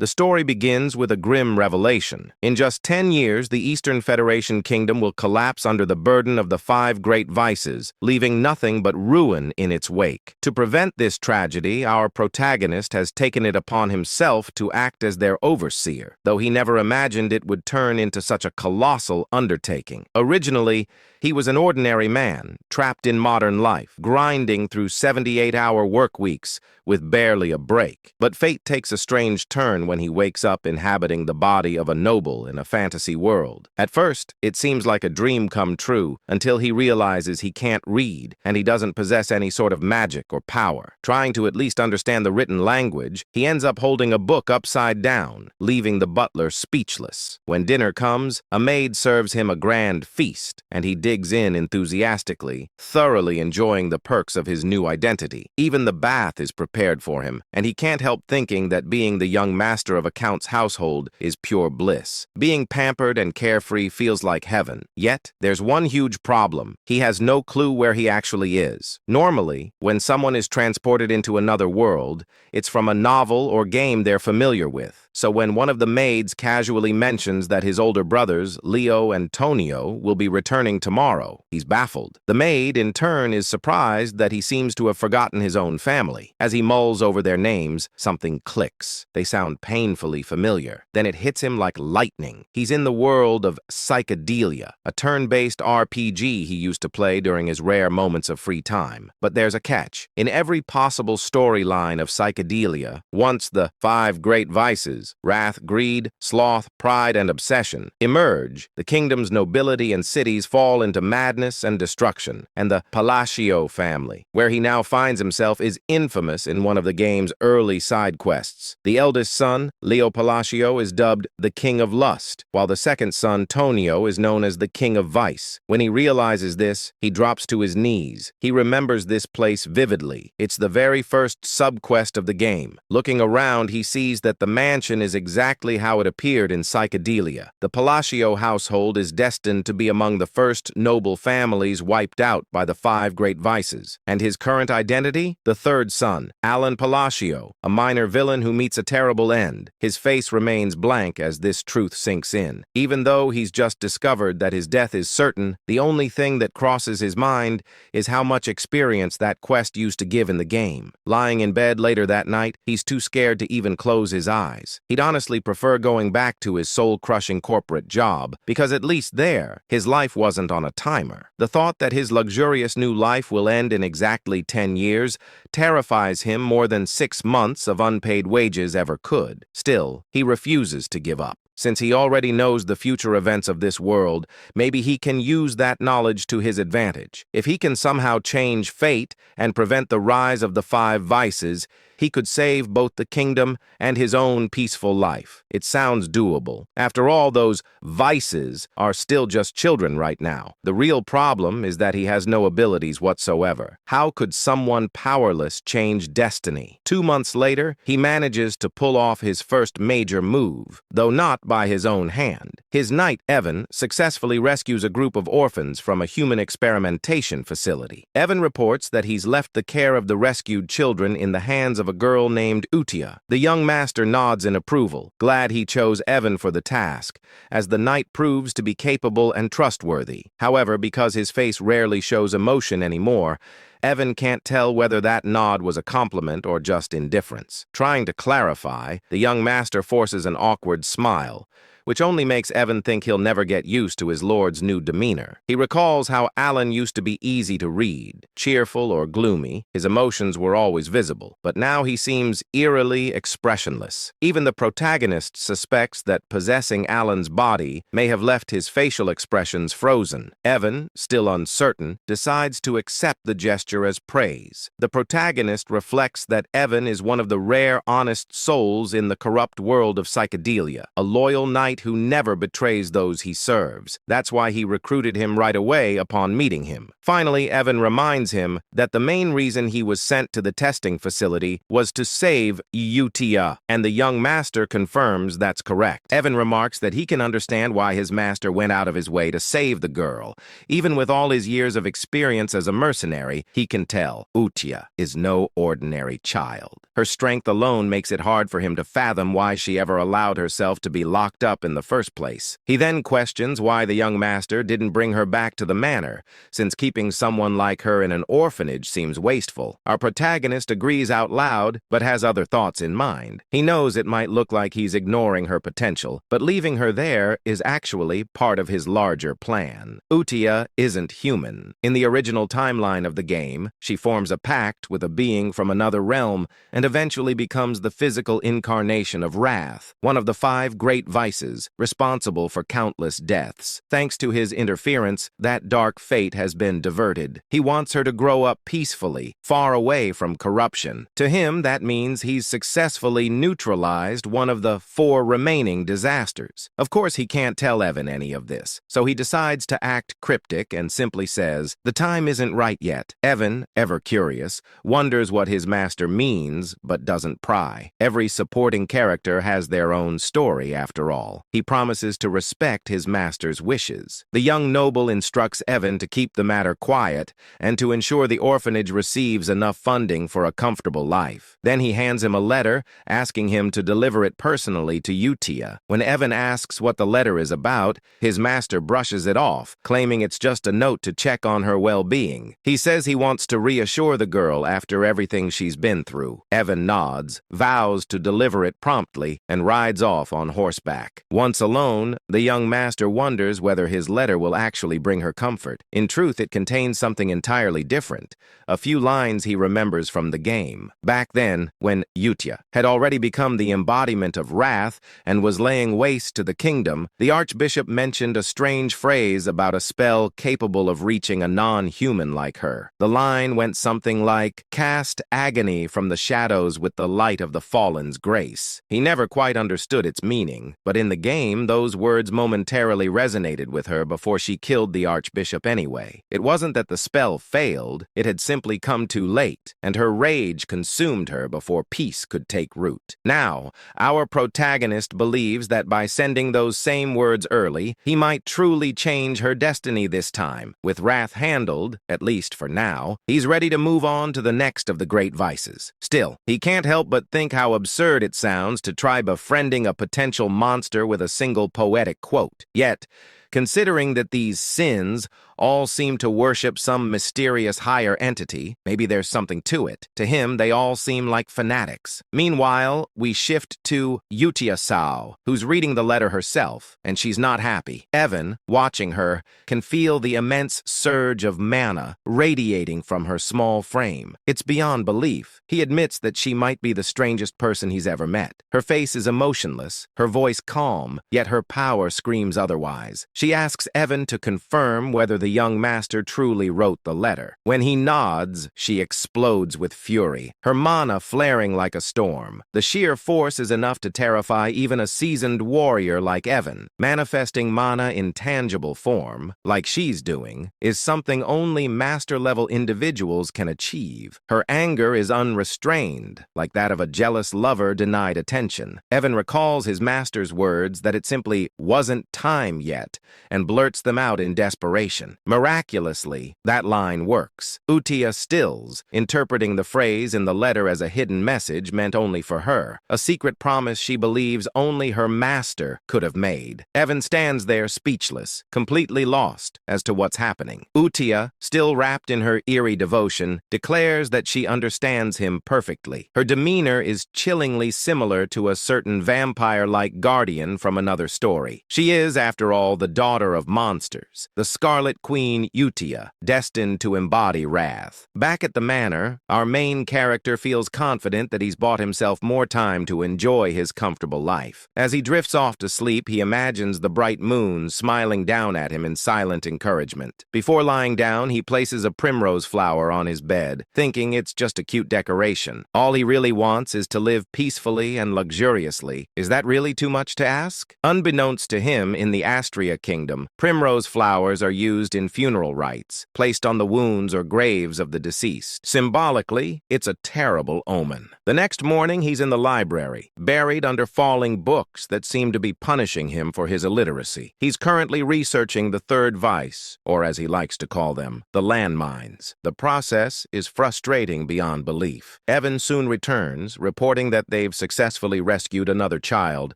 The story begins with a grim revelation. In just 10 years, the Eastern Federation Kingdom will collapse under the burden of the 5 great vices, leaving nothing but ruin in its wake. To prevent this tragedy, our protagonist has taken it upon himself to act as their overseer, though he never imagined it would turn into such a colossal undertaking. Originally, he was an ordinary man, trapped in modern life, grinding through 78-hour work weeks with barely a break. But fate takes a strange turn when he wakes up inhabiting the body of a noble in a fantasy world. At first, it seems like a dream come true until he realizes he can't read and he doesn't possess any sort of magic or power. Trying to at least understand the written language, he ends up holding a book upside down, leaving the butler speechless. When dinner comes, a maid serves him a grand feast, and he digs in enthusiastically, thoroughly enjoying the perks of his new identity. Even the bath is prepared for him, and he can't help thinking that being the young master of a count's household is pure bliss. Being pampered and carefree feels like heaven. Yet, there's one huge problem. He has no clue where he actually is. Normally, when someone is transported into another world, it's from a novel or game they're familiar with. So when one of the maids casually mentions that his older brothers, Leo and Tonio, will be returning tomorrow, he's baffled. The maid, in turn, is surprised that he seems to have forgotten his own family. As he mulls over their names, something clicks. They sound painfully familiar. Then it hits him like lightning. He's in the world of Psychedelia, a turn-based RPG he used to play during his rare moments of free time. But there's a catch. In every possible storyline of Psychedelia, once the 5 great vices, wrath, greed, sloth, pride, and obsession, emerge, the kingdom's nobility and cities fall into madness and destruction, and the Palacio family, where he now finds himself, is infamous in one of the game's early side quests. The eldest son, Leo Palacio, is dubbed the King of Lust, while the second son, Tonio, is known as the King of Vice. When he realizes this, he drops to his knees. He remembers this place vividly. It's the very first sub-quest of the game. Looking around, he sees that the mansion is exactly how it appeared in Psychedelia. The Palacio household is destined to be among the first noble families wiped out by the 5 great vices. And his current identity? The third son, Alan Palacio, a minor villain who meets a terrible end. His face remains blank as this truth sinks in. Even though he's just discovered that his death is certain, the only thing that crosses his mind is how much experience that quest used to give in the game. Lying in bed later that night, he's too scared to even close his eyes. He'd honestly prefer going back to his soul-crushing corporate job, because at least there, his life wasn't on a timer. The thought that his luxurious new life will end in exactly 10 years terrifies him more than 6 months of unpaid wages ever could. Still, he refuses to give up. Since he already knows the future events of this world, maybe he can use that knowledge to his advantage. If he can somehow change fate and prevent the rise of the 5 vices, he could save both the kingdom and his own peaceful life. It sounds doable. After all, those vices are still just children right now. The real problem is that he has no abilities whatsoever. How could someone powerless change destiny? 2 months later, he manages to pull off his first major move, though not by his own hand. His knight, Evan, successfully rescues a group of orphans from a human experimentation facility. Evan reports that he's left the care of the rescued children in the hands of a girl named Utia. The young master nods in approval, glad he chose Evan for the task, as the knight proves to be capable and trustworthy. However, because his face rarely shows emotion anymore, Evan can't tell whether that nod was a compliment or just indifference. Trying to clarify, the young master forces an awkward smile, which only makes Evan think he'll never get used to his lord's new demeanor. He recalls how Alan used to be easy to read, cheerful or gloomy. His emotions were always visible, but now he seems eerily expressionless. Even the protagonist suspects that possessing Alan's body may have left his facial expressions frozen. Evan, still uncertain, decides to accept the gesture as praise. The protagonist reflects that Evan is one of the rare honest souls in the corrupt world of Psychedelia, a loyal knight who never betrays those he serves. That's why he recruited him right away upon meeting him. Finally, Evan reminds him that the main reason he was sent to the testing facility was to save Utia, and the young master confirms that's correct. Evan remarks that he can understand why his master went out of his way to save the girl. Even with all his years of experience as a mercenary, he can tell Utia is no ordinary child. Her strength alone makes it hard for him to fathom why she ever allowed herself to be locked up in the first place. He then questions why the young master didn't bring her back to the manor, since keeping someone like her in an orphanage seems wasteful. Our protagonist agrees out loud, but has other thoughts in mind. He knows it might look like he's ignoring her potential, but leaving her there is actually part of his larger plan. Utia isn't human. In the original timeline of the game, she forms a pact with a being from another realm and eventually becomes the physical incarnation of wrath, one of the 5 great vices responsible for countless deaths. Thanks to his interference, that dark fate has been diverted. He wants her to grow up peacefully, far away from corruption. To him, that means he's successfully neutralized one of the 4 remaining disasters. Of course, he can't tell Evan any of this, so he decides to act cryptic and simply says, "The time isn't right yet." Evan, ever curious, wonders what his master means, but doesn't pry. Every supporting character has their own story, after all. He promises to respect his master's wishes. The young noble instructs Evan to keep the matter quiet and to ensure the orphanage receives enough funding for a comfortable life. Then he hands him a letter, asking him to deliver it personally to Utia. When Evan asks what the letter is about, his master brushes it off, claiming it's just a note to check on her well-being. He says he wants to reassure the girl after everything she's been through. Evan nods, vows to deliver it promptly, and rides off on horseback. Once alone, the young master wonders whether his letter will actually bring her comfort. In truth, it contains something entirely different, a few lines he remembers from the game. Back then, when Utia had already become the embodiment of wrath and was laying waste to the kingdom, the archbishop mentioned a strange phrase about a spell capable of reaching a non-human like her. The line went something like, "Cast agony from the shadows with the light of the fallen's grace." He never quite understood its meaning, but in the game, those words momentarily resonated with her before she killed the archbishop anyway. It wasn't that the spell failed, it had simply come too late, and her rage consumed her before peace could take root. Now, our protagonist believes that by sending those same words early, he might truly change her destiny this time. With wrath handled, at least for now, he's ready to move on to the next of the great vices. Still, he can't help but think how absurd it sounds to try befriending a potential monster with a single poetic quote. Yet, considering that these sins all seem to worship some mysterious higher entity, maybe there's something to it. To him, they all seem like fanatics. Meanwhile, we shift to Utia Sao, who's reading the letter herself, and she's not happy. Evan, watching her, can feel the immense surge of mana radiating from her small frame. It's beyond belief. He admits that she might be the strangest person he's ever met. Her face is emotionless, her voice calm, yet her power screams otherwise. She asks Evan to confirm whether the young master truly wrote the letter. When he nods, she explodes with fury, her mana flaring like a storm. The sheer force is enough to terrify even a seasoned warrior like Evan. Manifesting mana in tangible form, like she's doing, is something only master-level individuals can achieve. Her anger is unrestrained, like that of a jealous lover denied attention. Evan recalls his master's words that it simply wasn't time yet, and blurts them out in desperation. Miraculously, that line works. Utia stills, interpreting the phrase in the letter as a hidden message meant only for her, a secret promise she believes only her master could have made. Evan stands there speechless, completely lost as to what's happening. Utia, still wrapped in her eerie devotion, declares that she understands him perfectly. Her demeanor is chillingly similar to a certain vampire-like guardian from another story. She is, after all, the daughter of monsters, the Scarlet Queen Utia, destined to embody wrath. Back at the manor, our main character feels confident that he's bought himself more time to enjoy his comfortable life. As he drifts off to sleep, he imagines the bright moon smiling down at him in silent encouragement. Before lying down, he places a primrose flower on his bed, thinking it's just a cute decoration. All he really wants is to live peacefully and luxuriously. Is that really too much to ask? Unbeknownst to him, in the Astria kingdom, primrose flowers are used in funeral rites, placed on the wounds or graves of the deceased. Symbolically, it's a terrible omen. The next morning, he's in the library, buried under falling books that seem to be punishing him for his illiteracy. He's currently researching the third vice, or as he likes to call them, the landmines. The process is frustrating beyond belief. Evan soon returns, reporting that they've successfully rescued another child,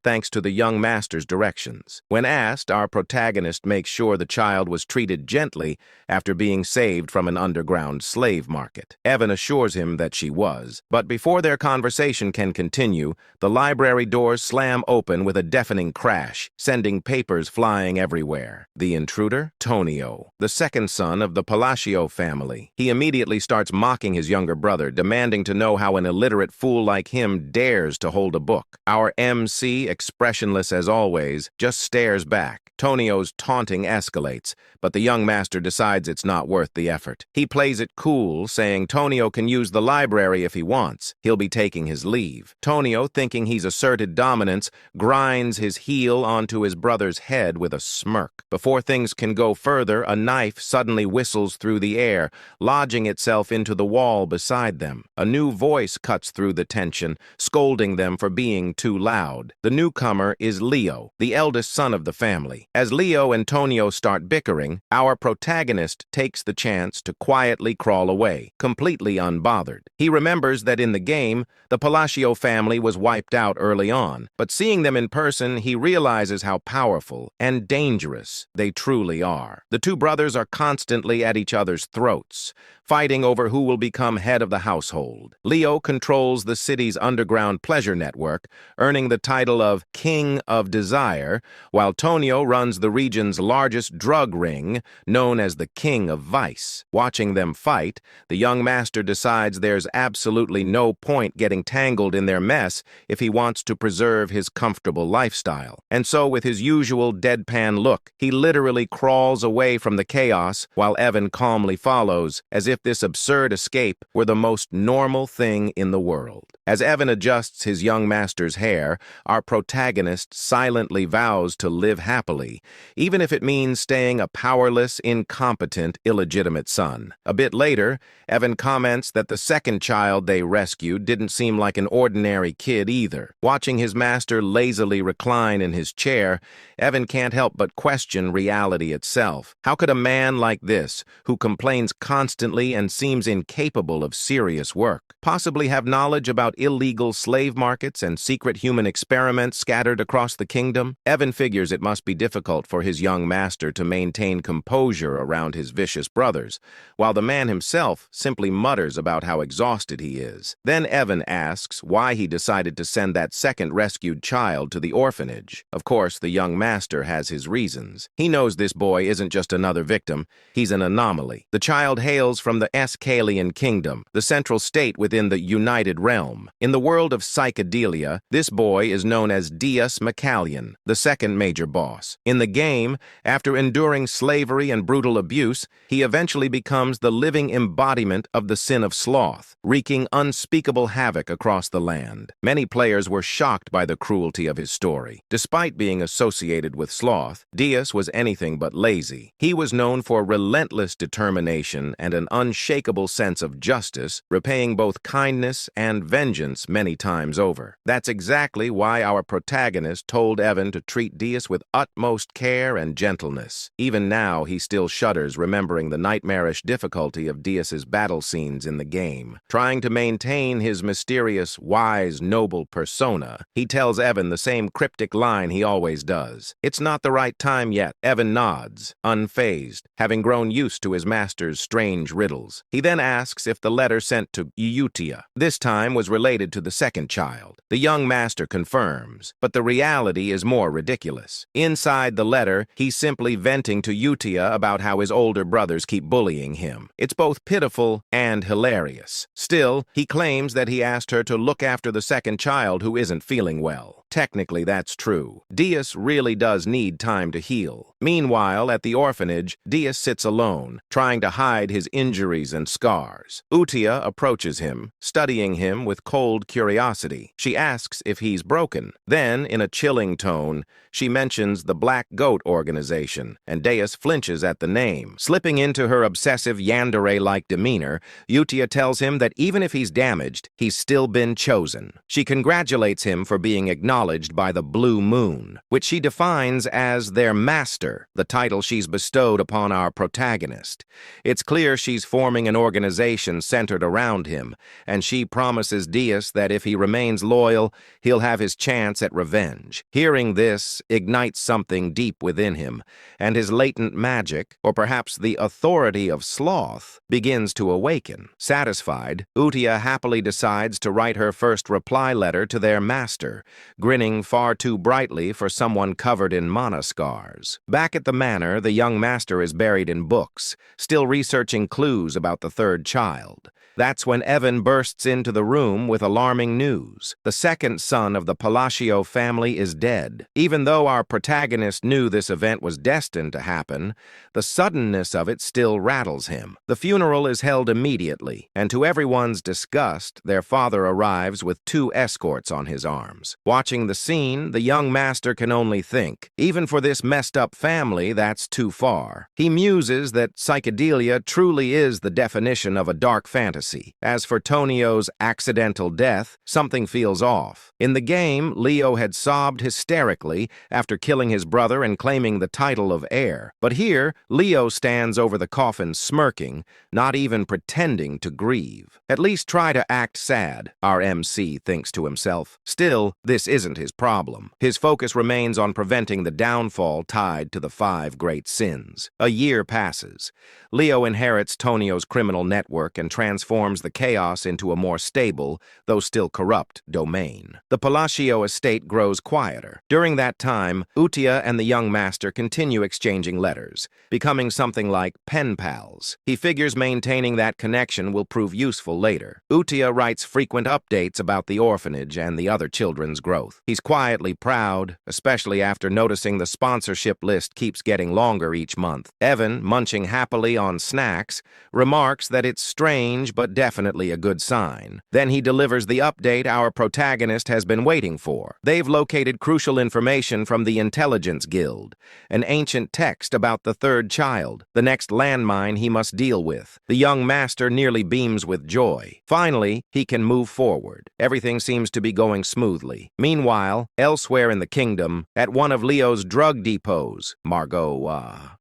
thanks to the young master's directions. When asked, our protagonist makes sure the child was treated gently after being saved from an underground slave market. Evan assures him that she was, but before their conversation can continue, the library doors slam open with a deafening crash, sending papers flying everywhere. The intruder? Tonio, the second son of the Palacio family. He immediately starts mocking his younger brother, demanding to know how an illiterate fool like him dares to hold a book. Our MC, expressionless as always, just stares back. Tonio's taunting escalates, but the young master decides it's not worth the effort. He plays it cool, saying Tonio can use the library if he wants. He'll be taking his leave. Tonio, thinking he's asserted dominance, grinds his heel onto his brother's head with a smirk. Before things can go further, a knife suddenly whistles through the air, lodging itself into the wall beside them. A new voice cuts through the tension, scolding them for being too loud. The newcomer is Leo, the eldest son of the family. As Leo and Tonio start bickering, our protagonist takes the chance to quietly crawl away, completely unbothered. He remembers that in the game, the Palacio family was wiped out early on, but seeing them in person, he realizes how powerful and dangerous they truly are. The two brothers are constantly at each other's throats, fighting over who will become head of the household. Leo controls the city's underground pleasure network, earning the title of King of Desire, while Tonio runs the region's largest drug ring, known as the King of Vice. Watching them fight, the young master decides there's absolutely no point getting tangled in their mess if he wants to preserve his comfortable lifestyle. And so, with his usual deadpan look, he literally crawls away from the chaos while Evan calmly follows, as if this absurd escape were the most normal thing in the world. As Evan adjusts his young master's hair, our protagonist silently vows to live happily, even if it means staying a powerless, incompetent, illegitimate son. A bit later, Evan comments that the second child they rescued didn't seem like an ordinary kid either. Watching his master lazily recline in his chair, Evan can't help but question reality itself. How could a man like this, who complains constantly and seems incapable of serious work, possibly have knowledge about illegal slave markets and secret human experiments scattered across the kingdom? Evan figures it must be difficult for his young master to maintain composure around his vicious brothers, while the man himself simply mutters about how exhausted he is. Then Evan asks why he decided to send that second rescued child to the orphanage. Of course, the young master has his reasons. He knows this boy isn't just another victim, he's an anomaly. The child hails from the Escalian Kingdom, the central state within the United Realm. In the world of psychedelia, this boy is known as Deus Macallion, the second major boss. In the game, after enduring slavery and brutal abuse, he eventually becomes the living embodiment of the sin of sloth, wreaking unspeakable havoc across the land. Many players were shocked by the cruelty of his story. Despite being associated with sloth, Deus was anything but lazy. He was known for relentless determination and an unshakable sense of justice, repaying both kindness and vengeance many times over. That's exactly why our protagonist told Evan to treat Deus with utmost care and gentleness. Even now, he still shudders remembering the nightmarish difficulty of Deus's battle scenes in the game. Trying to maintain his mysterious, wise, noble persona, he tells Evan the same cryptic line he always does. It's not the right time yet. Evan nods, unfazed, having grown used to his master's strange riddles. He then asks if the letter sent to Eutia this time was related to the second child. The young master confirms, but the reality is more ridiculous. Inside the letter, he's simply venting to Eutia about how his older brothers keep bullying him. It's both pitiful and hilarious. Still, he claims that he asked her to look after the second child who isn't feeling well. Technically, that's true. Deus really does need time to heal. Meanwhile, at the orphanage, Deus sits alone, trying to hide his injuries and scars. Utia approaches him, studying him with cold curiosity. She asks if he's broken. Then, in a chilling tone, she mentions the Black Goat organization, and Deus flinches at the name. Slipping into her obsessive yandere-like demeanor, Utia tells him that even if he's damaged, he's still been chosen. She congratulates him for being acknowledged by the Blue Moon, which she defines as their master, the title she's bestowed upon our protagonist. It's clear she's forming an organization centered around him, and she promises Deus that if he remains loyal, he'll have his chance at revenge. Hearing this ignites something deep within him, and his latent magic, or perhaps the authority of sloth, begins to awaken. Satisfied, Utia happily decides to write her first reply letter to their master, grinning far too brightly for someone covered in mana scars. Back at the manor, the young master is buried in books, still researching clues about the third child. That's when Evan bursts into the room with alarming news. The second son of the Palacio family is dead. Even though our protagonist knew this event was destined to happen, the suddenness of it still rattles him. The funeral is held immediately, and to everyone's disgust, their father arrives with 2 escorts on his arms. Watching the scene, the young master can only think, even for this messed-up family, that's too far. He muses that psychedelia truly is the definition of a dark fantasy. As for Tonio's accidental death, something feels off. In the game, Leo had sobbed hysterically after killing his brother and claiming the title of heir. But here, Leo stands over the coffin smirking, not even pretending to grieve. At least try to act sad, our MC thinks to himself. Still, this isn't his problem. His focus remains on preventing the downfall tied to the 5 great sins. A year passes. Leo inherits Tonio's criminal network and transforms the chaos into a more stable, though still corrupt, domain. The Palacio estate grows quieter. During that time, Utia and the young master continue exchanging letters, becoming something like pen pals. He figures maintaining that connection will prove useful later. Utia writes frequent updates about the orphanage and the other children's growth. He's quietly proud, especially after noticing the sponsorship list keeps getting longer each month. Evan, munching happily on snacks, remarks that it's strange but definitely a good sign. Then he delivers the update our protagonist has been waiting for. They've located crucial information from the Intelligence Guild, an ancient text about the third child, the next landmine he must deal with. The young master nearly beams with joy. Finally, he can move forward. Everything seems to be going smoothly. Meanwhile, elsewhere in the kingdom, at one of Leo's drug depots,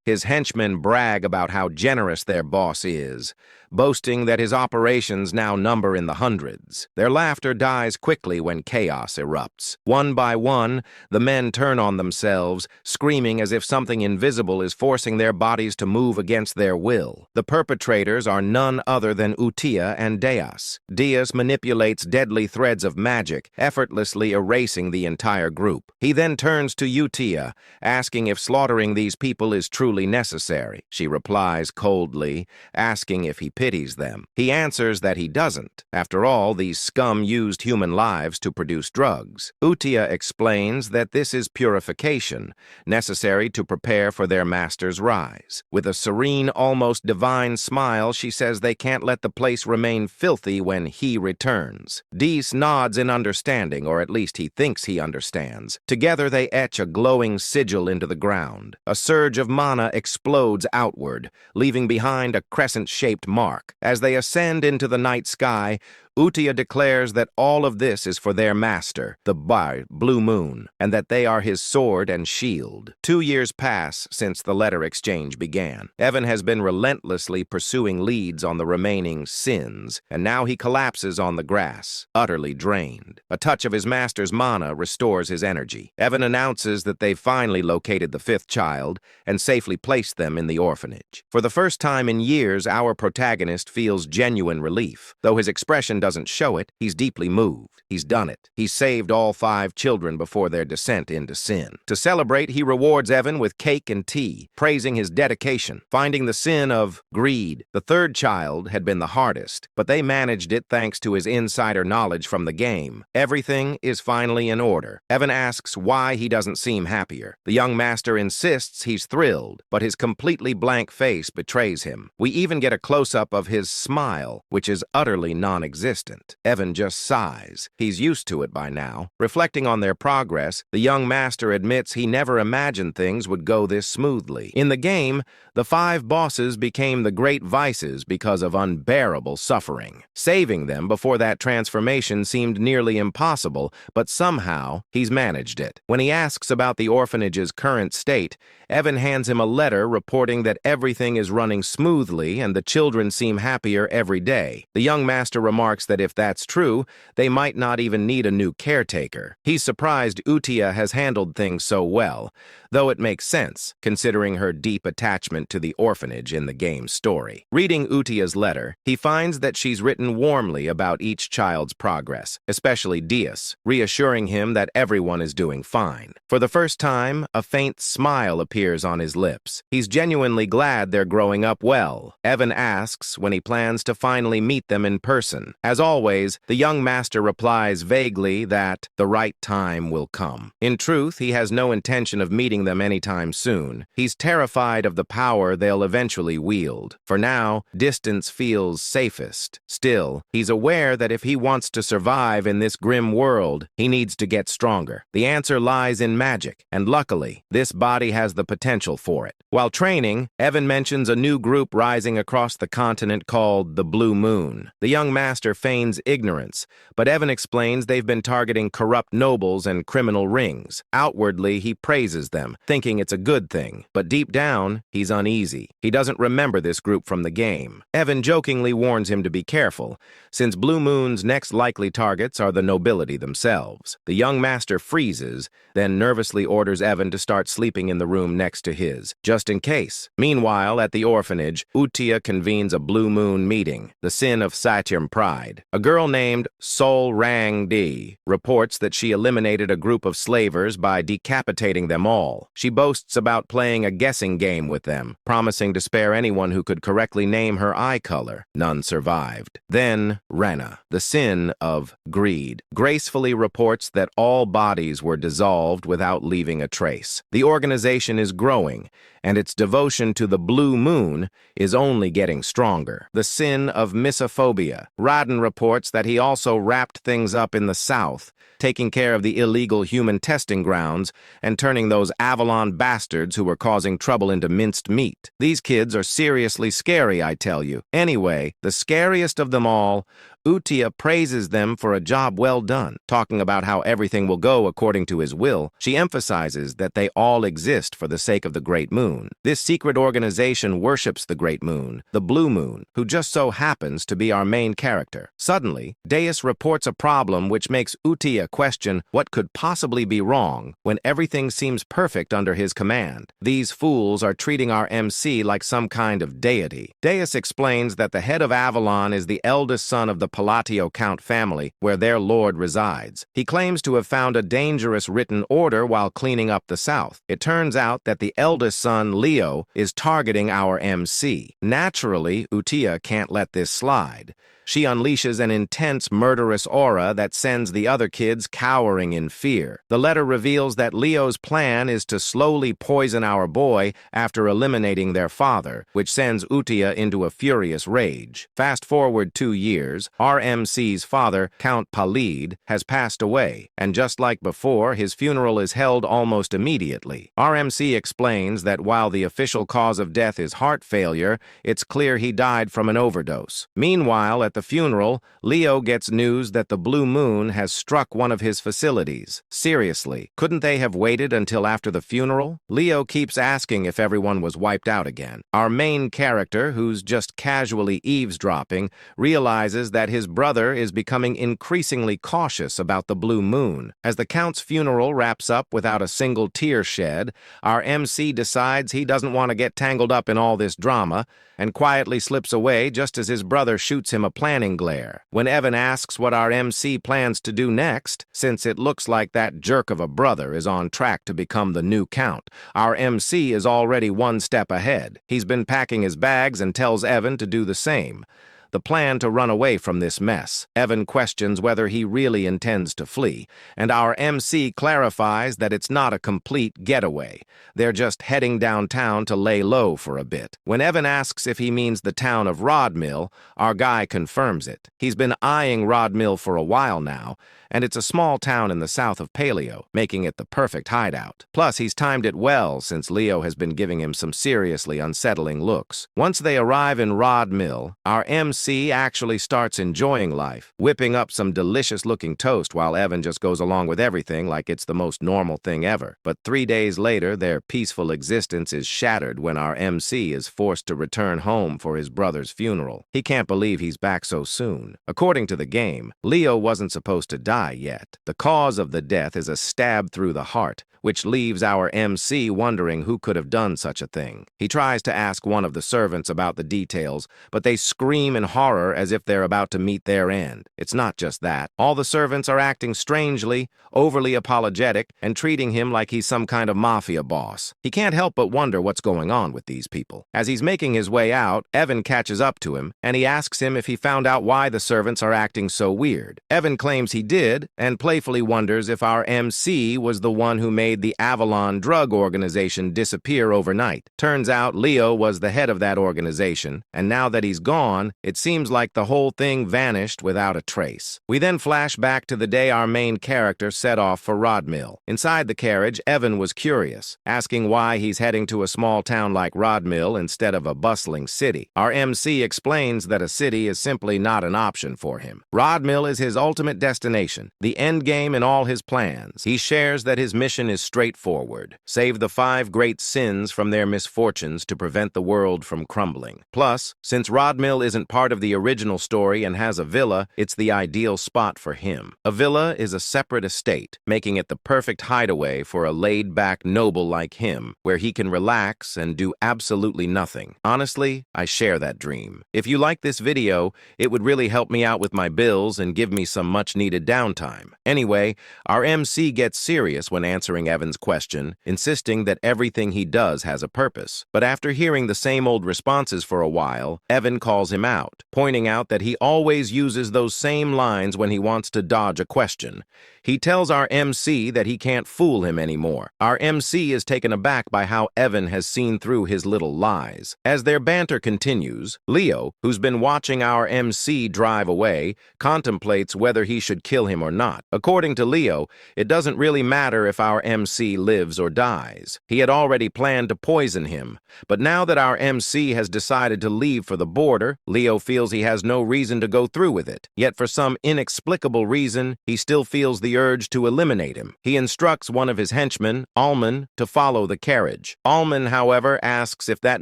his henchmen brag about how generous their boss is, boasting that his operations now number in the hundreds. Their laughter dies quickly when chaos erupts. One by one, the men turn on themselves, screaming as if something invisible is forcing their bodies to move against their will. The perpetrators are none other than Utia and Deus. Deus manipulates deadly threads of magic, effortlessly erasing the entire group. He then turns to Utia, asking if slaughtering these people is truly necessary. She replies coldly, asking if he pities them. He answers that he doesn't. After all, these scum used human lives to produce drugs. Utia explains that this is purification, necessary to prepare for their master's rise. With a serene, almost divine smile, she says they can't let the place remain filthy when he returns. Dees nods in understanding, or at least he thinks he understands. Together they etch a glowing sigil into the ground. A surge of mana explodes outward, leaving behind a crescent-shaped mark. As they ascend into the night sky, Utia declares that all of this is for their master, the Blue Moon, and that they are his sword and shield. 2 years pass since the letter exchange began. Evan has been relentlessly pursuing leads on the remaining sins, and now he collapses on the grass, utterly drained. A touch of his master's mana restores his energy. Evan announces that they've finally located the 5th child and safely placed them in the orphanage. For the first time in years, our protagonist feels genuine relief. Though his expression doesn't show it, he's deeply moved. He's done it. He's saved all 5 children before their descent into sin. To celebrate, he rewards Evan with cake and tea, praising his dedication, finding the sin of greed. The 3rd child had been the hardest, but they managed it thanks to his insider knowledge from the game. Everything is finally in order. Evan asks why he doesn't seem happier. The young master insists he's thrilled, but his completely blank face betrays him. We even get a close-up of his smile, which is utterly non-existent. non-existent. Evan just sighs. He's used to it by now. Reflecting on their progress, the young master admits he never imagined things would go this smoothly. In the game, the 5 bosses became the great vices because of unbearable suffering. Saving them before that transformation seemed nearly impossible, but somehow he's managed it. When he asks about the orphanage's current state, Evan hands him a letter reporting that everything is running smoothly and the children seem happier every day. The young master remarks that if that's true, they might not even need a new caretaker. He's surprised Utia has handled things so well, though it makes sense, considering her deep attachment to the orphanage in the game's story. Reading Utia's letter, he finds that she's written warmly about each child's progress, especially Dias, reassuring him that everyone is doing fine. For the first time, a faint smile appears on his lips. He's genuinely glad they're growing up well. Evan asks when he plans to finally meet them in person. As always, the young master replies vaguely that the right time will come. In truth, he has no intention of meeting them anytime soon. He's terrified of the power they'll eventually wield. For now, distance feels safest. Still, he's aware that if he wants to survive in this grim world, he needs to get stronger. The answer lies in magic, and luckily, this body has the potential for it. While training, Evan mentions a new group rising across the continent called the Blue Moon. The young master feigns ignorance, but Evan explains they've been targeting corrupt nobles and criminal rings. Outwardly, he praises them, thinking it's a good thing, but deep down, he's uneasy. He doesn't remember this group from the game. Evan jokingly warns him to be careful, since Blue Moon's next likely targets are the nobility themselves. The young master freezes, then nervously orders Evan to start sleeping in the room next to his, just in case. Meanwhile, at the orphanage, Utia convenes a Blue Moon meeting, the sin of Satyam pride. A girl named Sol Rang Di reports that she eliminated a group of slavers by decapitating them all. She boasts about playing a guessing game with them, promising to spare anyone who could correctly name her eye color. None survived. Then, Rena, the sin of greed, gracefully reports that all bodies were dissolved without leaving a trace. The organization is growing, and its devotion to the Blue Moon is only getting stronger. The sin of misophobia. Radin reports that he also wrapped things up in the south, taking care of the illegal human testing grounds and turning those Avalon bastards who were causing trouble into minced meat. These kids are seriously scary, I tell you. Anyway, the scariest of them all, Utia praises them for a job well done. Talking about how everything will go according to his will, she emphasizes that they all exist for the sake of the Great Moon. This secret organization worships the Great Moon, the Blue Moon, who just so happens to be our main character. Suddenly, Deus reports a problem which makes Utia question what could possibly be wrong when everything seems perfect under his command. These fools are treating our MC like some kind of deity. Deus explains that the head of Avalon is the eldest son of the Palatio Count family, where their lord resides. He claims to have found a dangerous written order while cleaning up the south. It turns out that the eldest son, Leo, is targeting our MC. Naturally, Utia can't let this slide. She unleashes an intense, murderous aura that sends the other kids cowering in fear. The letter reveals that Leo's plan is to slowly poison our boy after eliminating their father, which sends Utia into a furious rage. Fast forward 2 years, RMC's father, Count Palid, has passed away, and just like before, his funeral is held almost immediately. RMC explains that while the official cause of death is heart failure, it's clear he died from an overdose. Meanwhile, at the funeral, Leo gets news that the Blue Moon has struck one of his facilities. Seriously, couldn't they have waited until after the funeral? Leo keeps asking if everyone was wiped out again. Our main character, who's just casually eavesdropping, realizes that his brother is becoming increasingly cautious about the Blue Moon. As the Count's funeral wraps up without a single tear shed, our MC decides he doesn't want to get tangled up in all this drama and quietly slips away just as his brother shoots him a planning glare. When Evan asks what our MC plans to do next, since it looks like that jerk of a brother is on track to become the new Count, our MC is already one step ahead. He's been packing his bags and tells Evan to do the same. the plan to run away from this mess. Evan questions whether he really intends to flee, and our MC clarifies that it's not a complete getaway. They're just heading downtown to lay low for a bit. When Evan asks if he means the town of Rodmill, our guy confirms it. He's been eyeing Rodmill for a while now, and it's a small town in the south of Paleo, making it the perfect hideout. Plus, he's timed it well since Leo has been giving him some seriously unsettling looks. Once they arrive in Rodmill, our MC actually starts enjoying life, whipping up some delicious-looking toast while Evan just goes along with everything like it's the most normal thing ever. But 3 days later, their peaceful existence is shattered when our MC is forced to return home for his brother's funeral. He can't believe he's back so soon. According to the game, Leo wasn't supposed to die yet. The cause of the death is a stab through the heart, which leaves our MC wondering who could have done such a thing. He tries to ask one of the servants about the details, but they scream in horror as if they're about to meet their end. It's not just that. All the servants are acting strangely, overly apologetic, and treating him like he's some kind of mafia boss. He can't help but wonder what's going on with these people. As he's making his way out, Evan catches up to him, and he asks him if he found out why the servants are acting so weird. Evan claims he did, and playfully wonders if our MC was the one who made the Avalon drug organization disappear overnight. Turns out Leo was the head of that organization, and now that he's gone, it seems like the whole thing vanished without a trace. We then flash back to the day our main character set off for Rodmill. Inside the carriage, Evan was curious, asking why he's heading to a small town like Rodmill instead of a bustling city. Our MC explains that a city is simply not an option for him. Rodmill is his ultimate destination, the end game in all his plans. He shares that his mission is straightforward: save the 5 great sins from their misfortunes to prevent the world from crumbling. Plus, since Rodmill isn't part of the original story and has a villa, it's the ideal spot for him. A villa is a separate estate, making it the perfect hideaway for a laid-back noble like him, where he can relax and do absolutely nothing. Honestly, I share that dream. If you like this video, it would really help me out with my bills and give me some much-needed downtime. Anyway, our MC gets serious when answering Evan's question, insisting that everything he does has a purpose. But after hearing the same old responses for a while, Evan calls him out, pointing out that he always uses those same lines when he wants to dodge a question. He tells our MC that he can't fool him anymore. Our MC is taken aback by how Evan has seen through his little lies. As their banter continues, Leo, who's been watching our MC drive away, contemplates whether he should kill him or not. According to Leo, it doesn't really matter if our MC lives or dies. He had already planned to poison him, but now that our MC has decided to leave for the border, Leo feels he has no reason to go through with it. Yet for some inexplicable reason, he still feels the urge to eliminate him. He instructs one of his henchmen, Alman, to follow the carriage. Alman, however, asks if that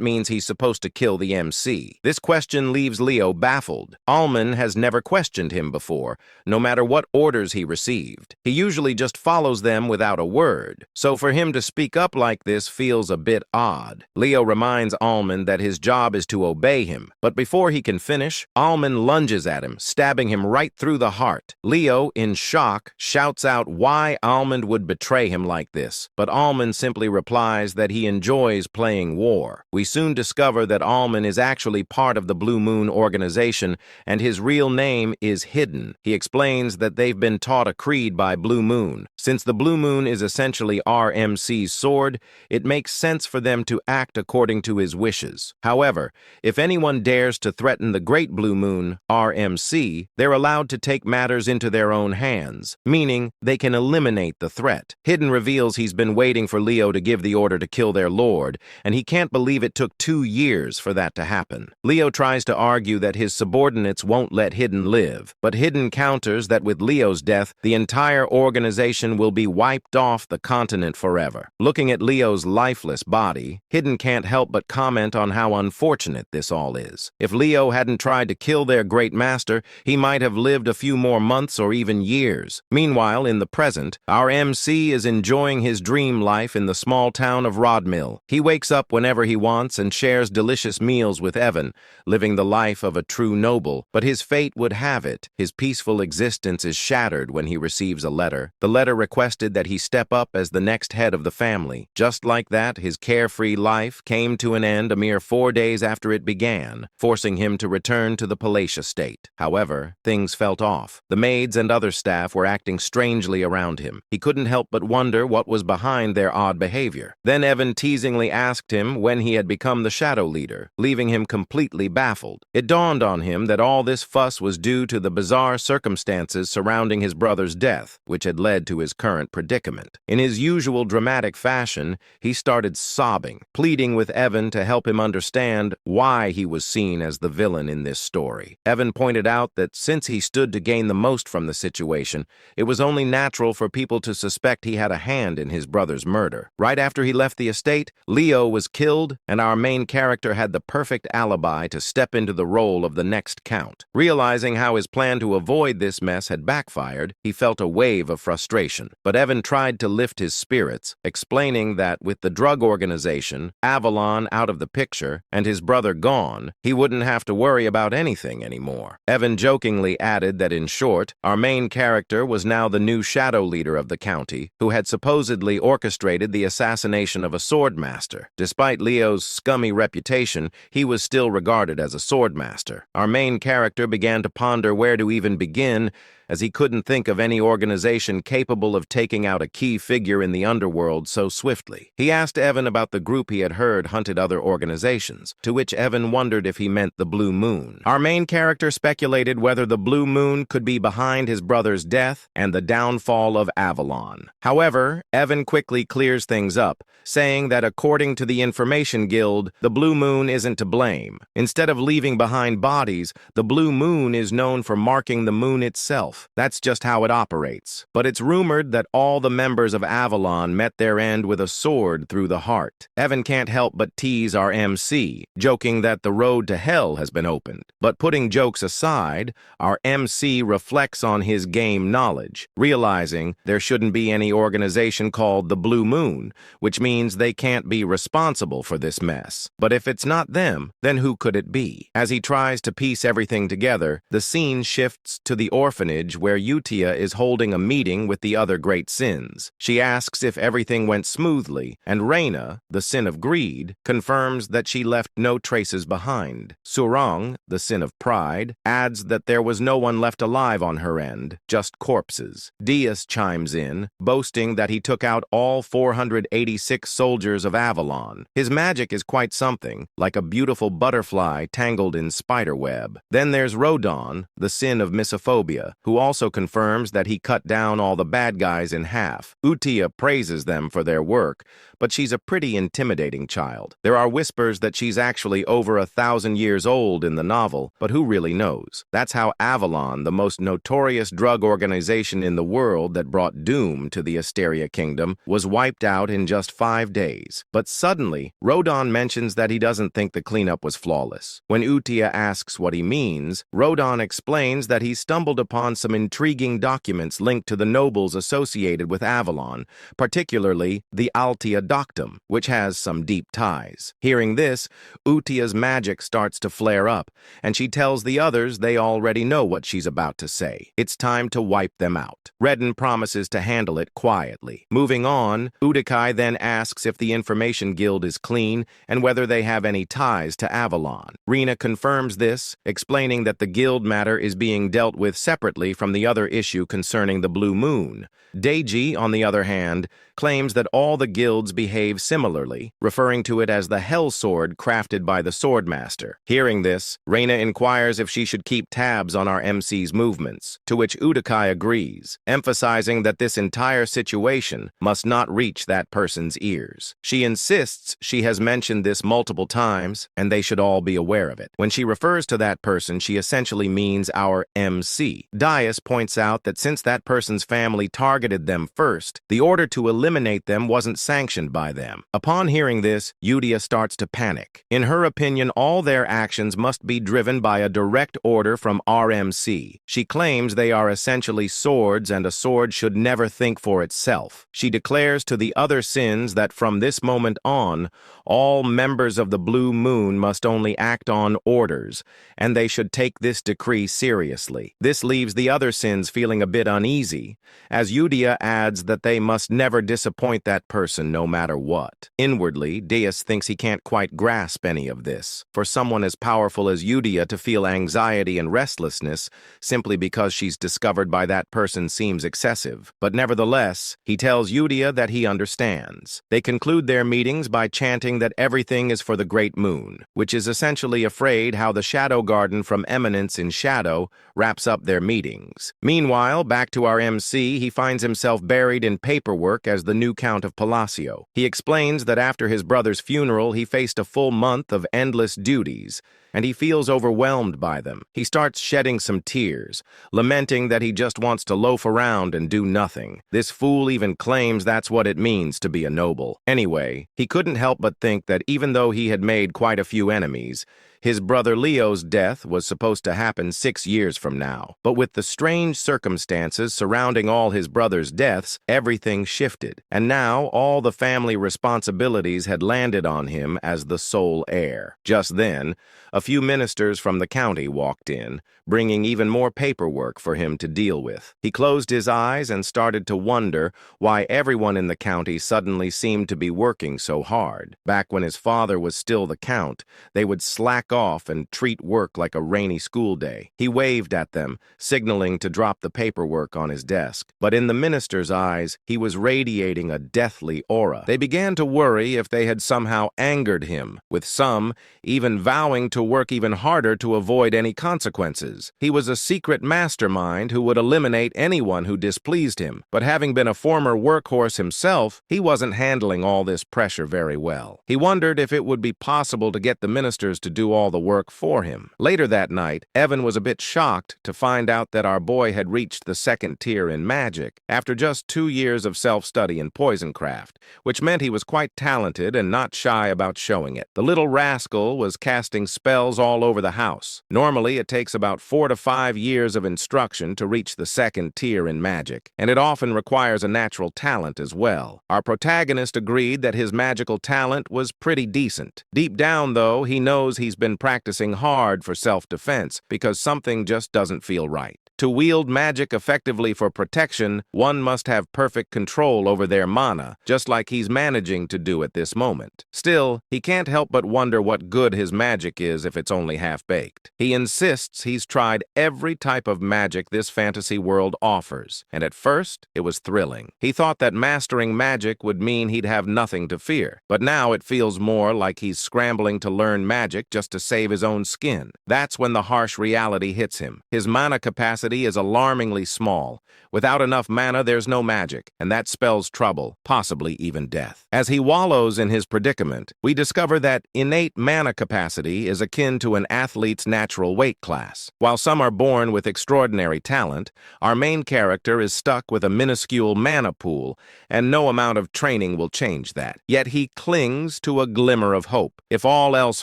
means he's supposed to kill the MC. This question leaves Leo baffled. Alman has never questioned him before, no matter what orders he received. He usually just follows them without a word. So for him to speak up like this feels a bit odd. Leo reminds Alman that his job is to obey him, but before he can finish, Alman lunges at him, stabbing him right through the heart. Leo, in shock, shouts out why Alman would betray him like this, but Alman simply replies that he enjoys playing war. We soon discover that Alman is actually part of the Blue Moon organization, and his real name is Hidden. He explains that they've been taught a creed by Blue Moon. Since the Blue Moon is essentially RMC's sword, it makes sense for them to act according to his wishes. However, if anyone dares to threaten the Great Blue Moon, RMC, they're allowed to take matters into their own hands, meaning they can eliminate the threat. Hidden reveals he's been waiting for Leo to give the order to kill their lord, and he can't believe it took 2 years for that to happen. Leo tries to argue that his subordinates won't let Hidden live, but Hidden counters that with Leo's death, the entire organization will be wiped off the continent forever. Looking at Leo's lifeless body, Hidden can't help but comment on how unfortunate this all is. If Leo hadn't tried to kill their great master, he might have lived a few more months or even years. Meanwhile, Meanwhile, in the present, our MC is enjoying his dream life in the small town of Rodmill. He wakes up whenever he wants and shares delicious meals with Evan, living the life of a true noble. But his fate would have it. His peaceful existence is shattered when he receives a letter. The letter requested that he step up as the next head of the family. Just like that, his carefree life came to an end a mere 4 days after it began, forcing him to return to the palatial state. However, things felt off. The maids and other staff were acting strangely around him. He couldn't help but wonder what was behind their odd behavior. Then Evan teasingly asked him when he had become the shadow leader, leaving him completely baffled. It dawned on him that all this fuss was due to the bizarre circumstances surrounding his brother's death, which had led to his current predicament. In his usual dramatic fashion, he started sobbing, pleading with Evan to help him understand why he was seen as the villain in this story. Evan pointed out that since he stood to gain the most from the situation, it was only natural for people to suspect he had a hand in his brother's murder. Right after he left the estate, Leo was killed, and our main character had the perfect alibi to step into the role of the next count. Realizing how his plan to avoid this mess had backfired, he felt a wave of frustration. But Evan tried to lift his spirits, explaining that with the drug organization, Avalon out of the picture, and his brother gone, he wouldn't have to worry about anything anymore. Evan jokingly added that in short, our main character was now the new shadow leader of the county, who had supposedly orchestrated the assassination of a swordmaster. Despite Leo's scummy reputation, he was still regarded as a swordmaster. Our main character began to ponder where to even begin, as he couldn't think of any organization capable of taking out a key figure in the underworld so swiftly. He asked Evan about the group he had heard hunted other organizations, to which Evan wondered if he meant the Blue Moon. Our main character speculated whether the Blue Moon could be behind his brother's death and the downfall of Avalon. However, Evan quickly clears things up, saying that according to the Information Guild, the Blue Moon isn't to blame. Instead of leaving behind bodies, the Blue Moon is known for marking the moon itself. That's just how it operates. But it's rumored that all the members of Avalon met their end with a sword through the heart. Evan can't help but tease our MC, joking that the road to hell has been opened. But putting jokes aside, our MC reflects on his game knowledge, realizing there shouldn't be any organization called the Blue Moon, which means they can't be responsible for this mess. But if it's not them, then who could it be? As he tries to piece everything together, the scene shifts to the orphanage where Utia is holding a meeting with the other great sins. She asks if everything went smoothly, and Reina, the sin of greed, confirms that she left no traces behind. Surang, the sin of pride, adds that there was no one left alive on her end, just corpses. Dias chimes in, boasting that he took out all 486 soldiers of Avalon. His magic is quite something, like a beautiful butterfly tangled in spiderweb. Then there's Rodon, the sin of misophobia, who also confirms that he cut down all the bad guys in half. Utia praises them for their work, but she's a pretty intimidating child. There are whispers that she's actually over 1,000 years old in the novel, but who really knows? That's how Avalon, the most notorious drug organization in the world that brought doom to the Asteria Kingdom, was wiped out in just 5 days. But suddenly, Rodon mentions that he doesn't think the cleanup was flawless. When Utia asks what he means, Rodon explains that he stumbled upon some intriguing documents linked to the nobles associated with Avalon, particularly the Altia Doctum, which has some deep ties. Hearing this, Utia's magic starts to flare up, and she tells the others they already know what she's about to say. It's time to wipe them out. Redden promises to handle it quietly. Moving on, Udikai then asks if the Information Guild is clean and whether they have any ties to Avalon. Rena confirms this, explaining that the guild matter is being dealt with separately from the other issue concerning the Blue Moon. Deiji, on the other hand, claims that all the guilds behave similarly, referring to it as the Hell Sword crafted by the Swordmaster. Hearing this, Reina inquires if she should keep tabs on our MC's movements, to which Udikai agrees, emphasizing that this entire situation must not reach that person's ears. She insists she has mentioned this multiple times, and they should all be aware of it. When she refers to that person, she essentially means our MC. Dias points out that since that person's family targeted them first, the order to eliminate eliminate them wasn't sanctioned by them. Upon hearing this, Yudia starts to panic. In her opinion, all their actions must be driven by a direct order from RMC. She claims they are essentially swords and a sword should never think for itself. She declares to the other sins that from this moment on, all members of the Blue Moon must only act on orders, and they should take this decree seriously. This leaves the other sins feeling a bit uneasy, as Yudia adds that they must never disappoint that person no matter what. Inwardly, Deus thinks he can't quite grasp any of this. For someone as powerful as Yudia to feel anxiety and restlessness simply because she's discovered by that person seems excessive. But nevertheless, he tells Yudia that he understands. They conclude their meetings by chanting that everything is for the Great Moon, which is essentially afraid how the Shadow Garden from Eminence in Shadow wraps up their meetings. Meanwhile, back to our MC, he finds himself buried in paperwork as the new Count of Palacio. He explains that after his brother's funeral, he faced a full month of endless duties, and he feels overwhelmed by them. He starts shedding some tears, lamenting that he just wants to loaf around and do nothing. This fool even claims that's what it means to be a noble. Anyway, he couldn't help but think that even though he had made quite a few enemies, his brother Leo's death was supposed to happen 6 years from now. But with the strange circumstances surrounding all his brother's deaths, everything shifted. And now all the family responsibilities had landed on him as the sole heir. Just then, a few ministers from the county walked in, bringing even more paperwork for him to deal with. He closed his eyes and started to wonder why everyone in the county suddenly seemed to be working so hard. Back when his father was still the count, they would slack off and treat work like a rainy school day. He waved at them, signaling to drop the paperwork on his desk. But in the minister's eyes, he was radiating a deathly aura. They began to worry if they had somehow angered him, with some even vowing to work even harder to avoid any consequences. He was a secret mastermind who would eliminate anyone who displeased him, but having been a former workhorse himself, he wasn't handling all this pressure very well. He wondered if it would be possible to get the ministers to do all the work for him. Later that night, Evan was a bit shocked to find out that our boy had reached the 2nd tier in magic after just 2 years of self-study in poisoncraft, which meant he was quite talented and not shy about showing it. The little rascal was casting spells all over the house. Normally, it takes about 4 to 5 years of instruction to reach the 2nd tier in magic, and it often requires a natural talent as well. Our protagonist agreed that his magical talent was pretty decent. Deep down, though, he knows he's been practicing hard for self-defense because something just doesn't feel right. To wield magic effectively for protection, one must have perfect control over their mana, just like he's managing to do at this moment. Still, he can't help but wonder what good his magic is if it's only half-baked. He insists he's tried every type of magic this fantasy world offers, and at first, it was thrilling. He thought that mastering magic would mean he'd have nothing to fear, but now it feels more like he's scrambling to learn magic just to save his own skin. That's when the harsh reality hits him. His mana capacity is alarmingly small. Without enough mana, there's no magic, and that spells trouble, possibly even death. As he wallows in his predicament, we discover that innate mana capacity is akin to an athlete's natural weight class. While some are born with extraordinary talent, our main character is stuck with a minuscule mana pool, and no amount of training will change that. Yet he clings to a glimmer of hope. If all else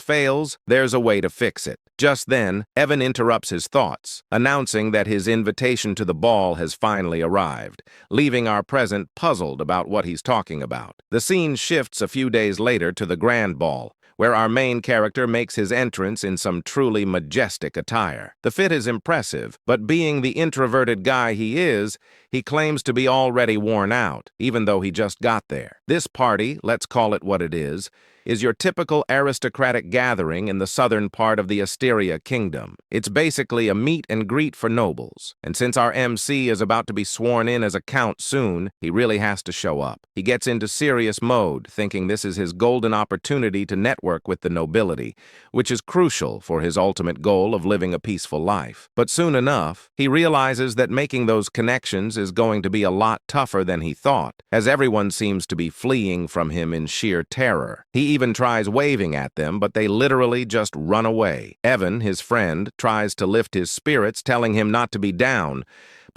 fails, there's a way to fix it. Just then, Evan interrupts his thoughts, announcing that his invitation to the ball has finally arrived, leaving our present puzzled about what he's talking about. The scene shifts a few days later to the grand ball, where our main character makes his entrance in some truly majestic attire. The fit is impressive, but being the introverted guy he is, he claims to be already worn out, even though he just got there. This party, let's call it what it is your typical aristocratic gathering in the southern part of the Asteria Kingdom. It's basically a meet and greet for nobles, and since our MC is about to be sworn in as a count soon, he really has to show up. He gets into serious mode, thinking this is his golden opportunity to network with the nobility, which is crucial for his ultimate goal of living a peaceful life. But soon enough, he realizes that making those connections is going to be a lot tougher than he thought, as everyone seems to be fleeing from him in sheer terror. He even tries waving at them, but they literally just run away. Evan, his friend, tries to lift his spirits, telling him not to be down,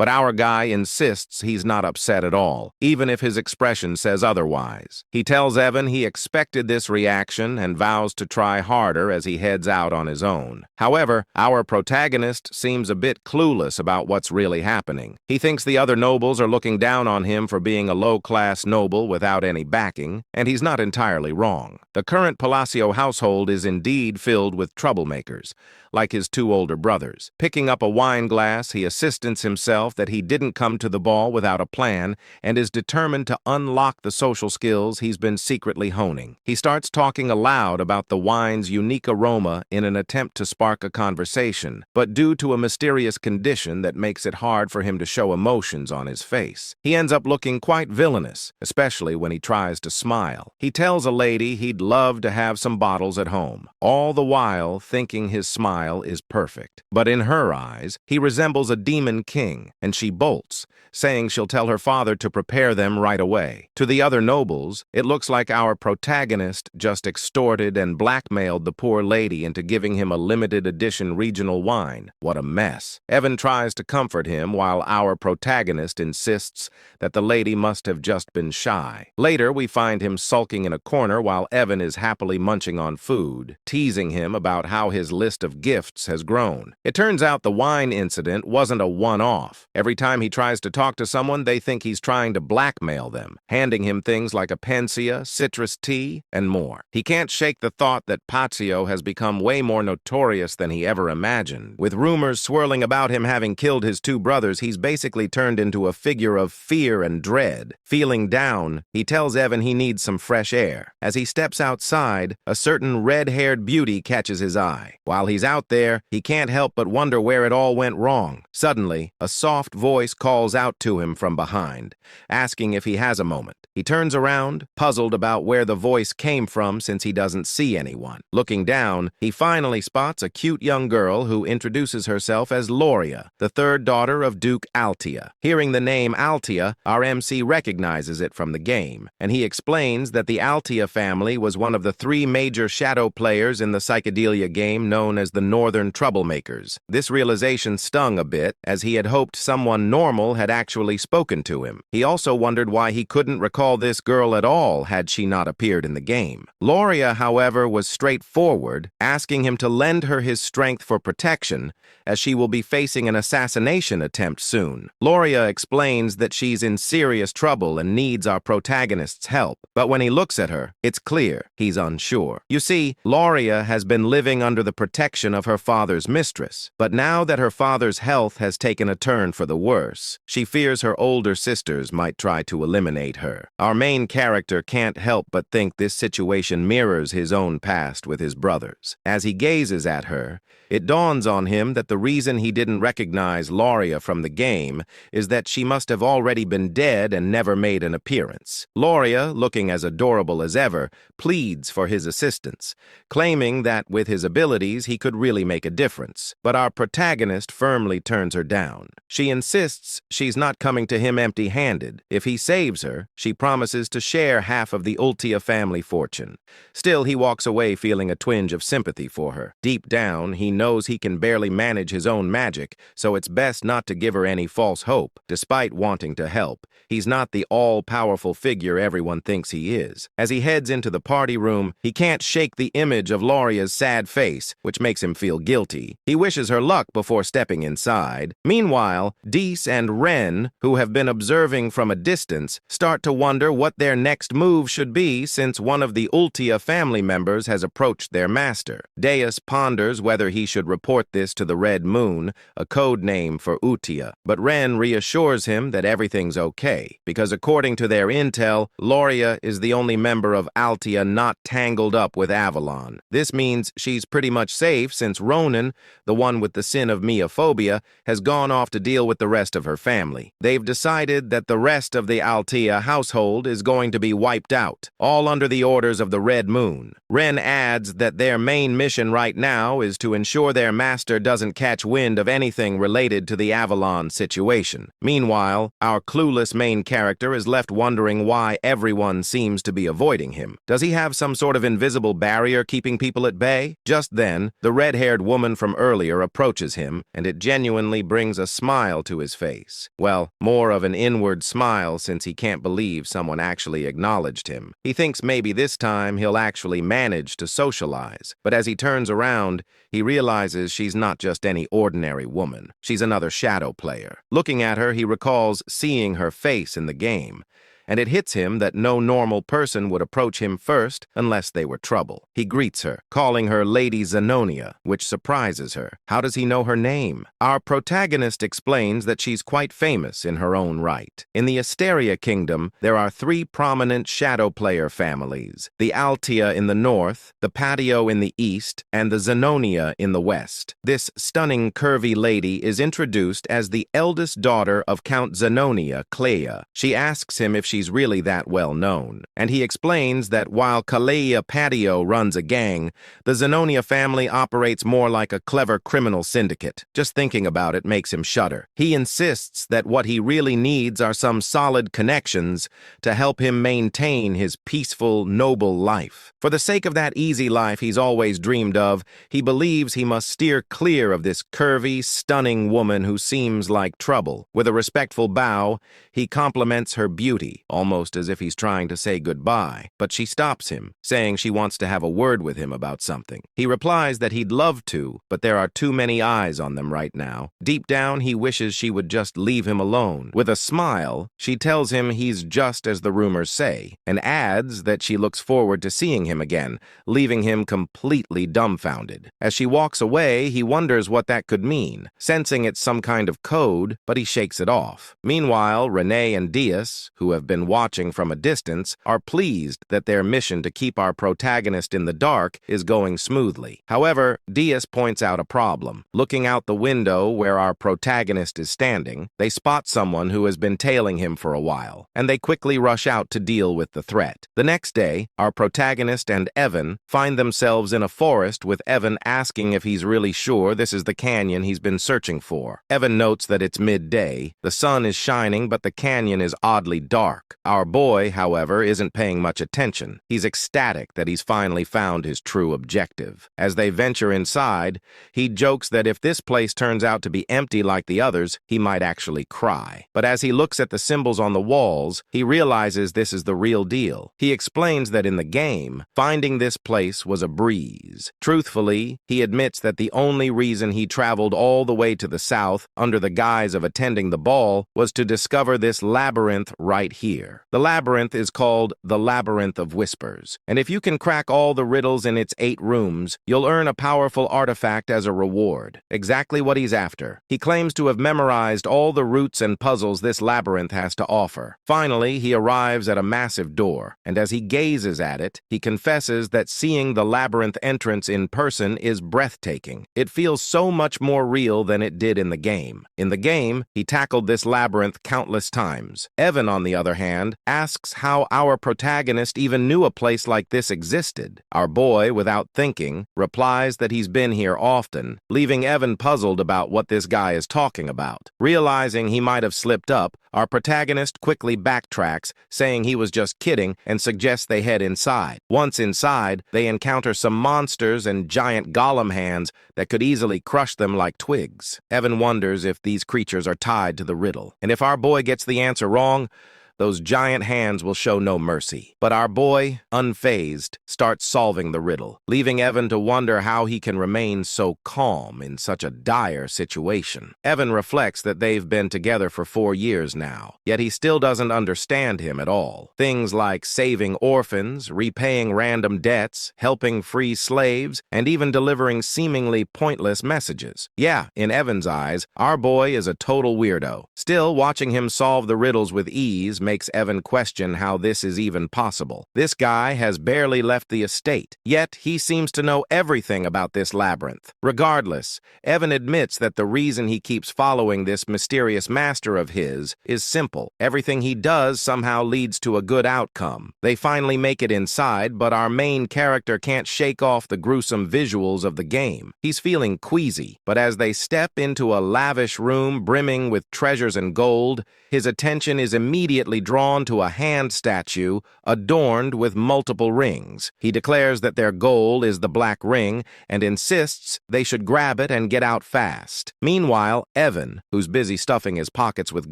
But our guy insists he's not upset at all, even if his expression says otherwise. He tells Evan he expected this reaction and vows to try harder as he heads out on his own. However, our protagonist seems a bit clueless about what's really happening. He thinks the other nobles are looking down on him for being a low-class noble without any backing, and he's not entirely wrong. The current Palacio household is indeed filled with troublemakers, like his two older brothers. Picking up a wine glass, he assistants himself that he didn't come to the ball without a plan and is determined to unlock the social skills he's been secretly honing. He starts talking aloud about the wine's unique aroma in an attempt to spark a conversation, but due to a mysterious condition that makes it hard for him to show emotions on his face, he ends up looking quite villainous, especially when he tries to smile. He tells a lady he'd love to have some bottles at home, all the while thinking his smile is perfect. But in her eyes, he resembles a demon king, and she bolts, saying she'll tell her father to prepare them right away. To the other nobles, it looks like our protagonist just extorted and blackmailed the poor lady into giving him a limited edition regional wine. What a mess. Evan tries to comfort him while our protagonist insists that the lady must have just been shy. Later, we find him sulking in a corner while Evan is happily munching on food, teasing him about how his list of gifts has grown. It turns out the wine incident wasn't a one-off. Every time he tries to talk to someone, they think he's trying to blackmail them, handing him things like a panacea, citrus tea, and more. He can't shake the thought that Pazio has become way more notorious than he ever imagined. With rumors swirling about him having killed his two brothers, he's basically turned into a figure of fear and dread. Feeling down, he tells Evan he needs some fresh air. As he steps outside, a certain red-haired beauty catches his eye. While he's out there, he can't help but wonder where it all went wrong. Suddenly, a soft voice calls out to him from behind, asking if he has a moment. He turns around, puzzled about where the voice came from since he doesn't see anyone. Looking down, he finally spots a cute young girl who introduces herself as Loria, the third daughter of Duke Altia. Hearing the name Altia, our MC recognizes it from the game, and he explains that the Altia family was one of the three major shadow players in the psychedelia game known as the Northern Troublemakers. This realization stung a bit, as he had hoped someone normal had actually spoken to him. He also wondered why he couldn't recall this girl at all had she not appeared in the game. Loria, however, was straightforward, asking him to lend her his strength for protection, as she will be facing an assassination attempt soon. Loria explains that she's in serious trouble and needs our protagonist's help, but when he looks at her, it's clear he's unsure. You see, Loria has been living under the protection of her father's mistress, but now that her father's health has taken a turn for the worse, she fears her older sisters might try to eliminate her. Our main character can't help but think this situation mirrors his own past with his brothers. As he gazes at her, it dawns on him that the reason he didn't recognize Loria from the game is that she must have already been dead and never made an appearance. Loria, looking as adorable as ever, pleads for his assistance, claiming that with his abilities he could really make a difference. But our protagonist firmly turns her down. She insists she's not coming to him empty-handed. If he saves her, she promises to share half of the Ultia family fortune. Still, he walks away feeling a twinge of sympathy for her. Deep down, he knows he can barely manage his own magic, so it's best not to give her any false hope. Despite wanting to help, he's not the all-powerful figure everyone thinks he is. As he heads into the party room, he can't shake the image of Loria's sad face, which makes him feel guilty. He wishes her luck before stepping inside. Meanwhile, Deese and Ren, who have been observing from a distance, start to wonder what their next move should be since one of the Ultia family members has approached their master. Deus ponders whether he should report this to the Red Moon, a code name for Utia, but Ren reassures him that everything's okay, because according to their intel, Loria is the only member of Altia not tangled up with Avalon. This means she's pretty much safe since Ronan, the one with the sin of meophobia, has gone off to deal with the rest of her family. They've decided that the rest of the Altia household household is going to be wiped out, all under the orders of the Red Moon. Ren adds that their main mission right now is to ensure their master doesn't catch wind of anything related to the Avalon situation. Meanwhile, our clueless main character is left wondering why everyone seems to be avoiding him. Does he have some sort of invisible barrier keeping people at bay? Just then, the red-haired woman from earlier approaches him, and it genuinely brings a smile to his face. Well, more of an inward smile since he can't believe someone actually acknowledged him. He thinks maybe this time he'll actually manage to socialize. But as he turns around, he realizes she's not just any ordinary woman. She's another shadow player. Looking at her, he recalls seeing her face in the game, and it hits him that no normal person would approach him first unless they were trouble. He greets her, calling her Lady Zenonia, which surprises her. How does he know her name? Our protagonist explains that she's quite famous in her own right. In the Asteria Kingdom, there are 3 prominent shadow player families: the Altia in the north, the Patio in the east, and the Zenonia in the west. This stunning, curvy lady is introduced as the eldest daughter of Count Zenonia, Clea. She asks him if she's really that well known, and he explains that while Kalea Patio runs a gang, the Zenonia family operates more like a clever criminal syndicate. Just thinking about it makes him shudder. He insists that what he really needs are some solid connections to help him maintain his peaceful, noble life. For the sake of that easy life he's always dreamed of, he believes he must steer clear of this curvy, stunning woman who seems like trouble. With a respectful bow, he compliments her beauty, almost as if he's trying to say goodbye, but she stops him, saying she wants to have a word with him about something. He replies that he'd love to, but there are too many eyes on them right now. Deep down, he wishes she would just leave him alone. With a smile, she tells him he's just as the rumors say, and adds that she looks forward to seeing him again, leaving him completely dumbfounded. As she walks away, he wonders what that could mean, sensing it's some kind of code, but he shakes it off. Meanwhile, Renee and Diaz, who have been watching from a distance, are pleased that their mission to keep our protagonist in the dark is going smoothly. However, Diaz points out a problem. Looking out the window where our protagonist is standing, they spot someone who has been tailing him for a while, and they quickly rush out to deal with the threat. The next day, our protagonist and Evan find themselves in a forest, with Evan asking if he's really sure this is the canyon he's been searching for. Evan notes that it's midday, the sun is shining, but the canyon is oddly dark. Our boy, however, isn't paying much attention. He's ecstatic that he's finally found his true objective. As they venture inside, he jokes that if this place turns out to be empty like the others, he might actually cry. But as he looks at the symbols on the walls, he realizes this is the real deal. He explains that in the game, finding this place was a breeze. Truthfully, he admits that the only reason he traveled all the way to the south under the guise of attending the ball was to discover this labyrinth right here. The labyrinth is called the Labyrinth of Whispers, and if you can crack all the riddles in its 8 rooms, you'll earn a powerful artifact as a reward. Exactly what he's after. He claims to have memorized all the routes and puzzles this labyrinth has to offer. Finally, he arrives at a massive door, and as he gazes at it, he confesses that seeing the labyrinth entrance in person is breathtaking. It feels so much more real than it did in the game. In the game, he tackled this labyrinth countless times. Evan, on the other hand, asks how our protagonist even knew a place like this existed. Our boy, without thinking, replies that he's been here often, leaving Evan puzzled about what this guy is talking about. Realizing he might have slipped up, our protagonist quickly backtracks, saying he was just kidding, and suggests they head inside. Once inside, they encounter some monsters and giant golem hands that could easily crush them like twigs. Evan wonders if these creatures are tied to the riddle, and if our boy gets the answer wrong, those giant hands will show no mercy. But our boy, unfazed, starts solving the riddle, leaving Evan to wonder how he can remain so calm in such a dire situation. Evan reflects that they've been together for 4 years now, yet he still doesn't understand him at all. Things like saving orphans, repaying random debts, helping free slaves, and even delivering seemingly pointless messages. Yeah, in Evan's eyes, our boy is a total weirdo. Still, watching him solve the riddles with ease makes Evan question how this is even possible. This guy has barely left the estate, yet he seems to know everything about this labyrinth. Regardless, Evan admits that the reason he keeps following this mysterious master of his is simple. Everything he does somehow leads to a good outcome. They finally make it inside, but our main character can't shake off the gruesome visuals of the game. He's feeling queasy, but as they step into a lavish room brimming with treasures and gold, his attention is immediately drawn to a hand statue adorned with multiple rings. He declares that their goal is the black ring and insists they should grab it and get out fast. Meanwhile, Evan, who's busy stuffing his pockets with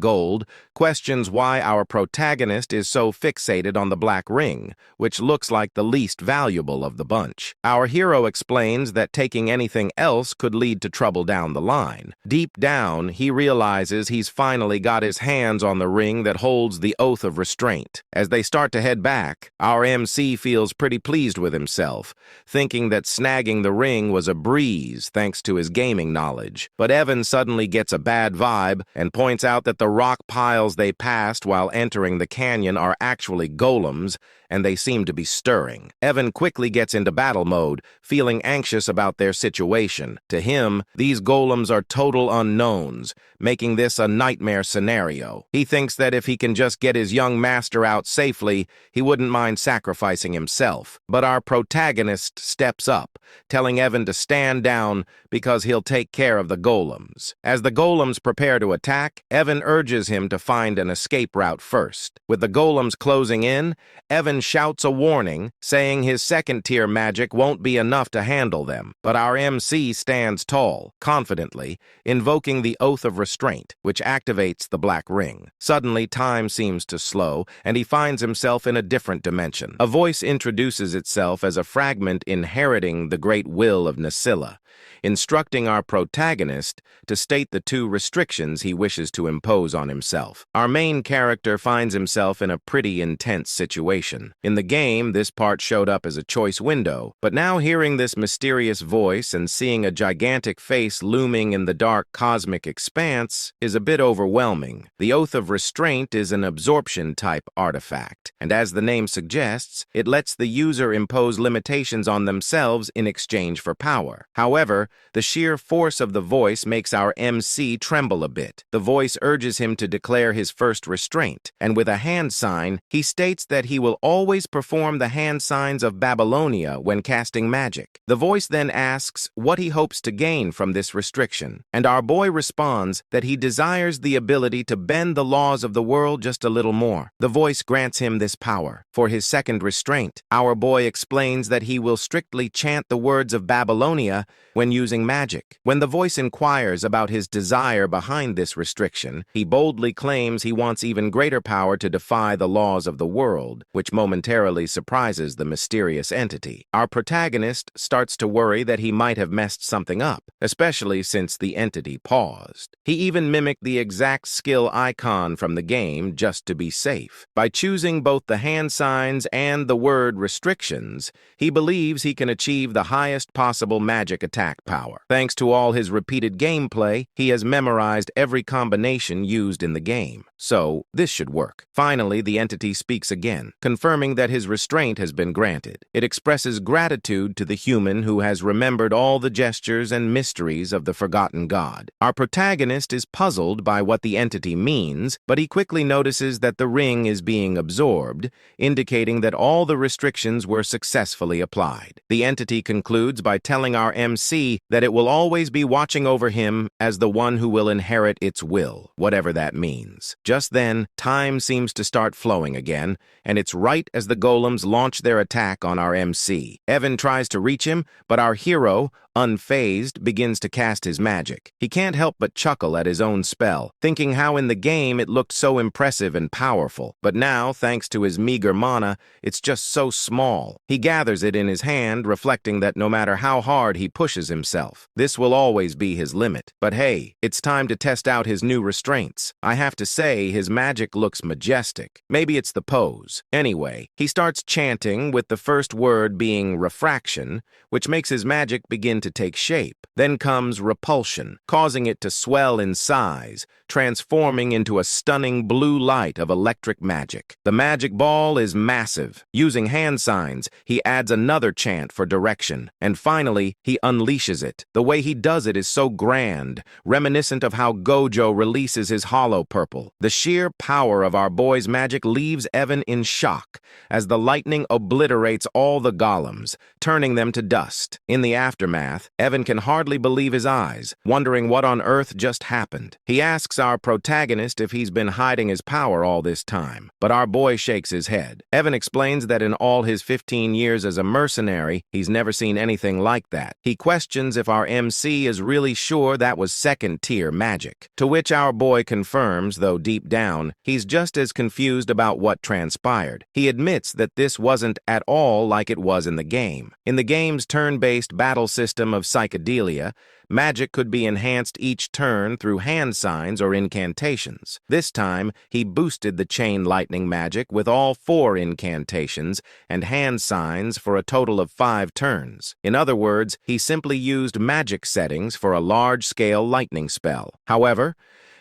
gold, questions why our protagonist is so fixated on the black ring, which looks like the least valuable of the bunch. Our hero explains that taking anything else could lead to trouble down the line. Deep down, he realizes he's finally got his hands on the ring that holds the oath of restraint. As they start to head back, our MC feels pretty pleased with himself, thinking that snagging the ring was a breeze thanks to his gaming knowledge. But Evan suddenly gets a bad vibe and points out that the rock piles they passed while entering the canyon are actually golems, and they seem to be stirring. Evan quickly gets into battle mode, feeling anxious about their situation. To him, these golems are total unknowns, making this a nightmare scenario. He thinks that if he can just get his young master out safely, he wouldn't mind sacrificing himself. But our protagonist steps up, telling Evan to stand down because he'll take care of the golems. As the golems prepare to attack, Evan urges him to find an escape route first. With the golems closing in, Evan shouts a warning, saying his second-tier magic won't be enough to handle them. But our MC stands tall, confidently, invoking the Oath of Restraint, which activates the black ring. Suddenly, time seems to slow, and he finds himself in a different dimension. A voice introduces itself as a fragment inheriting the great will of Nasilla, instructing our protagonist to state the two restrictions he wishes to impose on himself. Our main character finds himself in a pretty intense situation. In the game, this part showed up as a choice window, but now hearing this mysterious voice and seeing a gigantic face looming in the dark cosmic expanse is a bit overwhelming. The Oath of Restraint is an absorption-type artifact, and as the name suggests, it lets the user impose limitations on themselves in exchange for power. However, the sheer force of the voice makes our MC tremble a bit. The voice urges him to declare his first restraint, and with a hand sign, he states that he will always perform the hand signs of Babylonia when casting magic. The voice then asks what he hopes to gain from this restriction, and our boy responds that he desires the ability to bend the laws of the world just a little more. The voice grants him this power. For his second restraint, our boy explains that he will strictly chant the words of Babylonia when using magic. When the voice inquires about his desire behind this restriction, he boldly claims he wants even greater power to defy the laws of the world, which momentarily surprises the mysterious entity. Our protagonist starts to worry that he might have messed something up, especially since the entity paused. He even mimicked the exact skill icon from the game just to be safe. By choosing both the hand signs and the word restrictions, he believes he can achieve the highest possible magic attack power. Thanks to all his repeated gameplay, he has memorized every combination used in the game. So, this should work. Finally, the entity speaks again, confirming that his restraint has been granted. It expresses gratitude to the human who has remembered all the gestures and mysteries of the forgotten god. Our protagonist is puzzled by what the entity means, but he quickly notices that the ring is being absorbed, indicating that all the restrictions were successfully applied. The entity concludes by telling our MC that it will always be watching over him as the one who will inherit its will, whatever that means. Just then, time seems to start flowing again, and it's right as the golems launch their attack on our MC. Evan tries to reach him, but our hero, unfazed, begins to cast his magic. He can't help but chuckle at his own spell, thinking how in the game it looked so impressive and powerful. But now, thanks to his meager mana, it's just so small. He gathers it in his hand, reflecting that no matter how hard he pushes himself, this will always be his limit. But hey, it's time to test out his new restraints. I have to say, his magic looks majestic. Maybe it's the pose. Anyway, he starts chanting, with the first word being refraction, which makes his magic begin began to take shape. Then comes repulsion, causing it to swell in size, transforming into a stunning blue light of electric magic. The magic ball is massive. Using hand signs, he adds another chant for direction, and finally, he unleashes it. The way he does it is so grand, reminiscent of how Gojo releases his hollow purple. The sheer power of our boy's magic leaves Evan in shock, as the lightning obliterates all the golems, turning them to dust. In the aftermath, Evan can hardly believe his eyes, wondering what on earth just happened. He asks our protagonist if he's been hiding his power all this time, but our boy shakes his head. Evan explains that in all his 15 years as a mercenary, he's never seen anything like that. He questions if our MC is really sure that was second-tier magic, to which our boy confirms, though deep down, he's just as confused about what transpired. He admits that this wasn't at all like it was in the game. In the game's turn-based battle system of psychedelia, magic could be enhanced each turn through hand signs or incantations. This time, he boosted the chain lightning magic with all 4 incantations and hand signs for a total of 5 turns. In other words, he simply used magic settings for a large-scale lightning spell. However,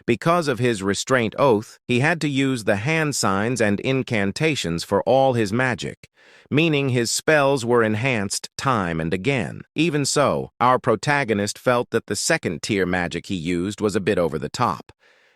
because of his restraint oath, he had to use the hand signs and incantations for all his magic, meaning his spells were enhanced time and again. Even so, our protagonist felt that the second-tier magic he used was a bit over the top,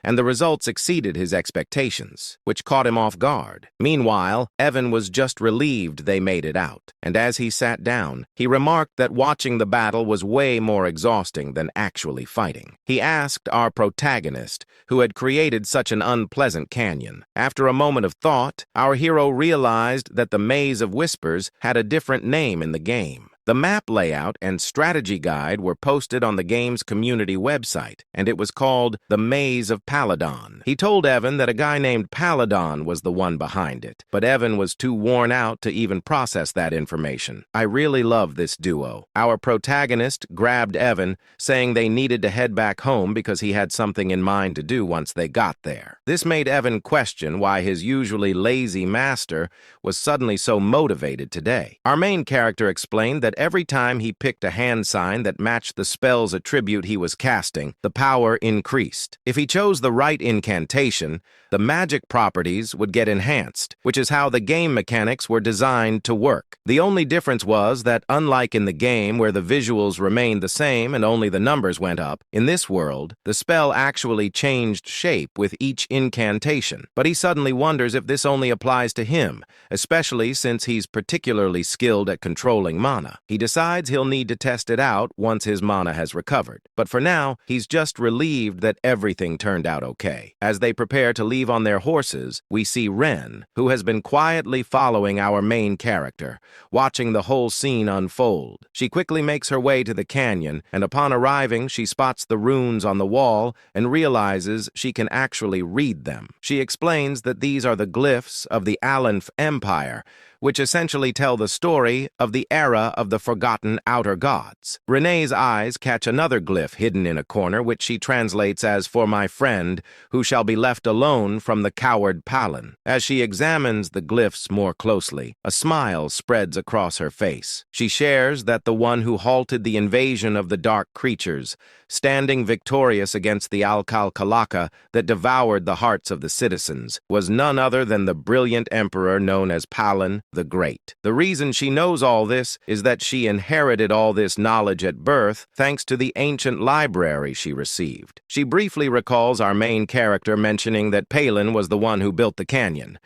and the results exceeded his expectations, which caught him off guard. Meanwhile, Evan was just relieved they made it out, and as he sat down, he remarked that watching the battle was way more exhausting than actually fighting. He asked our protagonist, who had created such an unpleasant canyon. After a moment of thought, our hero realized that the Maze of Whispers had a different name in the game. The map layout and strategy guide were posted on the game's community website, and it was called The Maze of Paladon. He told Evan that a guy named Paladon was the one behind it, but Evan was too worn out to even process that information. I really love this duo. Our protagonist grabbed Evan, saying they needed to head back home because he had something in mind to do once they got there. This made Evan question why his usually lazy master was suddenly so motivated today. Our main character explained that every time he picked a hand sign that matched the spell's attribute he was casting, the power increased. If he chose the right incantation, the magic properties would get enhanced, which is how the game mechanics were designed to work. The only difference was that, unlike in the game where the visuals remained the same and only the numbers went up, in this world, the spell actually changed shape with each incantation. But he suddenly wonders if this only applies to him, especially since he's particularly skilled at controlling mana. He decides he'll need to test it out once his mana has recovered. But for now, he's just relieved that everything turned out okay. As they prepare to leave on their horses, we see Ren, who has been quietly following our main character, watching the whole scene unfold. She quickly makes her way to the canyon, and upon arriving, she spots the runes on the wall and realizes she can actually read them. She explains that these are the glyphs of the Aleph Empire, which essentially tell the story of the era of the forgotten outer gods. Renee's eyes catch another glyph hidden in a corner, which she translates as "for my friend, who shall be left alone from the coward Palin." As she examines the glyphs more closely, a smile spreads across her face. She shares that the one who halted the invasion of the dark creatures, standing victorious against the Alcal-Kalaka that devoured the hearts of the citizens, was none other than the brilliant emperor known as Palin the Great. The reason she knows all this is that she inherited all this knowledge at birth thanks to the ancient library she received. She briefly recalls our main character mentioning that Palin was the one who built the canyon.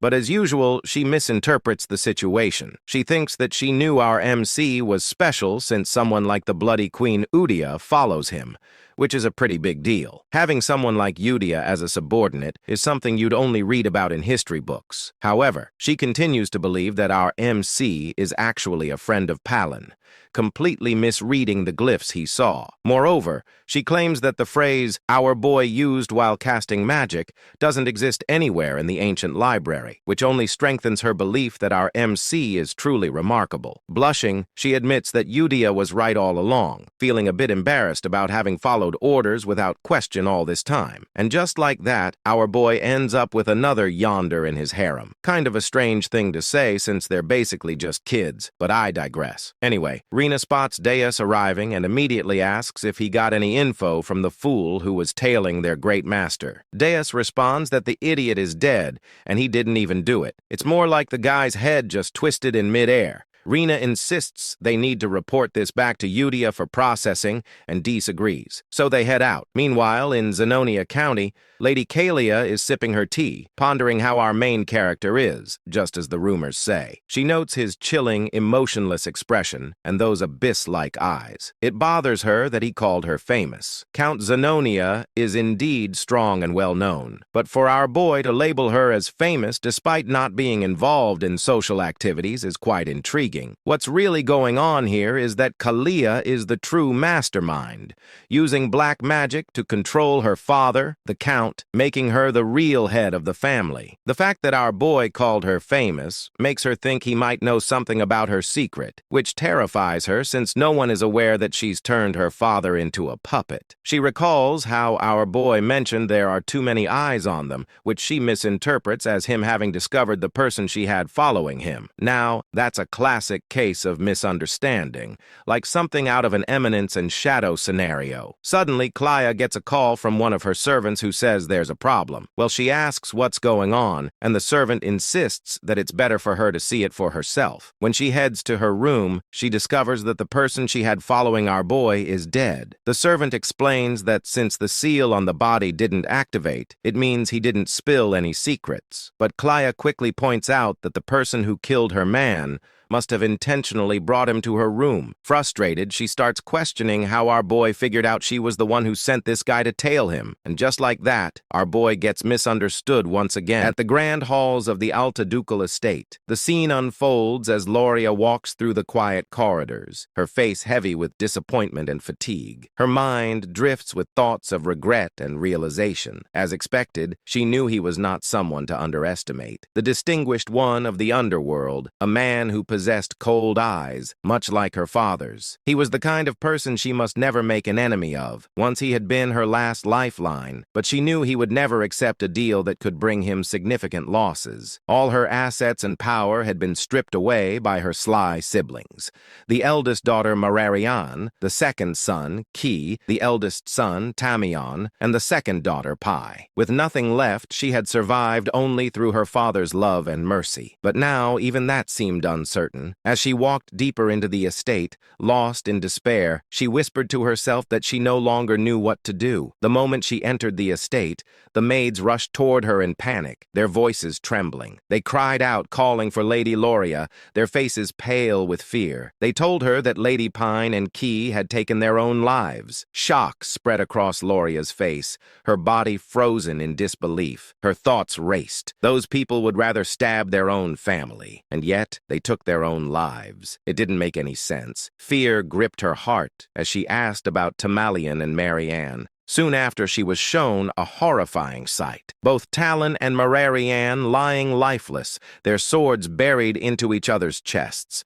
But as usual, she misinterprets the situation. She thinks that she knew our MC was special since someone like the bloody Queen Udia follows him, which is a pretty big deal. Having someone like Udia as a subordinate is something you'd only read about in history books. However, she continues to believe that our MC is actually a friend of Palin, completely misreading the glyphs he saw. Moreover, she claims that the phrase "our boy used while casting magic" doesn't exist anywhere in the ancient library, which only strengthens her belief that our MC is truly remarkable. Blushing, she admits that Udia was right all along, feeling a bit embarrassed about having followed followed orders without question all this time. And just like that, our boy ends up with another yonder in his harem. Kind of a strange thing to say since they're basically just kids, but I digress. Anyway, Rina spots Deus arriving and immediately asks if he got any info from the fool who was tailing their great master. Deus responds that the idiot is dead and he didn't even do it. It's more like the guy's head just twisted in midair. Rina insists they need to report this back to Udia for processing, and disagrees. So they head out. Meanwhile, in Zenonia County, Lady Kalia is sipping her tea, pondering how our main character is, just as the rumors say. She notes his chilling, emotionless expression and those abyss-like eyes. It bothers her that he called her famous. Count Zenonia is indeed strong and well-known, but for our boy to label her as famous despite not being involved in social activities is quite intriguing. What's really going on here is that Kalia is the true mastermind, using black magic to control her father, the Count, making her the real head of the family. The fact that our boy called her famous makes her think he might know something about her secret, which terrifies her since no one is aware that she's turned her father into a puppet. She recalls how our boy mentioned there are too many eyes on them, which she misinterprets as him having discovered the person she had following him. Now, that's a classic case of misunderstanding, like something out of an Eminence and Shadow scenario. Suddenly, Klaya gets a call from one of her servants who says there's a problem. Well, she asks what's going on, and the servant insists that it's better for her to see it for herself. When she heads to her room, she discovers that the person she had following our boy is dead. The servant explains that since the seal on the body didn't activate, it means he didn't spill any secrets. But Klaya quickly points out that the person who killed her man must have intentionally brought him to her room. Frustrated, she starts questioning how our boy figured out she was the one who sent this guy to tail him. And just like that, our boy gets misunderstood once again. At the grand halls of the Alta Ducal estate, the scene unfolds as Loria walks through the quiet corridors, her face heavy with disappointment and fatigue. Her mind drifts with thoughts of regret and realization. As expected, she knew he was not someone to underestimate. The distinguished one of the underworld, a man who possessed cold eyes, much like her father's. He was the kind of person she must never make an enemy of. Once he had been her last lifeline, but she knew he would never accept a deal that could bring him significant losses. All her assets and power had been stripped away by her sly siblings. The eldest daughter, Mararian, the second son, Ki, the eldest son, Tamion, and the second daughter, Pai. With nothing left, she had survived only through her father's love and mercy. But now, even that seemed uncertain. As she walked deeper into the estate, lost in despair, she whispered to herself that she no longer knew what to do. The moment she entered the estate, the maids rushed toward her in panic, their voices trembling. They cried out, calling for Lady Loria, their faces pale with fear. They told her that Lady Pine and Key had taken their own lives. Shock spread across Loria's face, her body frozen in disbelief. Her thoughts raced. Those people would rather stab their own family, and yet they took their own lives. It didn't make any sense. Fear gripped her heart as she asked about Tamalian and Marianne. Soon after, she was shown a horrifying sight. Both Talon and Mararian lying lifeless, their swords buried into each other's chests.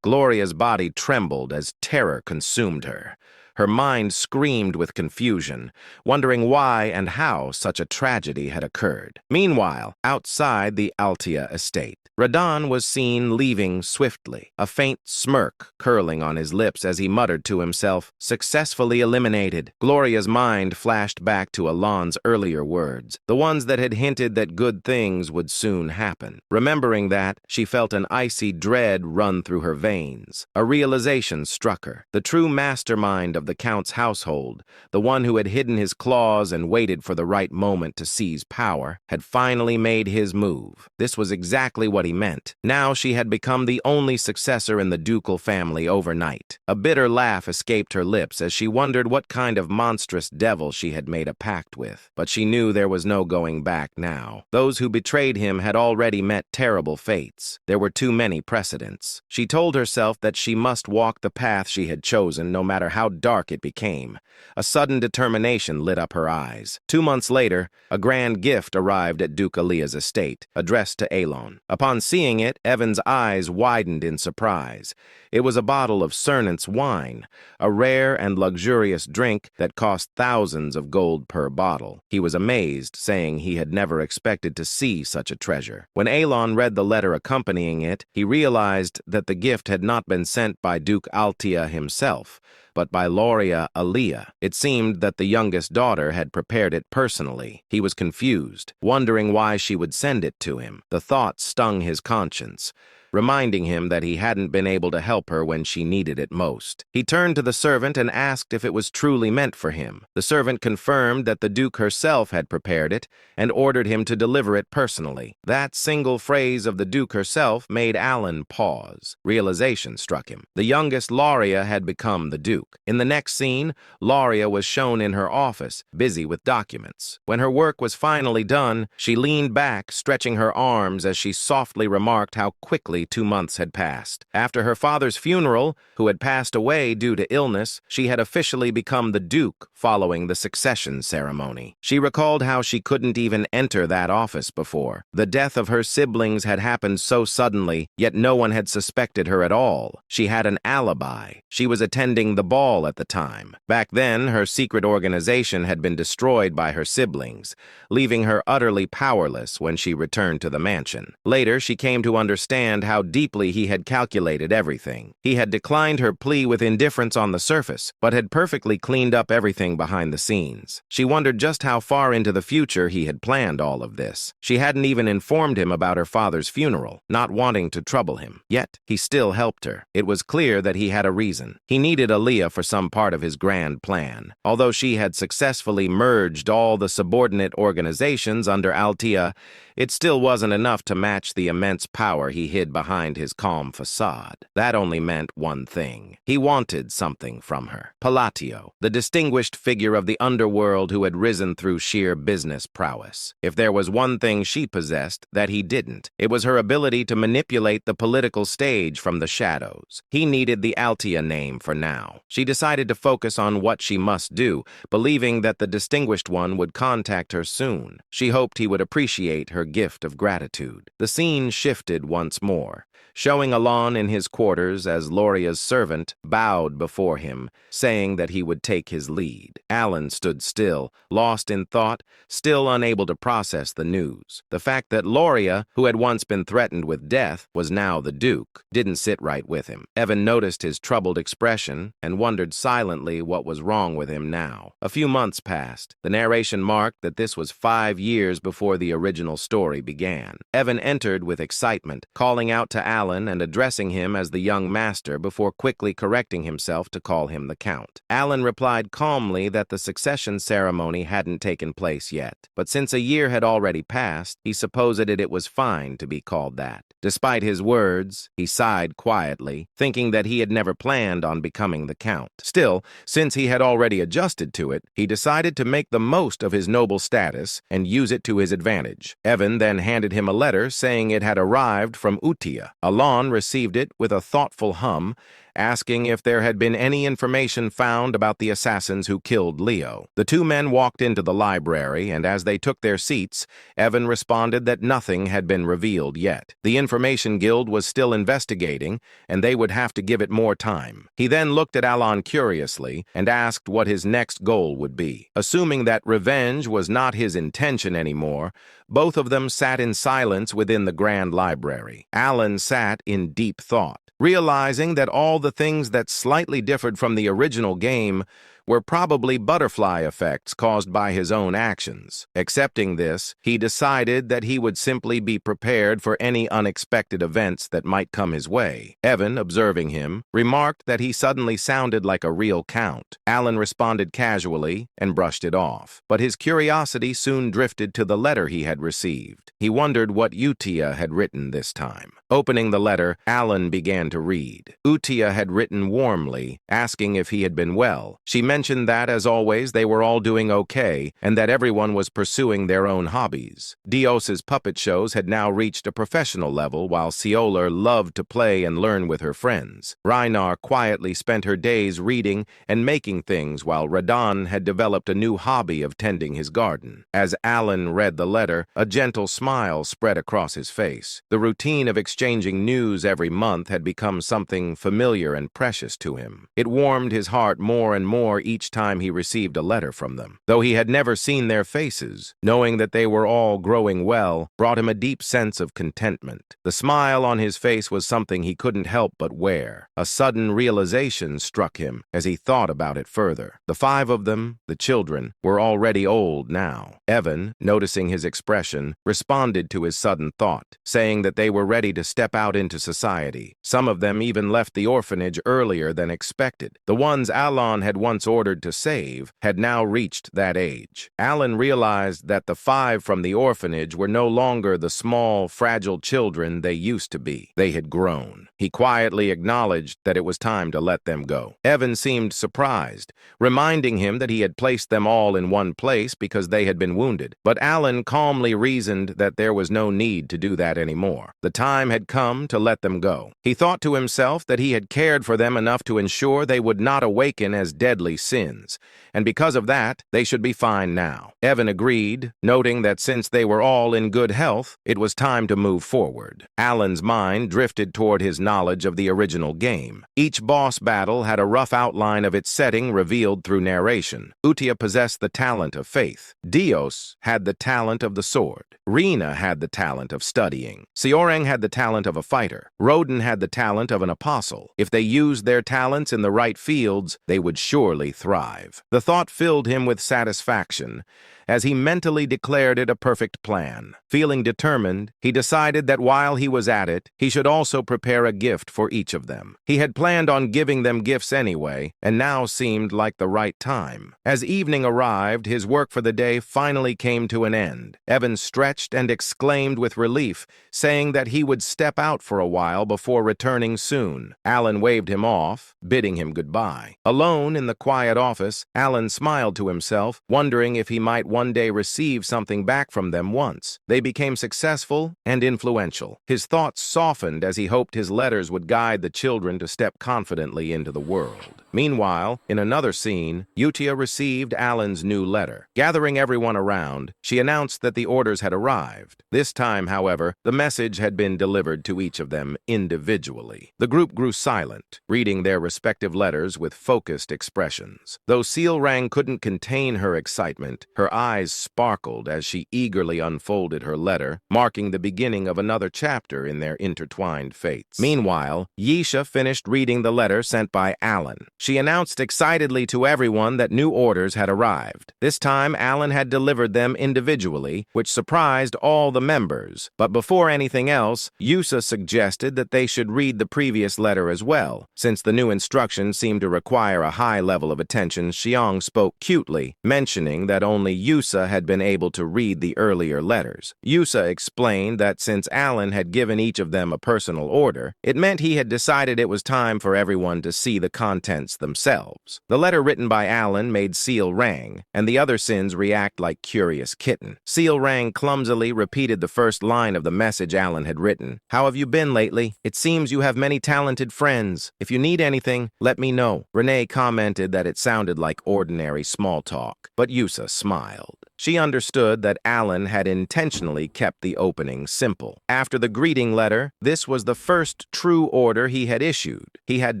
Gloria's body trembled as terror consumed her. Her mind screamed with confusion, wondering why and how such a tragedy had occurred. Meanwhile, outside the Altia estate, Radan was seen leaving swiftly, a faint smirk curling on his lips as he muttered to himself, "Successfully eliminated." Gloria's mind flashed back to Alon's earlier words, the ones that had hinted that good things would soon happen. Remembering that, she felt an icy dread run through her veins. A realization struck her. The true mastermind of the Count's household, the one who had hidden his claws and waited for the right moment to seize power, had finally made his move. This was exactly what he meant. Now she had become the only successor in the ducal family overnight. A bitter laugh escaped her lips as she wondered what kind of monstrous devil she had made a pact with. But she knew there was no going back now. Those who betrayed him had already met terrible fates. There were too many precedents. She told herself that she must walk the path she had chosen, no matter how dark dark it became. A sudden determination lit up her eyes. 2 months later, a grand gift arrived at Duke Alea's estate, addressed to Alon. Upon seeing it, Evan's eyes widened in surprise. It was a bottle of Cernant's wine, a rare and luxurious drink that cost thousands of gold per bottle. He was amazed, saying he had never expected to see such a treasure. When Alon read the letter accompanying it, he realized that the gift had not been sent by Duke Altea himself, but by Loria Alea. It seemed that the youngest daughter had prepared it personally. He was confused, wondering why she would send it to him. The thought stung his conscience, reminding him that he hadn't been able to help her when she needed it most. He turned to the servant and asked if it was truly meant for him. The servant confirmed that the Duke herself had prepared it and ordered him to deliver it personally. That single phrase of the Duke herself made Alan pause. Realization struck him. The youngest Loria had become the Duke. In the next scene, Loria was shown in her office, busy with documents. When her work was finally done, she leaned back, stretching her arms as she softly remarked how quickly 2 months had passed. After her father's funeral, who had passed away due to illness, she had officially become the Duke following the succession ceremony. She recalled how she couldn't even enter that office before. The death of her siblings had happened so suddenly, yet no one had suspected her at all. She had an alibi. She was attending the ball at the time. Back then, her secret organization had been destroyed by her siblings, leaving her utterly powerless when she returned to the mansion. Later, she came to understand how deeply he had calculated everything. He had declined her plea with indifference on the surface, but had perfectly cleaned up everything behind the scenes. She wondered just how far into the future he had planned all of this. She hadn't even informed him about her father's funeral, not wanting to trouble him. Yet, he still helped her. It was clear that he had a reason. He needed Alea for some part of his grand plan. Although she had successfully merged all the subordinate organizations under Altea, it still wasn't enough to match the immense power he hid behind his calm facade. That only meant one thing. He wanted something from her. Palatio, the distinguished figure of the underworld who had risen through sheer business prowess. If there was one thing she possessed that he didn't, it was her ability to manipulate the political stage from the shadows. He needed the Altea name for now. She decided to focus on what she must do, believing that the distinguished one would contact her soon. She hoped he would appreciate her gift of gratitude. The scene shifted once more, showing Alon in his quarters as Loria's servant bowed before him, saying that he would take his lead. Alan stood still, lost in thought, still unable to process the news. The fact that Loria, who had once been threatened with death, was now the Duke, didn't sit right with him. Evan noticed his troubled expression and wondered silently what was wrong with him now. A few months passed. The narration marked that this was 5 years before the original story began. Evan entered with excitement, calling out to Alan and addressing him as the young master before quickly correcting himself to call him the Count. Alan replied calmly that the succession ceremony hadn't taken place yet, but since a year had already passed, he supposed it was fine to be called that. Despite his words, he sighed quietly, thinking that he had never planned on becoming the Count. Still, since he had already adjusted to it, he decided to make the most of his noble status and use it to his advantage. Evan then handed him a letter saying it had arrived from Utia. Alon received it with a thoughtful hum, asking if there had been any information found about the assassins who killed Leo. The two men walked into the library, and as they took their seats, Evan responded that nothing had been revealed yet. The Information Guild was still investigating, and they would have to give it more time. He then looked at Alon curiously and asked what his next goal would be. Assuming that revenge was not his intention anymore, both of them sat in silence within the Grand Library. Alan sat in deep thought, realizing that all the things that slightly differed from the original game were probably butterfly effects caused by his own actions. Accepting this, he decided that he would simply be prepared for any unexpected events that might come his way. Evan, observing him, remarked that he suddenly sounded like a real count. Alan responded casually and brushed it off, but his curiosity soon drifted to the letter he had received. He wondered what Utia had written this time. Opening the letter, Alan began to read. Utia had written warmly, asking if he had been well. She mentioned mentioned that, as always, they were all doing okay and that everyone was pursuing their own hobbies. Dios's puppet shows had now reached a professional level, while Cioler loved to play and learn with her friends. Reinar quietly spent her days reading and making things, while Radan had developed a new hobby of tending his garden. As Alan read the letter, a gentle smile spread across his face. The routine of exchanging news every month had become something familiar and precious to him. It warmed his heart more and more each time he received a letter from them. Though he had never seen their faces, knowing that they were all growing well brought him a deep sense of contentment. The smile on his face was something he couldn't help but wear. A sudden realization struck him as he thought about it further. The 5 of them, the children, were already old now. Evan, noticing his expression, responded to his sudden thought, saying that they were ready to step out into society. Some of them even left the orphanage earlier than expected. The ones Alan had once ordered to save had now reached that age. Alan realized that the 5 from the orphanage were no longer the small, fragile children they used to be. They had grown. He quietly acknowledged that it was time to let them go. Evan seemed surprised, reminding him that he had placed them all in one place because they had been wounded. But Alan calmly reasoned that there was no need to do that anymore. The time had come to let them go. He thought to himself that he had cared for them enough to ensure they would not awaken as deadly sins, and because of that, they should be fine now. Evan agreed, noting that since they were all in good health, it was time to move forward. Alan's mind drifted toward his knowledge of the original game. Each boss battle had a rough outline of its setting revealed through narration. Utia possessed the talent of faith. Dios had the talent of the sword. Rina had the talent of studying. Seorang had the talent of a fighter. Roden had the talent of an apostle. If they used their talents in the right fields, they would surely thrive. The thought filled him with satisfaction as he mentally declared it a perfect plan. Feeling determined, he decided that while he was at it, he should also prepare a gift for each of them. He had planned on giving them gifts anyway, and now seemed like the right time. As evening arrived, his work for the day finally came to an end. Evan stretched and exclaimed with relief, saying that he would step out for a while before returning soon. Alan waved him off, bidding him goodbye. Alone in the quiet office, Alan smiled to himself, wondering if he might one day receive something back from them once. They became successful and influential. His thoughts softened as he hoped his letters would guide the children to step confidently into the world. Meanwhile, in another scene, Utia received Alan's new letter. Gathering everyone around, she announced that the orders had arrived. This time, however, the message had been delivered to each of them individually. The group grew silent, reading their respective letters with focused expressions. Though Seorang couldn't contain her excitement, her eyes sparkled as she eagerly unfolded her letter, marking the beginning of another chapter in their intertwined fates. Meanwhile, Yisha finished reading the letter sent by Alan. She announced excitedly to everyone that new orders had arrived. This time, Alan had delivered them individually, which surprised all the members. But before anything else, Yusa suggested that they should read the previous letter as well. Since the new instructions seemed to require a high level of attention, Xiang spoke cutely, mentioning that only Yusa had been able to read the earlier letters. Yusa explained that since Alan had given each of them a personal order, it meant he had decided it was time for everyone to see the contents themselves. The letter written by Alan made Seorang and the other sins react like curious kitten. Seorang clumsily repeated the first line of the message Alan had written. "How have you been lately? It seems you have many talented friends. If you need anything, let me know." Renee commented that it sounded like ordinary small talk, but Yusa smiled. She understood that Alan had intentionally kept the opening simple. After the greeting letter, this was the first true order he had issued. He had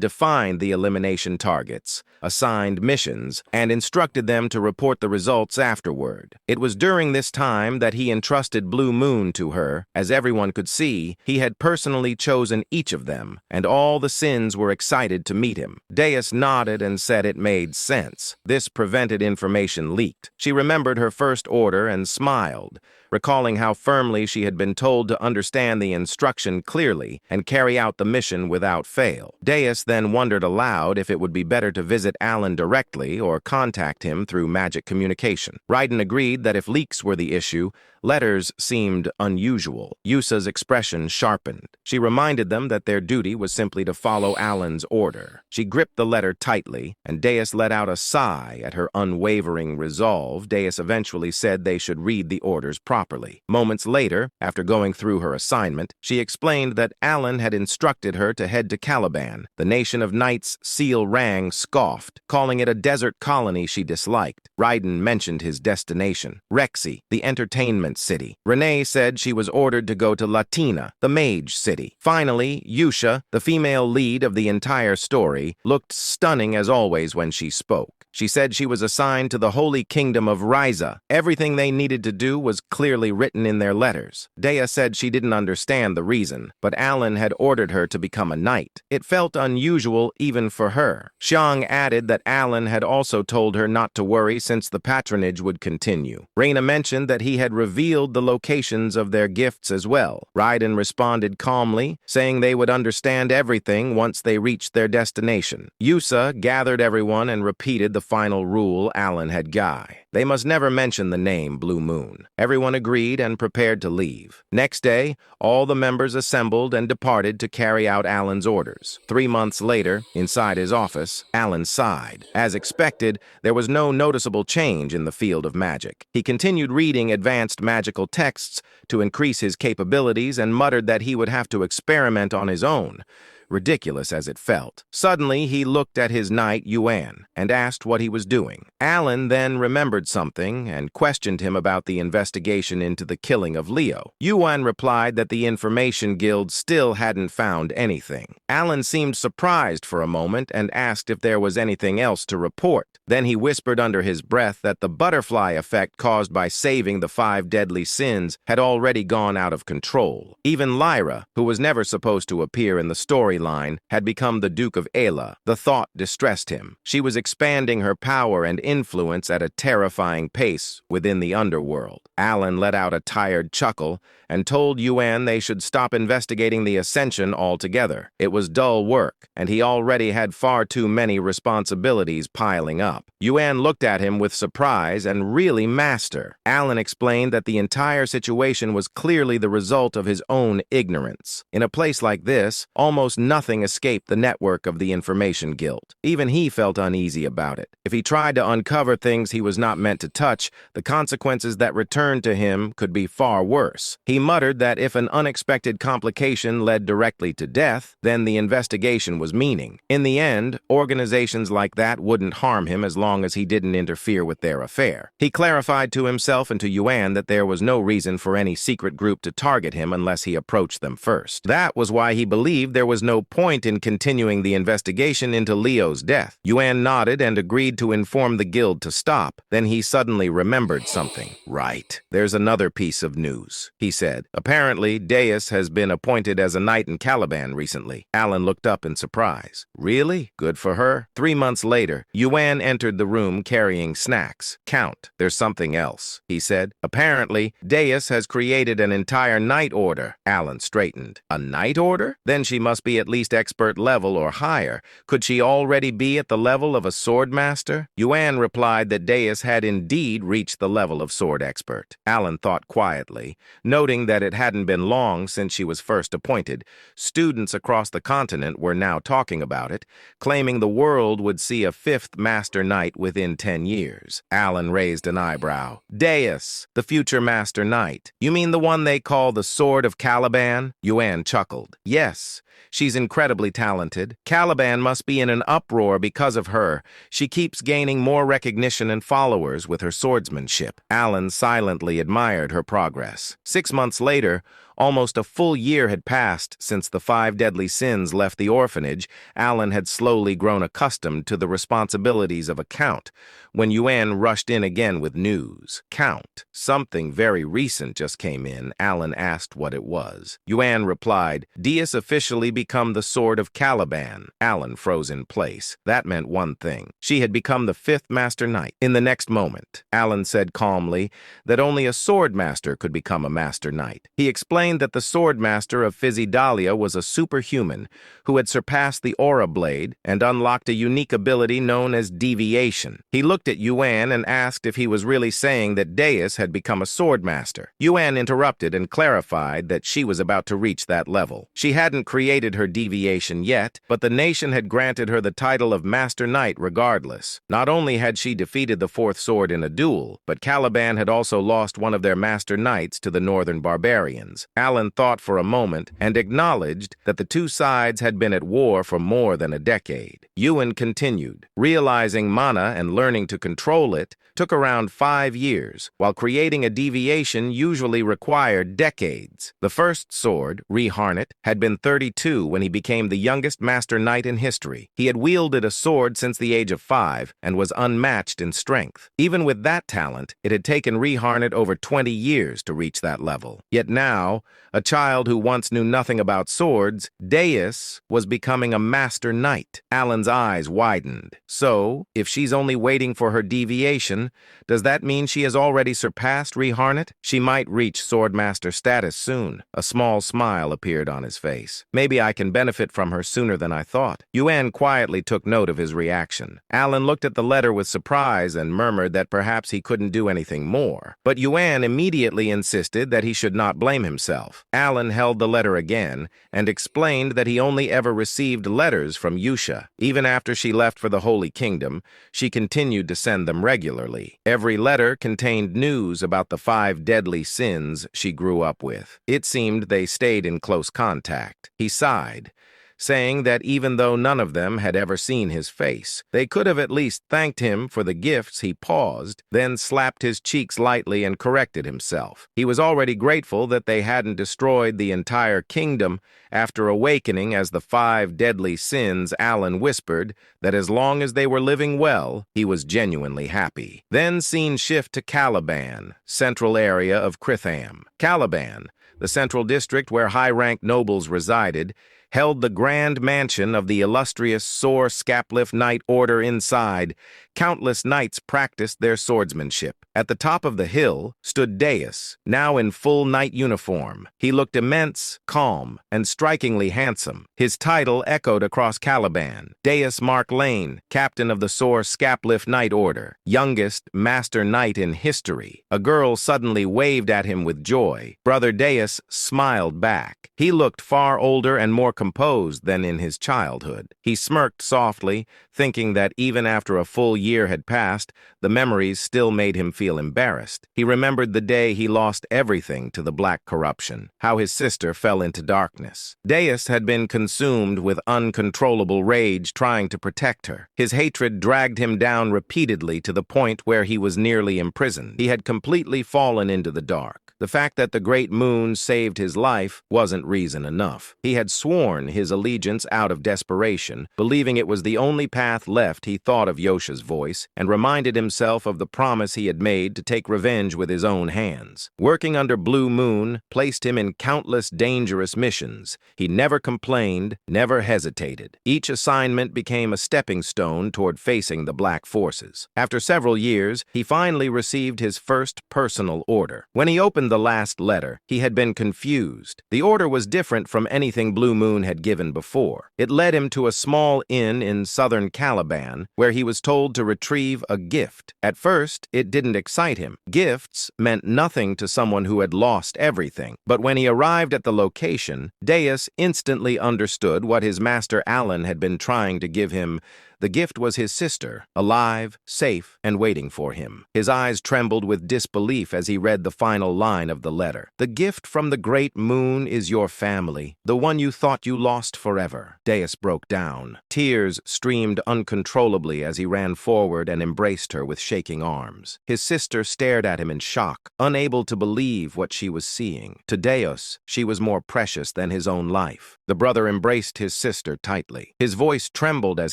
defined the elimination targets, assigned missions, and instructed them to report the results afterward. It was during this time that he entrusted Blue Moon to her. As everyone could see, he had personally chosen each of them, and all the sins were excited to meet him. Deus nodded and said it made sense. This prevented information leaked. She remembered her first order and smiled, recalling how firmly she had been told to understand the instruction clearly and carry out the mission without fail. Deus then wondered aloud if it would be better to visit Alan directly or contact him through magic communication. Raiden agreed that if leaks were the issue, letters seemed unusual. Yusa's expression sharpened. She reminded them that their duty was simply to follow Alan's order. She gripped the letter tightly, and Deus let out a sigh at her unwavering resolve. Deus eventually said they should read the orders properly. Moments later, after going through her assignment, she explained that Alan had instructed her to head to Caliban. The nation of knights Seal Rang scoffed, calling it a desert colony she disliked. Raiden mentioned his destination, Rexy, the entertainment city. Renee said she was ordered to go to Latina, the mage city. Finally, Yusha, the female lead of the entire story, looked stunning as always when she spoke. She said she was assigned to the Holy Kingdom of Ryza. Everything they needed to do was clearly written in their letters. Dea said she didn't understand the reason, but Alan had ordered her to become a knight. It felt unusual even for her. Xiang added that Alan had also told her not to worry since the patronage would continue. Reina mentioned that he had revealed the locations of their gifts as well. Raiden responded calmly, saying they would understand everything once they reached their destination. Yusa gathered everyone and repeated the final rule Alan had Guy. They must never mention the name Blue Moon. Everyone agreed and prepared to leave. Next day, all the members assembled and departed to carry out Alan's orders. 3 months later, inside his office, Alan sighed. As expected, there was no noticeable change in the field of magic. He continued reading advanced magical texts to increase his capabilities and muttered that he would have to experiment on his own, ridiculous as it felt. Suddenly, he looked at his knight, Yuan, and asked what he was doing. Alan then remembered something and questioned him about the investigation into the killing of Leo. Yuan replied that the Information Guild still hadn't found anything. Alan seemed surprised for a moment and asked if there was anything else to report. Then he whispered under his breath that the butterfly effect caused by saving the 5 deadly sins had already gone out of control. Even Lyra, who was never supposed to appear in the storyline, had become the Duke of Ayla. The thought distressed him. She was expanding her power and influence at a terrifying pace within the underworld. Alan let out a tired chuckle and told Yuan they should stop investigating the Ascension altogether. It was dull work, and he already had far too many responsibilities piling up. Yuan looked at him with surprise and really master. Alan explained that the entire situation was clearly the result of his own ignorance. In a place like this, almost nothing escaped the network of the Information Guild. Even he felt uneasy about it. If he tried to uncover things he was not meant to touch, the consequences that returned to him could be far worse. He muttered that if an unexpected complication led directly to death, then the investigation was meaning. In the end, organizations like that wouldn't harm him as long as he didn't interfere with their affair. He clarified to himself and to Yuan that there was no reason for any secret group to target him unless he approached them first. That was why he believed there was no point in continuing the investigation into Leo's death. Yuan nodded and agreed to inform the guild to stop. Then he suddenly remembered something. Right, there's another piece of news, he said. Apparently, Deus has been appointed as a knight in Caliban recently. Alan looked up in surprise. Really? Good for her. 3 months later, Yuan entered the room carrying snacks. Count, there's something else, he said. Apparently, Deus has created an entire knight order. Alan straightened. A knight order? Then she must be at least expert level or higher. Could she already be at the level of a sword master? Yuan replied that Deus had indeed reached the level of sword expert. Alan thought quietly, noting that it hadn't been long since she was first appointed. Students across the continent were now talking about it, claiming the world would see a 5th Master Knight within 10 years. Alan raised an eyebrow. Deus, the future Master Knight. You mean the one they call the Sword of Caliban? Yuan chuckled. Yes. She's incredibly talented. Caliban must be in an uproar because of her. She keeps gaining more recognition and followers with her swordsmanship. Alan silently admired her progress. 6 months later, Almost a full year had passed since the 5 deadly sins left the orphanage. Alan had slowly grown accustomed to the responsibilities of a count when Yuan rushed in again with news. "Count, something very recent just came in." Alan asked what it was. Yuan replied, "Deus officially become the Sword of Caliban." Alan froze in place. That meant one thing. She had become the 5th Master Knight. In the next moment, Alan said calmly that only a sword master could become a Master Knight. He explained that the sword master of Physidalia was a superhuman who had surpassed the aura blade and unlocked a unique ability known as deviation. He looked at Yuan and asked if he was really saying that Deus had become a sword master. Yuan interrupted and clarified that she was about to reach that level. She hadn't created her deviation yet, but the nation had granted her the title of Master Knight regardless. Not only had she defeated the 4th sword in a duel, but Caliban had also lost one of their Master Knights to the northern barbarians. Alan thought for a moment and acknowledged that the two sides had been at war for more than a decade. Yuan continued, realizing mana and learning to control it took around 5 years, while creating a deviation usually required decades. The first sword, Reharnet, had been 32 when he became the youngest Master Knight in history. He had wielded a sword since the age of 5 and was unmatched in strength. Even with that talent, it had taken Reharnet over 20 years to reach that level. Yet now, a child who once knew nothing about swords, Deus was becoming a Master Knight. Alan's eyes widened. So, if she's only waiting for her deviation, does that mean she has already surpassed Reharnet? She might reach Swordmaster status soon. A small smile appeared on his face. Maybe I can benefit from her sooner than I thought. Yuan quietly took note of his reaction. Alan looked at the letter with surprise and murmured that perhaps he couldn't do anything more. But Yuan immediately insisted that he should not blame himself. Alan held the letter again and explained that he only ever received letters from Yusha. Even after she left for the Holy Kingdom, she continued to send them regularly. Every letter contained news about the 5 deadly sins she grew up with. It seemed they stayed in close contact. He sighed, saying that even though none of them had ever seen his face, they could have at least thanked him for the gifts. He paused, then slapped his cheeks lightly and corrected himself. He was already grateful that they hadn't destroyed the entire kingdom. After awakening as the 5 deadly sins, Alan whispered that as long as they were living well, he was genuinely happy. Then scene shift to Caliban, central area of Kritham. Caliban, the central district where high-ranked nobles resided, held the grand mansion of the illustrious Sor Scapliff Knight Order inside. Countless knights practiced their swordsmanship. At the top of the hill stood Deus, now in full knight uniform. He looked immense, calm, and strikingly handsome. His title echoed across Caliban. Deus Mark Lane, captain of the Sor Scapliff Knight Order, youngest Master Knight in history. A girl suddenly waved at him with joy. Brother Deus smiled back. He looked far older and more composed than in his childhood. He smirked softly, thinking that even after a full year had passed, the memories still made him feel embarrassed. He remembered the day he lost everything to the black corruption, how his sister fell into darkness. Deus had been consumed with uncontrollable rage trying to protect her. His hatred dragged him down repeatedly to the point where he was nearly imprisoned. He had completely fallen into the dark. The fact that the great moon saved his life wasn't reason enough. He had sworn his allegiance out of desperation, believing it was the only path left. He thought of Yosha's voice and reminded himself of the promise he had made to take revenge with his own hands. Working under Blue Moon placed him in countless dangerous missions. He never complained, never hesitated. Each assignment became a stepping stone toward facing the black forces. After several years, he finally received his first personal order. When he opened the last letter, he had been confused. The order was different from anything Blue Moon had given before. It led him to a small inn in southern Caliban, where he was told to retrieve a gift. At first, it didn't excite him. Gifts meant nothing to someone who had lost everything. But when he arrived at the location, Deus instantly understood what his master Alan had been trying to give him: The gift was his sister, alive, safe, and waiting for him. His eyes trembled with disbelief as he read the final line of the letter. "The gift from the great moon is your family, the one you thought you lost forever." Deus broke down. Tears streamed uncontrollably as he ran forward and embraced her with shaking arms. His sister stared at him in shock, unable to believe what she was seeing. To Deus, she was more precious than his own life. The brother embraced his sister tightly. His voice trembled as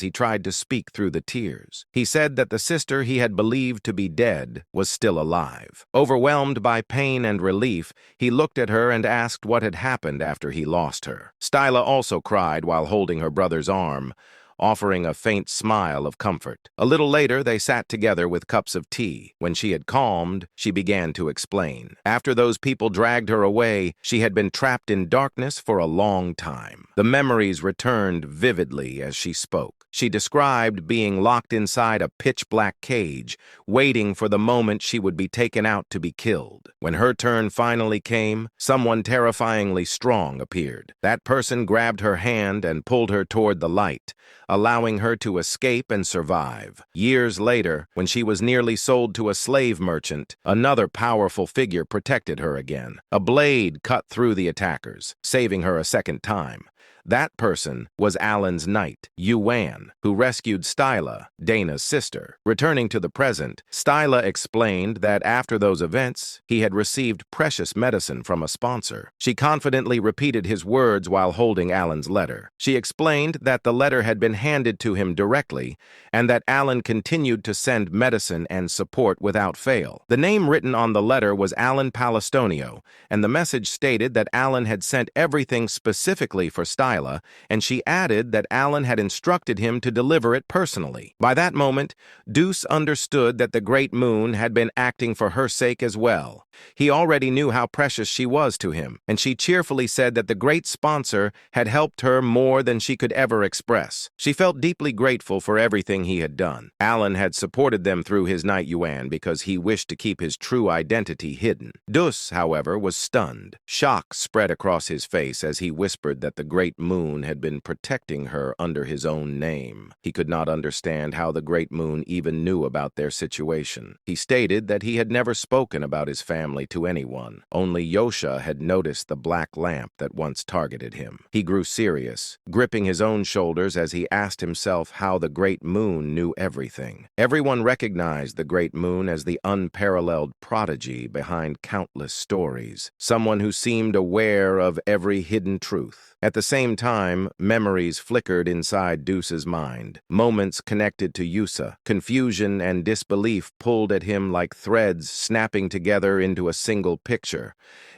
he tried to speak through the tears. He said that the sister he had believed to be dead was still alive. Overwhelmed by pain and relief, he looked at her and asked what had happened after he lost her. Styla also cried while holding her brother's arm, offering a faint smile of comfort. A little later, they sat together with cups of tea. When she had calmed, she began to explain. After those people dragged her away, she had been trapped in darkness for a long time. The memories returned vividly as she spoke. She described being locked inside a pitch-black cage, waiting for the moment she would be taken out to be killed. When her turn finally came, someone terrifyingly strong appeared. That person grabbed her hand and pulled her toward the light, allowing her to escape and survive. Years later, when she was nearly sold to a slave merchant, another powerful figure protected her again. A blade cut through the attackers, saving her a second time. That person was Alan's knight, Yuan, who rescued Styla, Dana's sister. Returning to the present, Styla explained that after those events, he had received precious medicine from a sponsor. She confidently repeated his words while holding Alan's letter. She explained that the letter had been handed to him directly and that Alan continued to send medicine and support without fail. The name written on the letter was Alan Palestonio, and the message stated that Alan had sent everything specifically for Styla, and she added that Alan had instructed him to deliver it personally. By that moment, Deuce understood that the Great Moon had been acting for her sake as well. He already knew how precious she was to him, and she cheerfully said that the great sponsor had helped her more than she could ever express. She felt deeply grateful for everything he had done. Alan had supported them through his knight Yuan because he wished to keep his true identity hidden. Deuce, however, was stunned. Shock spread across his face as he whispered that the Great Moon had been protecting her under his own name. He could not understand how the Great Moon even knew about their situation. He stated that he had never spoken about his family to anyone. Only Yosha had noticed the black lamp that once targeted him. He grew serious, gripping his own shoulders as he asked himself how the Great Moon knew everything. Everyone recognized the Great Moon as the unparalleled prodigy behind countless stories, someone who seemed aware of every hidden truth. At the same time, memories flickered inside Deuce's mind. Moments connected to Yusa. Confusion and disbelief pulled at him like threads snapping together into a single picture.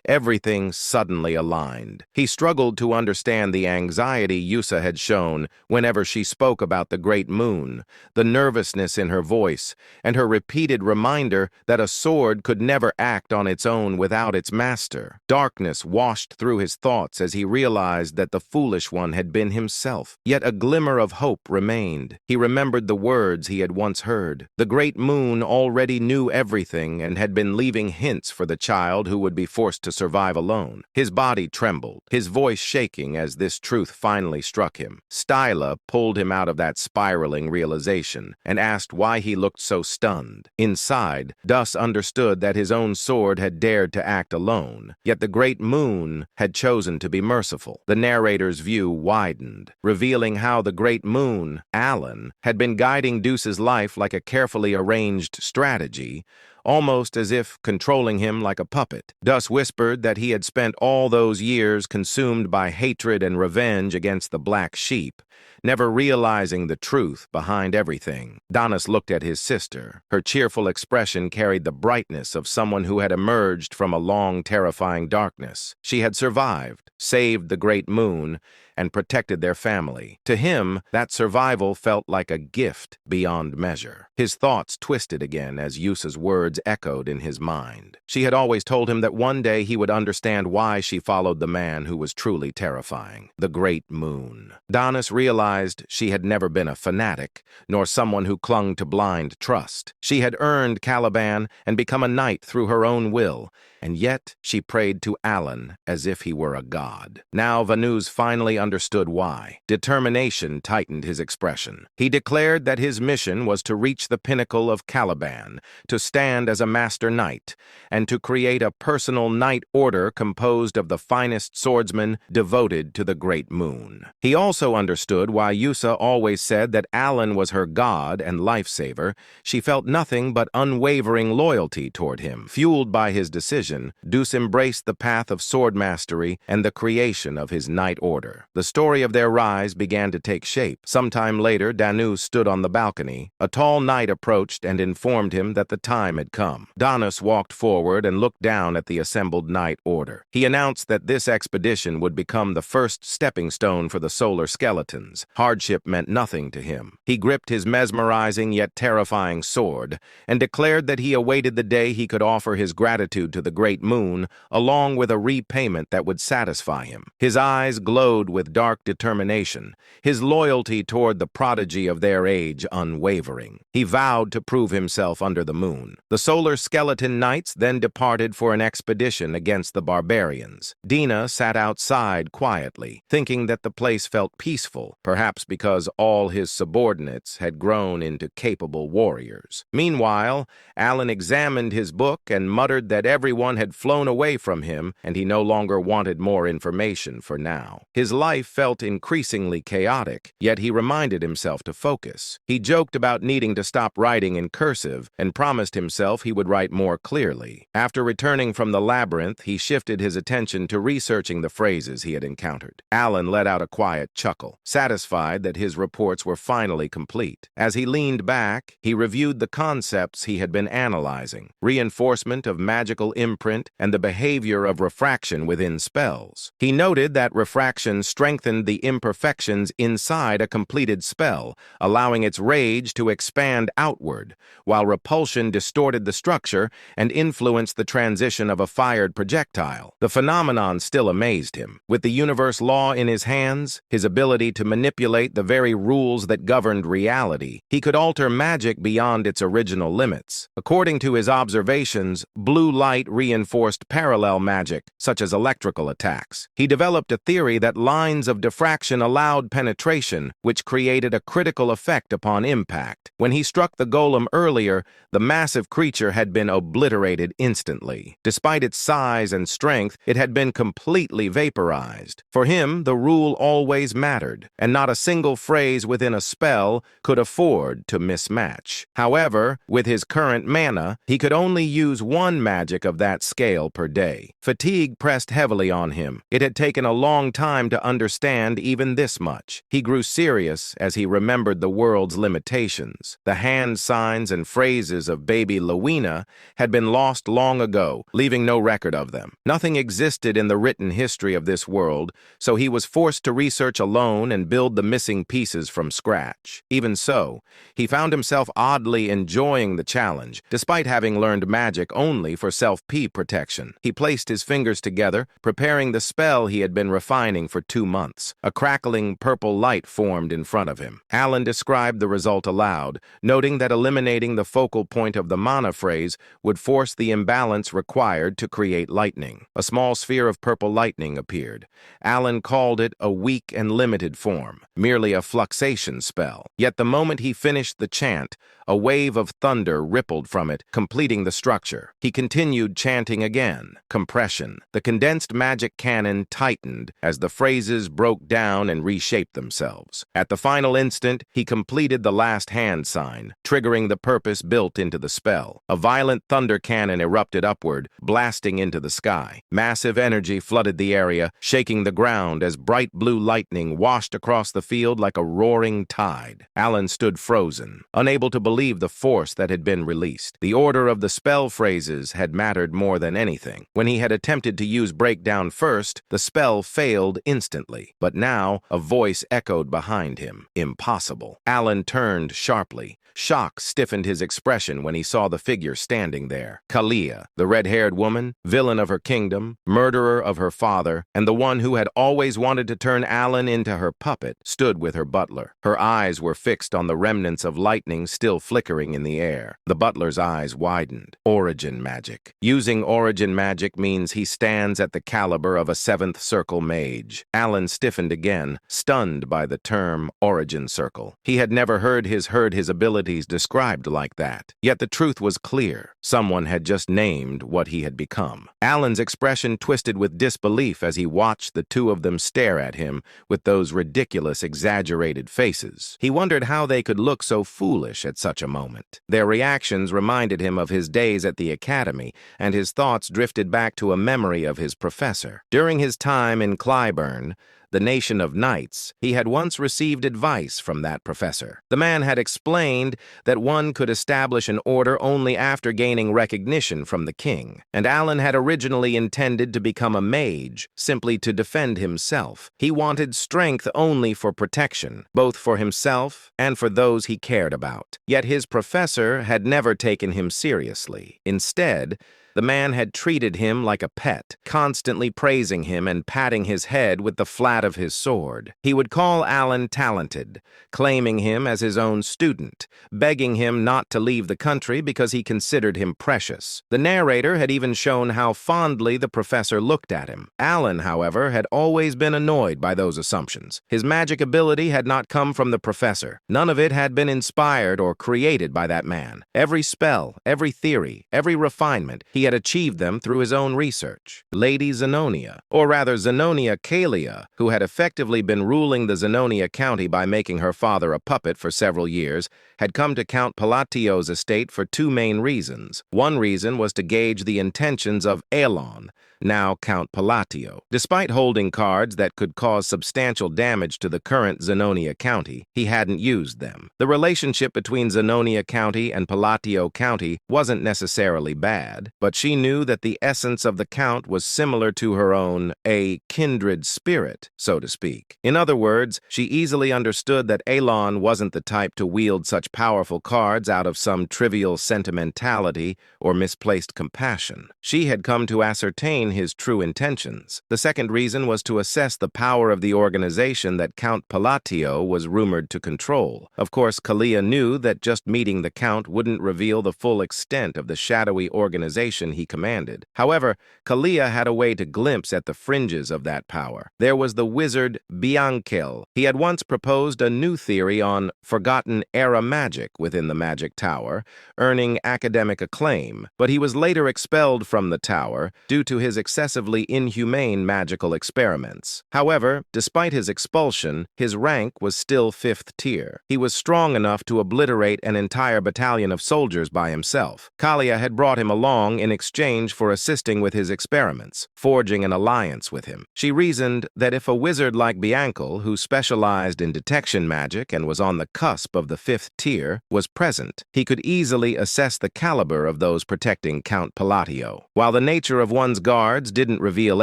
Everything suddenly aligned. He struggled to understand the anxiety Yusa had shown whenever she spoke about the Great Moon, the nervousness in her voice, and her repeated reminder that a sword could never act on its own without its master. Darkness washed through his thoughts as he realized that the foolish one had been himself. Yet a glimmer of hope remained. He remembered the words he had once heard. The Great Moon already knew everything and had been leaving hints for the child who would be forced to survive alone. His body trembled, his voice shaking as this truth finally struck him. Styla pulled him out of that spiraling realization and asked why he looked so stunned. Inside, Dus understood that his own sword had dared to act alone, yet the Great Moon had chosen to be merciful. The narrator's view widened, revealing how the Great Moon, Alan, had been guiding Deuce's life like a carefully arranged strategy, almost as if controlling him like a puppet. Dus whispered that he had spent all those years consumed by hatred and revenge against the Black Sheep, never realizing the truth behind everything. Danis looked at his sister. Her cheerful expression carried the brightness of someone who had emerged from a long, terrifying darkness. She had survived, saved the Great Moon, and protected their family. To him, that survival felt like a gift beyond measure. His thoughts twisted again as Yusa's words echoed in his mind. She had always told him that one day he would understand why she followed the man who was truly terrifying, the Great Moon. Danis realized realized she had never been a fanatic, nor someone who clung to blind trust. She had earned Caliban and become a knight through her own will, and yet she prayed to Alan as if he were a god. Now Vanuz finally understood why. Determination tightened his expression. He declared that his mission was to reach the pinnacle of Caliban, to stand as a master knight, and to create a personal knight order composed of the finest swordsmen devoted to the great moon. He also understood why Yusa always said that Alan was her god and lifesaver. She felt nothing but unwavering loyalty toward him. Fueled by his decision, Deuce embraced the path of sword mastery and the creation of his knight order. The story of their rise began to take shape. Sometime later, Danus stood on the balcony. A tall knight approached and informed him that the time had come. Danus walked forward and looked down at the assembled knight order. He announced that this expedition would become the first stepping stone for the solar skeletons. Hardship meant nothing to him. He gripped his mesmerizing yet terrifying sword and declared that he awaited the day he could offer his gratitude to the great moon, along with a repayment that would satisfy him. His eyes glowed with dark determination, his loyalty toward the prodigy of their age unwavering. He vowed to prove himself under the moon. The solar skeleton knights then departed for an expedition against the barbarians. Dina sat outside quietly, thinking that the place felt peaceful, perhaps because all his subordinates had grown into capable warriors. Meanwhile, Alan examined his book and muttered that everyone had flown away from him and he no longer wanted more information for now. His life felt increasingly chaotic, yet he reminded himself to focus. He joked about needing to stop writing in cursive and promised himself he would write more clearly. After returning from the labyrinth, he shifted his attention to researching the phrases he had encountered. Alan let out a quiet chuckle, satisfied that his reports were finally complete. As he leaned back, he reviewed the concepts he had been analyzing: reinforcement of magical imprint and the behavior of refraction within spells. He noted that refraction strengthened the imperfections inside a completed spell, allowing its rage to expand outward, while repulsion distorted the structure and influenced the transition of a fired projectile. The phenomenon still amazed him. With the universe law in his hands, his ability to manipulate the very rules that governed reality, he could alter magic beyond its original limits. According to his observations, blue light reinforced parallel magic, such as electrical attacks. He developed a theory that lines of diffraction allowed penetration, which created a critical effect upon impact. When he struck the golem earlier, the massive creature had been obliterated instantly. Despite its size and strength, it had been completely vaporized. For him, the rule always mattered, and not a single phrase within a spell could afford to mismatch. However, with his current mana, he could only use one magic of that scale per day. Fatigue pressed heavily on him. It had taken a long time to understand even this much. He grew serious as he remembered the world's limitations. The hand signs and phrases of baby Lowena had been lost long ago, leaving no record of them. Nothing existed in the written history of this world, so he was forced to research alone and build the missing pieces from scratch. Even so, he found himself oddly enjoying the challenge, despite having learned magic only for self-P protection. He placed his fingers together, preparing the spell he had been refining for 2 months. A crackling purple light formed in front of him. Alan described the result aloud, noting that eliminating the focal point of the mana phrase would force the imbalance required to create lightning. A small sphere of purple lightning appeared. Alan called it a weak and limited form, merely a fluxation spell. Yet the moment he finished the chant, a wave of thunder rippled from it, completing the structure. He continued chanting again. Compression. The condensed magic canon tightened as the phrases broke down and reshaped themselves. At the final instant, he completed the last hand sign, triggering the purpose built into the spell. A violent thunder cannon erupted upward, blasting into the sky. Massive energy flooded the area, shaking the ground as bright blue lightning washed across the field like a roaring tide. Alan stood frozen, unable to believe the force that had been released. The order of the spell phrases had mattered more than anything. When he had attempted to use breakdown first, the spell failed instantly. But now, a voice echoed behind him. Impossible. Alan turned sharply. Shock stiffened his expression when he saw the figure standing there. Kalia, the red-haired woman, villain of her kingdom, murderer of her father, and the one who had always wanted to turn Alan into her puppet. puppet, stood with her butler. Her eyes were fixed on the remnants of lightning still flickering in the air. The butler's eyes widened. Origin magic. Using origin magic means he stands at the caliber of a seventh circle mage. Alan stiffened again, stunned by the term origin circle. He had never heard his abilities described like that. Yet the truth was clear. Someone had just named what he had become. Alan's expression twisted with disbelief as he watched the two of them stare at him with those ridiculous, exaggerated faces. He wondered how they could look so foolish at such a moment. Their reactions reminded him of his days at the academy, and his thoughts drifted back to a memory of his professor. During his time in Clyburn, the nation of knights, he had once received advice from that professor. The man had explained that one could establish an order only after gaining recognition from the king, and Alan had originally intended to become a mage, simply to defend himself. He wanted strength only for protection, both for himself and for those he cared about. Yet his professor had never taken him seriously. Instead, the man had treated him like a pet, constantly praising him and patting his head with the flat of his sword. He would call Alan talented, claiming him as his own student, begging him not to leave the country because he considered him precious. The narrator had even shown how fondly the professor looked at him. Alan, however, had always been annoyed by those assumptions. His magic ability had not come from the professor. None of it had been inspired or created by that man. Every spell, every theory, every refinement, he had achieved them through his own research. Lady Zenonia, or rather Zenonia Kalia, who had effectively been ruling the Zenonia County by making her father a puppet for several years, had come to Count Palatio's estate for two main reasons. One reason was to gauge the intentions of Elon, now Count Palatio. Despite holding cards that could cause substantial damage to the current Zenonia County, he hadn't used them. The relationship between Zenonia County and Palatio County wasn't necessarily bad, but she knew that the essence of the Count was similar to her own, a kindred spirit, so to speak. In other words, she easily understood that Elon wasn't the type to wield such powerful cards out of some trivial sentimentality or misplaced compassion. She had come to ascertain his true intentions. The second reason was to assess the power of the organization that Count Palatio was rumored to control. Of course, Kalia knew that just meeting the Count wouldn't reveal the full extent of the shadowy organization he commanded. However, Kalia had a way to glimpse at the fringes of that power. There was the wizard Bianchel. He had once proposed a new theory on forgotten era magic within the Magic Tower, earning academic acclaim, but he was later expelled from the tower due to his excessively inhumane magical experiments. However, despite his expulsion, his rank was still 5th tier. He was strong enough to obliterate an entire battalion of soldiers by himself. Kalia had brought him along in exchange for assisting with his experiments, forging an alliance with him. She reasoned that if a wizard like Bianchel, who specialized in detection magic and was on the cusp of the 5th tier, was present, he could easily assess the caliber of those protecting Count Palatio. While the nature of one's guards didn't reveal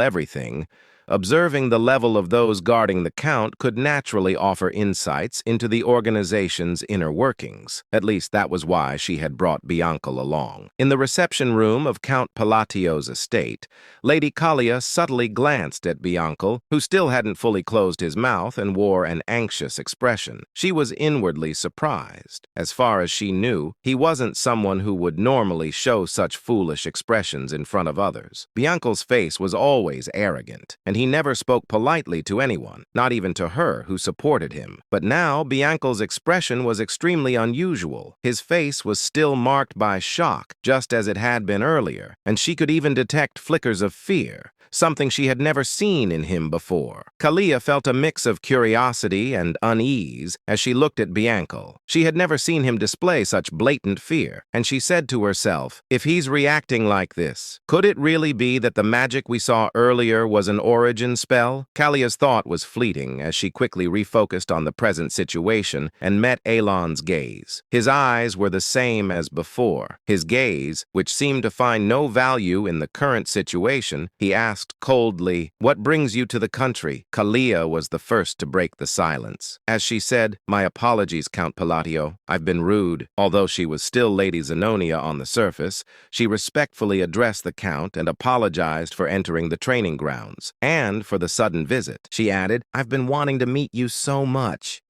everything, observing the level of those guarding the Count could naturally offer insights into the organization's inner workings. At least that was why she had brought Bianchel along. In the reception room of Count Palatio's estate, Lady Kalia subtly glanced at Bianchel, who still hadn't fully closed his mouth and wore an anxious expression. She was inwardly surprised. As far as she knew, he wasn't someone who would normally show such foolish expressions in front of others. Bianchel's face was always arrogant, and he never spoke politely to anyone, not even to her who supported him. But now Bianchel's expression was extremely unusual. His face was still marked by shock, just as it had been earlier, and she could even detect flickers of fear, something she had never seen in him before. Kalia felt a mix of curiosity and unease as she looked at Bianchel. She had never seen him display such blatant fear, and she said to herself, if he's reacting like this, could it really be that the magic we saw earlier was an origin spell? Kalia's thought was fleeting as she quickly refocused on the present situation and met Elon's gaze. His eyes were the same as before. His gaze, which seemed to find no value in the current situation, he asked coldly, "What brings you to the country?" Kalia was the first to break the silence. As she said, "My apologies, Count Palatio. I've been rude." Although she was still Lady Zenonia on the surface, she respectfully addressed the Count and apologized for entering the training grounds. and for the sudden visit. She added, I've been wanting to meet you so much.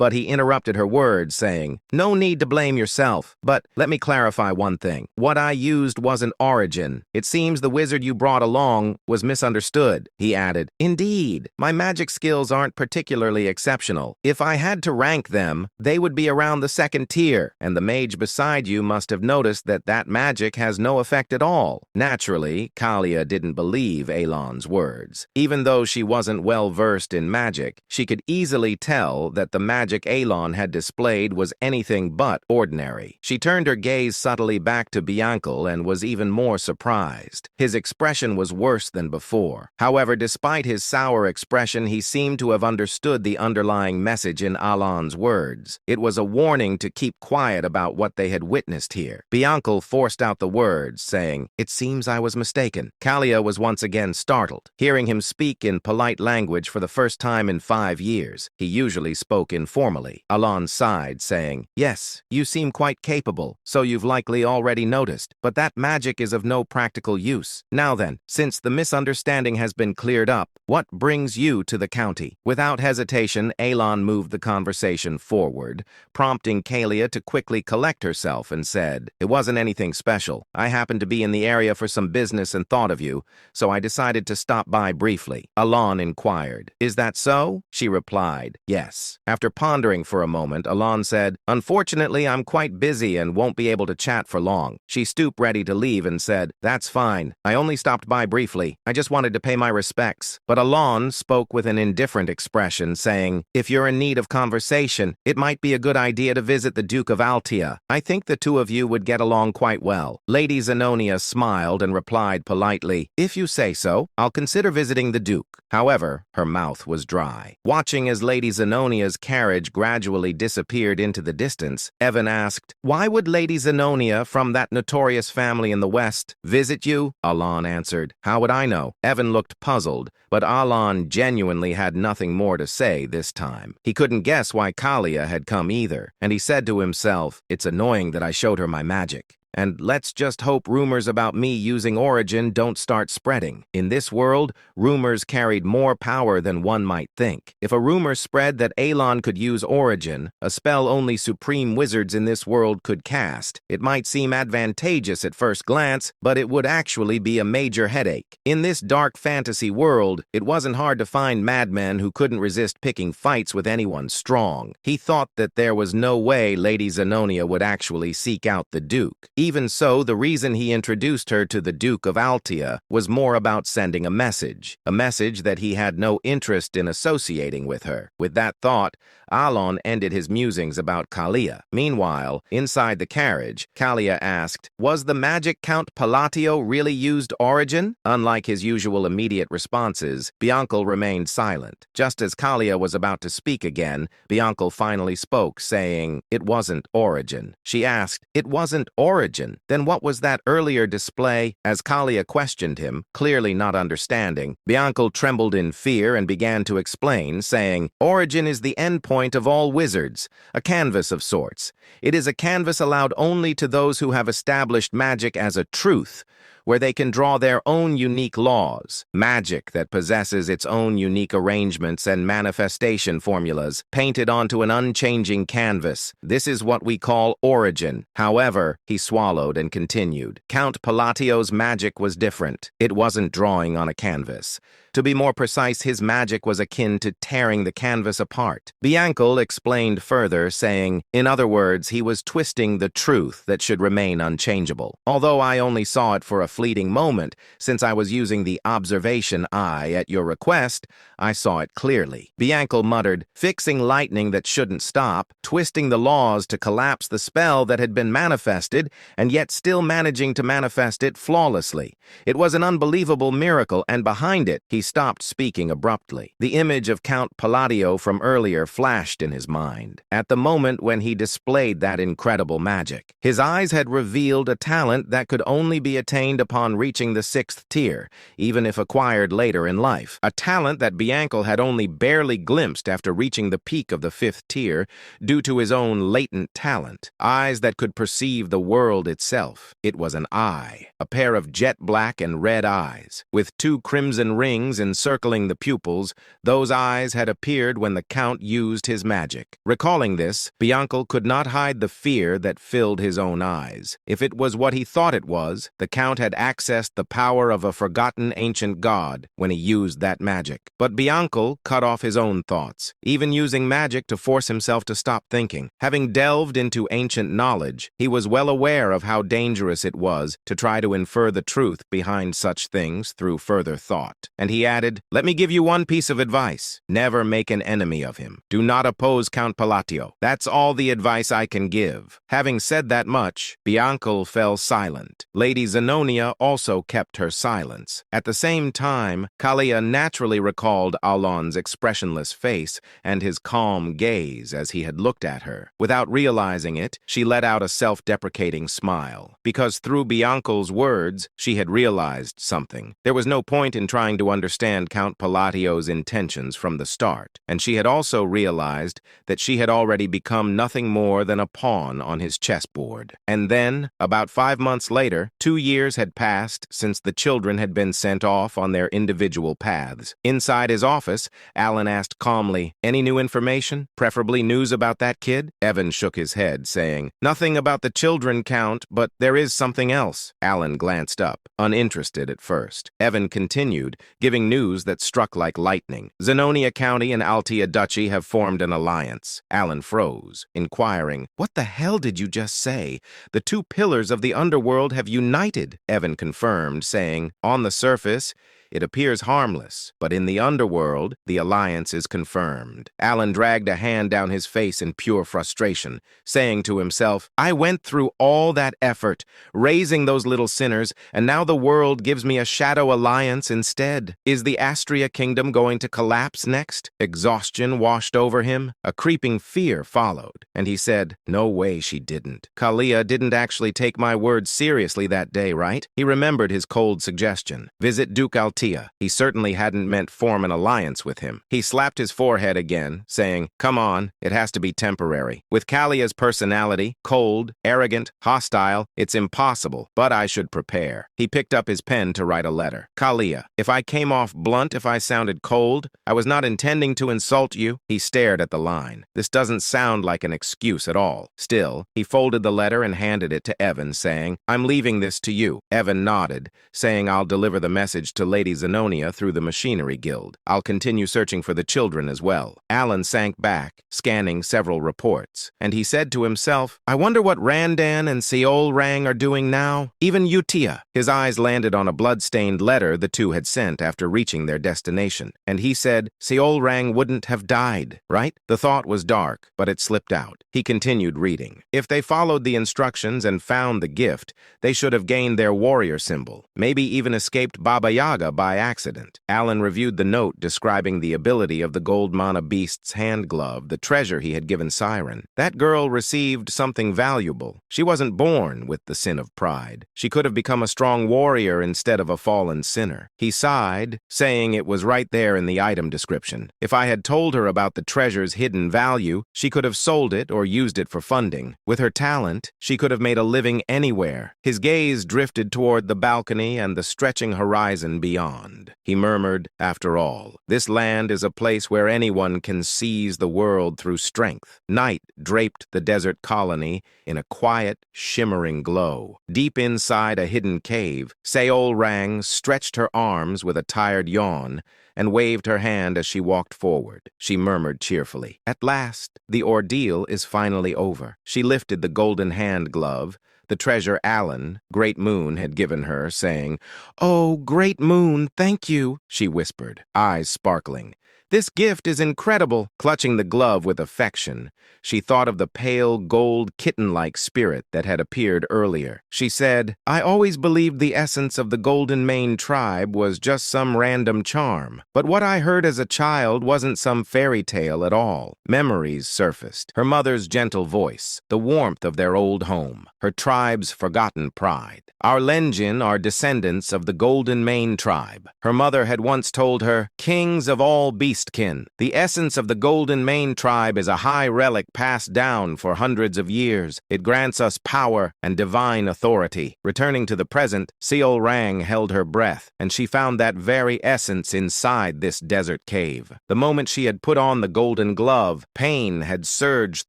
But he interrupted her words, saying, no need to blame yourself, but let me clarify one thing. What I used wasn't origin. It seems the wizard you brought along was misunderstood. He added, indeed, my magic skills aren't particularly exceptional. If I had to rank them, they would be around the second tier, and the mage beside you must have noticed that magic has no effect at all. Naturally, Kalia didn't believe Elon's words. Even though she wasn't well-versed in magic, she could easily tell that the magic Elon had displayed was anything but ordinary. She turned her gaze subtly back to Bianca and was even more surprised. His expression was worse than before. However, despite his sour expression, he seemed to have understood the underlying message in Alon's words. It was a warning to keep quiet about what they had witnessed here. Bianca forced out the words, saying, it seems I was mistaken. Kalia was once again startled, hearing him speak in polite language for the first time in 5 years. He usually spoke informally. Alon sighed, saying, yes, you seem quite capable, so you've likely already noticed, but that magic is of no practical use. Now then, since the misunderstanding has been cleared up, what brings you to the county? Without hesitation, Elon moved the conversation forward, prompting Kalia to quickly collect herself and said, it wasn't anything special. I happened to be in the area for some business and thought of you, so I decided to stop by briefly. Alon inquired, is that so? She replied, yes. After pondering for a moment, Alon said, unfortunately, I'm quite busy and won't be able to chat for long. She stooped ready to leave and said, that's fine. I only stopped by briefly. I just wanted to pay my respects. But Alon spoke with an indifferent expression, saying, if you're in need of conversation, it might be a good idea to visit the Duke of Altia. I think the two of you would get along quite well. Lady Zenonia smiled and replied politely, if you say so, I'll consider visiting the Duke. However, her mouth was dry. Watching as Lady Zenonia's carriage gradually disappeared into the distance, Evan asked, why would Lady Zenonia from that notorious family in the West visit you? Alon answered, how would I know? Evan looked puzzled, but Alon genuinely had nothing more to say this time. He couldn't guess why Kalia had come either, and he said to himself, it's annoying that I showed her my magic. And let's just hope rumors about me using origin don't start spreading. In this world, rumors carried more power than one might think. If a rumor spread that Elon could use origin, a spell only supreme wizards in this world could cast, it might seem advantageous at first glance, but it would actually be a major headache. In this dark fantasy world, it wasn't hard to find madmen who couldn't resist picking fights with anyone strong. He thought that there was no way Lady Zenonia would actually seek out the Duke. Even so, the reason he introduced her to the Duke of Altia was more about sending a message that he had no interest in associating with her. With that thought, Alon ended his musings about Kalia. Meanwhile, inside the carriage, Kalia asked, was the magic Count Palatio really used origin? Unlike his usual immediate responses, Bianca remained silent. Just as Kalia was about to speak again, Bianca finally spoke, saying, it wasn't origin. She asked, it wasn't origin? Then what was that earlier display? As Kalia questioned him, clearly not understanding, Bianca trembled in fear and began to explain, saying, origin is the endpoint of all wizards, a canvas of sorts. It is a canvas allowed only to those who have established magic as a truth, where they can draw their own unique laws. Magic that possesses its own unique arrangements and manifestation formulas, painted onto an unchanging canvas. This is what we call origin. However, he swallowed and continued, Count Palatio's magic was different. It wasn't drawing on a canvas. To be more precise, his magic was akin to tearing the canvas apart. Bianca explained further, saying, in other words, he was twisting the truth that should remain unchangeable. Although I only saw it for a fleeting moment, since I was using the observation eye at your request, I saw it clearly. Bianca muttered, fixing lightning that shouldn't stop, twisting the laws to collapse the spell that had been manifested, and yet still managing to manifest it flawlessly. It was an unbelievable miracle, and behind it, he He stopped speaking abruptly. The image of Count Palladio from earlier flashed in his mind, at the moment when he displayed that incredible magic. His eyes had revealed a talent that could only be attained upon reaching the 6th tier, even if acquired later in life. A talent that Bianco had only barely glimpsed after reaching the peak of the 5th tier due to his own latent talent. Eyes that could perceive the world itself. It was an eye, a pair of jet black and red eyes. With 2 crimson rings encircling the pupils, those eyes had appeared when the Count used his magic. Recalling this, Bianco could not hide the fear that filled his own eyes. If it was what he thought it was, the Count had accessed the power of a forgotten ancient god when he used that magic. But Bianco cut off his own thoughts, even using magic to force himself to stop thinking. Having delved into ancient knowledge, he was well aware of how dangerous it was to try to infer the truth behind such things through further thought. And he added, "Let me give you one piece of advice. Never make an enemy of him. Do not oppose Count Palladio. That's all the advice I can give." Having said that much, Bianco fell silent. Lady Zenonia also kept her silence. At the same time, Kalia naturally recalled Alon's expressionless face and his calm gaze as he had looked at her. Without realizing it, she let out a self-deprecating smile, because through Bianco's words, she had realized something. There was no point in trying to understand Count Palladio's intentions from the start, and she had also realized that she had already become nothing more than a pawn on his chessboard. And then, about 5 months later, 2 years had passed since the children had been sent off on their individual paths. Inside his office, Alan asked calmly, "Any new information? Preferably news about that kid?" Evan shook his head, saying, "Nothing about the children, Count, but there is something else." Alan glanced up, uninterested at first. Evan continued, giving news that struck like lightning. "Zenonia County and Altea Duchy have formed an alliance." Alan froze, inquiring, "What the hell did you just say? The 2 pillars of the underworld have united." Evan confirmed, saying, "On the surface, it appears harmless, but in the underworld, the alliance is confirmed." Alan dragged a hand down his face in pure frustration, saying to himself, "I went through all that effort, raising those little sinners, and now the world gives me a shadow alliance instead. Is the Astria Kingdom going to collapse next?" Exhaustion washed over him. A creeping fear followed, and he said, "No way she didn't. Kalia didn't actually take my words seriously that day, right?" He remembered his cold suggestion. Visit Duke Altea. He certainly hadn't meant form an alliance with him. He slapped his forehead again, saying, "Come on, it has to be temporary. With Kalia's personality, cold, arrogant, hostile, it's impossible, but I should prepare." He picked up his pen to write a letter. "Kalia, if I came off blunt, if I sounded cold, I was not intending to insult you." He stared at the line. This doesn't sound like an excuse at all. Still, he folded the letter and handed it to Evan, saying, "I'm leaving this to you." Evan nodded, saying, "I'll deliver the message to Lady Zenonia through the Machinery Guild. I'll continue searching for the children as well." Alan sank back, scanning several reports, and he said to himself, "I wonder what Randan and Seol Rang are doing now. Even Utia." His eyes landed on a blood-stained letter the 2 had sent after reaching their destination, and he said, "Seol Rang wouldn't have died, right?" The thought was dark, but it slipped out. He continued reading. If they followed the instructions and found the gift, they should have gained their warrior symbol, maybe even escaped Baba Yaga by accident. Alan reviewed the note describing the ability of the gold mana beast's hand glove, the treasure he had given Siren. That girl received something valuable. She wasn't born with the sin of pride. She could have become a strong warrior instead of a fallen sinner. He sighed, saying it was right there in the item description. If I had told her about the treasure's hidden value, she could have sold it or used it for funding. With her talent, she could have made a living anywhere. His gaze drifted toward the balcony and the stretching horizon beyond. He murmured, "After all, this land is a place where anyone can seize the world through strength." Night draped the desert colony in a quiet, shimmering glow. Deep inside a hidden cave, Seol Rang stretched her arms with a tired yawn and waved her hand as she walked forward. She murmured cheerfully, "At last, the ordeal is finally over." She lifted the golden hand glove, the treasure Alan, Great Moon, had given her, saying, "Oh, Great Moon, thank you," she whispered, eyes sparkling. "This gift is incredible." Clutching the glove with affection, she thought of the pale, gold, kitten-like spirit that had appeared earlier. She said, "I always believed the essence of the Golden Mane tribe was just some random charm. But what I heard as a child wasn't some fairy tale at all." Memories surfaced. Her mother's gentle voice, the warmth of their old home, her tribe's forgotten pride. "Our Lenjin are descendants of the Golden Mane tribe," her mother had once told her, "kings of all beastkin. The essence of the Golden Mane tribe is a high relic passed down for hundreds of years. It grants us power and divine authority." Returning to the present, Seol Rang held her breath, and she found that very essence inside this desert cave. The moment she had put on the golden glove, pain had surged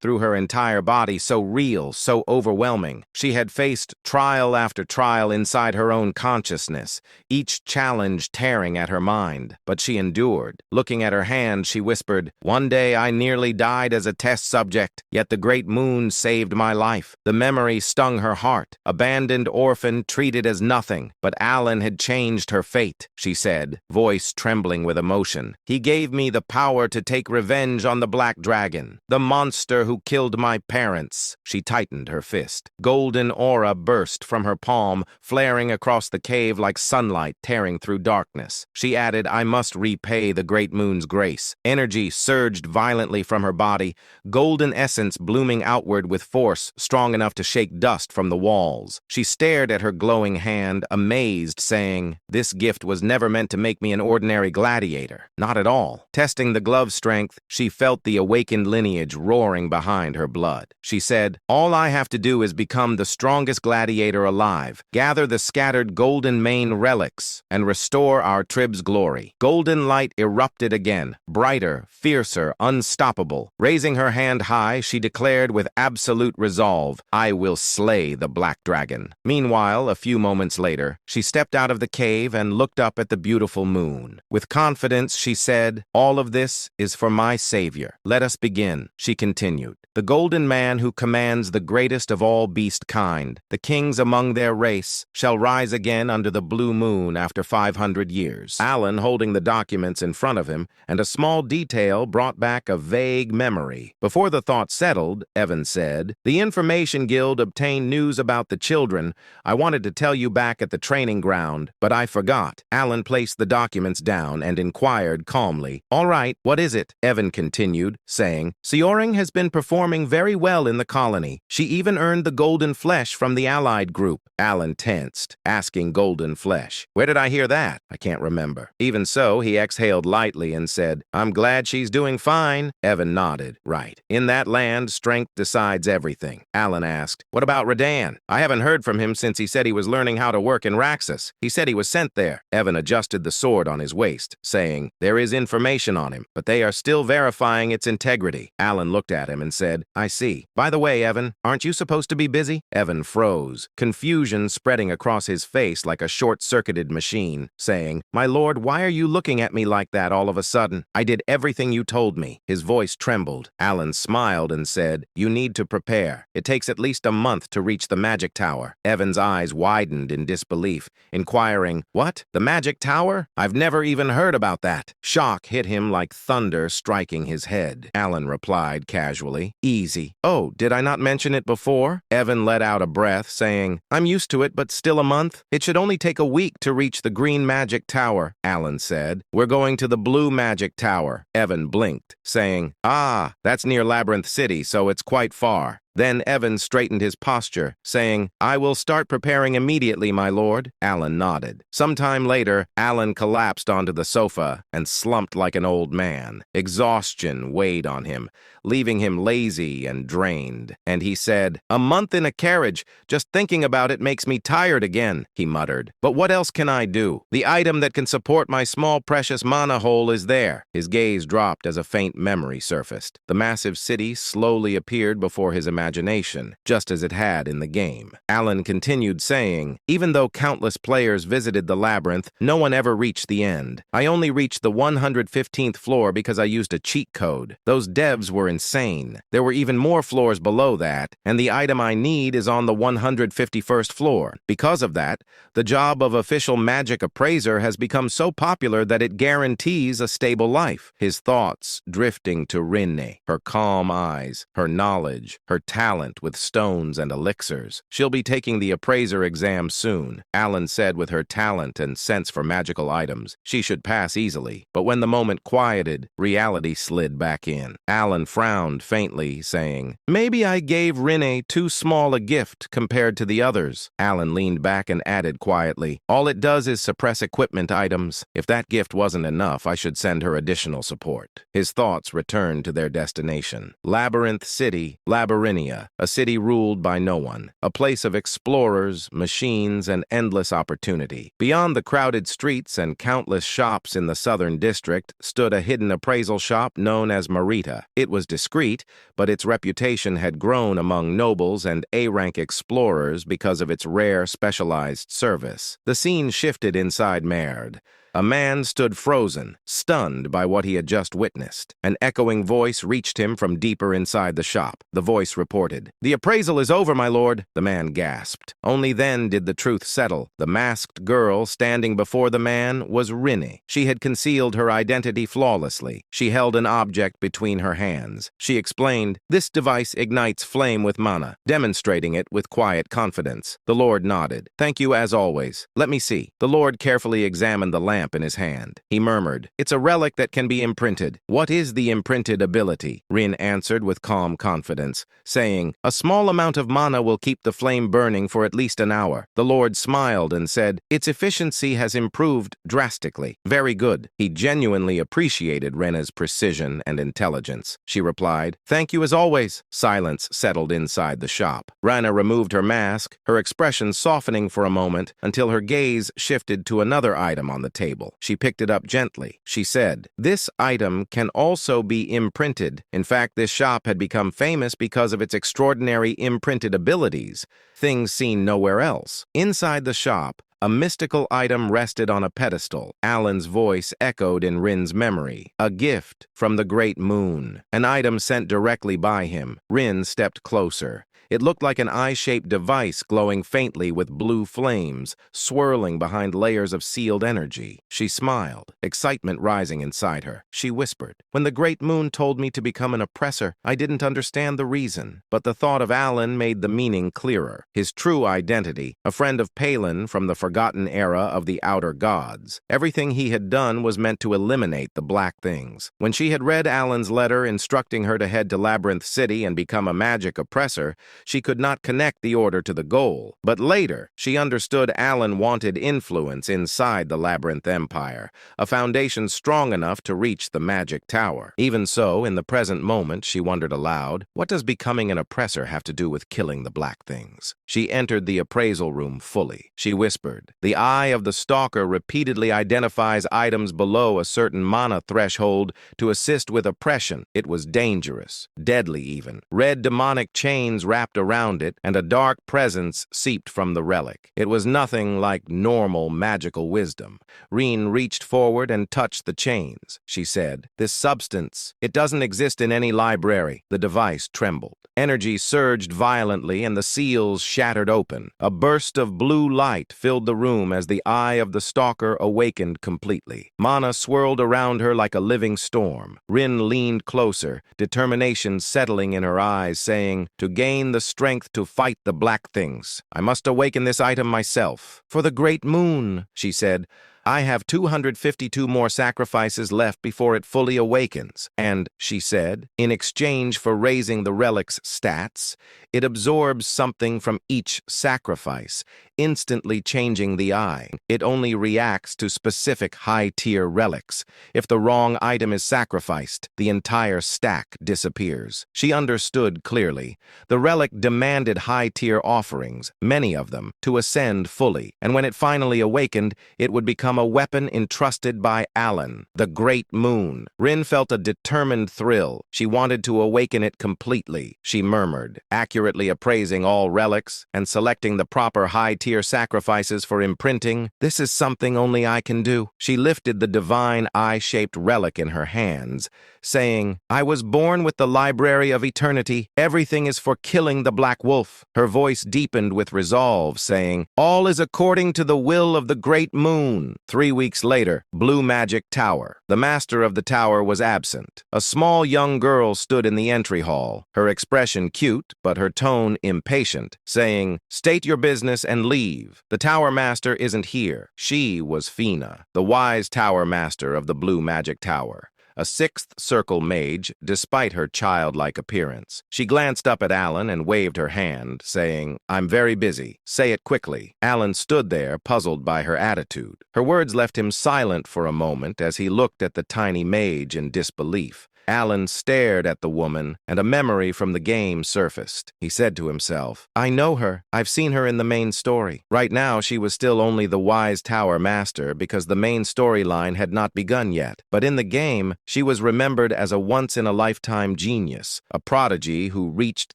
through her entire body, so real, so overwhelming. She had faced trial after trial inside her own consciousness, each challenge tearing at her mind. But she endured. Looking at her hand, she whispered, "One day I nearly died as a test subject, yet the great moon saved my life." The memory stung her heart. Abandoned orphan, treated as nothing. But Alan had changed her fate, she said, voice trembling with emotion. "He gave me the power to take revenge on the Black Dragon, the monster who killed my parents." She tightened her fist. Golden aura burst from her palm, flaring across the cave like sunlight tearing through darkness. She added, "I must repay the great moon's grace." Energy surged violently from her body, golden essence blooming outward with force strong enough to shake dust from the walls. She stared at her glowing hand, amazed, saying, "This gift was never meant to make me an ordinary gladiator. Not at all." Testing the glove's strength, she felt the awakened lineage roaring behind her blood. She said, "All I have to do is become the strongest gladiator alive, gather the scattered Golden Mane relics, and restore our trib's glory." Golden light erupted again, brighter, fiercer, unstoppable. Raising her hand high, she declared with absolute resolve, "I will slay the Black Dragon." Meanwhile, a few moments later, she stepped out of the cave and looked up at the beautiful moon. With confidence, she said, "All of this is for my savior. Let us begin." She continued, "The Golden Man who commands the greatest of all beast kind, the kings among their race, shall rise again under the blue moon after 500 years." Alan, holding the documents in front of him, and a small detail brought back a vague memory. Before the thought settled, Evan said, "The Information Guild obtained news about the children. I wanted to tell you back at the training ground, but I forgot." Alan placed the documents down and inquired calmly, "All right, what is it?" Evan continued, saying, "Seoring has been performing very well in the colony. She even earned the golden flesh from the allied group." Alan tensed, asking golden flesh. "Where did I hear that? I can't remember." Even so, he exhaled lightly and said, "I'm glad she's doing fine." Evan nodded. "Right. In that land, strength decides everything." Alan asked, "What about Radan? I haven't heard from him since he said he was learning how to work in Raxus. He said he was sent there." Evan adjusted the sword on his waist, saying, "There is information on him, but they are still verifying its integrity." Alan looked at him and said, "I see. By the way, Evan, aren't you supposed to be busy?" Evan froze, confusion spreading across his face like a short-circuited machine, saying, "My lord, why are you looking at me like that all of a sudden? I did everything you told me." His voice trembled. Alan smiled and said, "You need to prepare. It takes at least a month to reach the Magic Tower." Evan's eyes widened in disbelief, inquiring, "What? The Magic Tower? I've never even heard about that." Shock hit him like thunder striking his head. Alan replied casually, "Easy." "Oh, did I not mention it before?" Evan let out a breath, saying, "I'm used to it, but still a month? It should only take a week to reach the Green Magic Tower." Alan said, "We're going to the Blue Magic Tower." Evan blinked, saying, "Ah, that's near Labyrinth City, so it's quite far." Then Evan straightened his posture, saying, "I will start preparing immediately, my lord." Alan nodded. Sometime later, Alan collapsed onto the sofa and slumped like an old man. Exhaustion weighed on him, leaving him lazy and drained. And he said, "A month in a carriage, just thinking about it makes me tired again," he muttered. "But what else can I do? The item that can support my small precious mana hole is there." His gaze dropped as a faint memory surfaced. The massive city slowly appeared before his imagination. imagination, just as it had in the game. Alan continued saying, even though countless players visited the labyrinth, no one ever reached the end. I only reached the 115th floor because I used a cheat code. Those devs were insane. There were even more floors below that, and the item I need is on the 151st floor. Because of that, the job of official magic appraiser has become so popular that it guarantees a stable life. His thoughts drifting to Rinne, her calm eyes, her knowledge, her talent with stones and elixirs. She'll be taking the appraiser exam soon, Alan said. With her talent and sense for magical items, she should pass easily. But when the moment quieted, reality slid back in. Alan frowned faintly, saying, maybe I gave Rinne too small a gift compared to the others. Alan leaned back and added quietly, all it does is suppress equipment items. If that gift wasn't enough, I should send her additional support. His thoughts returned to their destination. Labyrinth City, Labyrinthia, a city ruled by no one, a place of explorers, machines, and endless opportunity. Beyond the crowded streets and countless shops in the southern district stood a hidden appraisal shop known as Marita. It was discreet, but its reputation had grown among nobles and A-rank explorers because of its rare, specialized service. The scene shifted inside Merd. A man stood frozen, stunned by what he had just witnessed. An echoing voice reached him from deeper inside the shop. The voice reported, "The appraisal is over, my lord." The man gasped. Only then did the truth settle. The masked girl standing before the man was Rinne. She had concealed her identity flawlessly. She held an object between her hands. She explained, "This device ignites flame with mana," demonstrating it with quiet confidence. The lord nodded. "Thank you as always. Let me see." The lord carefully examined the lamp in his hand. He murmured, "It's a relic that can be imprinted." "What is the imprinted ability?" Rin answered with calm confidence, saying, "A small amount of mana will keep the flame burning for at least an hour." The lord smiled and said, "Its efficiency has improved drastically." "Very good." He genuinely appreciated Rena's precision and intelligence. She replied, "Thank you as always." Silence settled inside the shop. Rana removed her mask, her expression softening for a moment until her gaze shifted to another item on the table. She picked it up gently. She said, "This item can also be imprinted." In fact, this shop had become famous because of its extraordinary imprinted abilities, things seen nowhere else. Inside the shop, a mystical item rested on a pedestal. Alan's voice echoed in Rin's memory. A gift from the great moon. An item sent directly by him. Rin stepped closer. It looked like an eye-shaped device glowing faintly with blue flames, swirling behind layers of sealed energy. She smiled, excitement rising inside her. She whispered, "When the great moon told me to become an oppressor, I didn't understand the reason." But the thought of Alan made the meaning clearer. His true identity, a friend of Palin from the forgotten era of the Outer Gods. Everything he had done was meant to eliminate the black things. When she had read Alan's letter instructing her to head to Labyrinth City and become a magic oppressor, she could not connect the order to the goal. But later, she understood Alan wanted influence inside the Labyrinth Empire, a foundation strong enough to reach the Magic Tower. Even so, in the present moment, she wondered aloud, what does becoming an oppressor have to do with killing the black things? She entered the appraisal room fully. She whispered, "The eye of the stalker repeatedly identifies items below a certain mana threshold to assist with oppression. It was dangerous, deadly even. Red demonic chains wrapped around it, and a dark presence seeped from the relic. It was nothing like normal magical wisdom." Reen reached forward and touched the chains. She said, "This substance, it doesn't exist in any library." The device trembled. Energy surged violently and the seals shattered open. A burst of blue light filled the room as the eye of the stalker awakened completely. Mana swirled around her like a living storm. Rin leaned closer, determination settling in her eyes, saying, "To gain the strength to fight the black things, I must awaken this item myself." "For the great moon," she said, "I have 252 more sacrifices left before it fully awakens." And, she said, in exchange for raising the relic's stats, it absorbs something from each sacrifice, instantly changing the eye. It only reacts to specific high-tier relics. If the wrong item is sacrificed, the entire stack disappears. She understood clearly. The relic demanded high-tier offerings, many of them, to ascend fully, and when it finally awakened, it would become become a weapon entrusted by Alan, the Great Moon. Rin felt a determined thrill. She wanted to awaken it completely. She murmured, accurately appraising all relics and selecting the proper high-tier sacrifices for imprinting. This is something only I can do. She lifted the divine eye-shaped relic in her hands, saying, I was born with the Library of Eternity. Everything is for killing the Black Wolf. Her voice deepened with resolve, saying, all is according to the will of the Great Moon. 3 weeks later, Blue Magic Tower. The master of the tower was absent. A small young girl stood in the entry hall, her expression cute, but her tone impatient, saying, state your business and leave. The tower master isn't here. She was Fina, the wise tower master of the Blue Magic Tower, a sixth circle mage, despite her childlike appearance. She glanced up at Alan and waved her hand, saying, I'm very busy. Say it quickly. Alan stood there, puzzled by her attitude. Her words left him silent for a moment as he looked at the tiny mage in disbelief. Alan stared at the woman, and a memory from the game surfaced. He said to himself, I know her. I've seen her in the main story. Right now, she was still only the wise tower master because the main storyline had not begun yet. But in the game, she was remembered as a once-in-a-lifetime genius, a prodigy who reached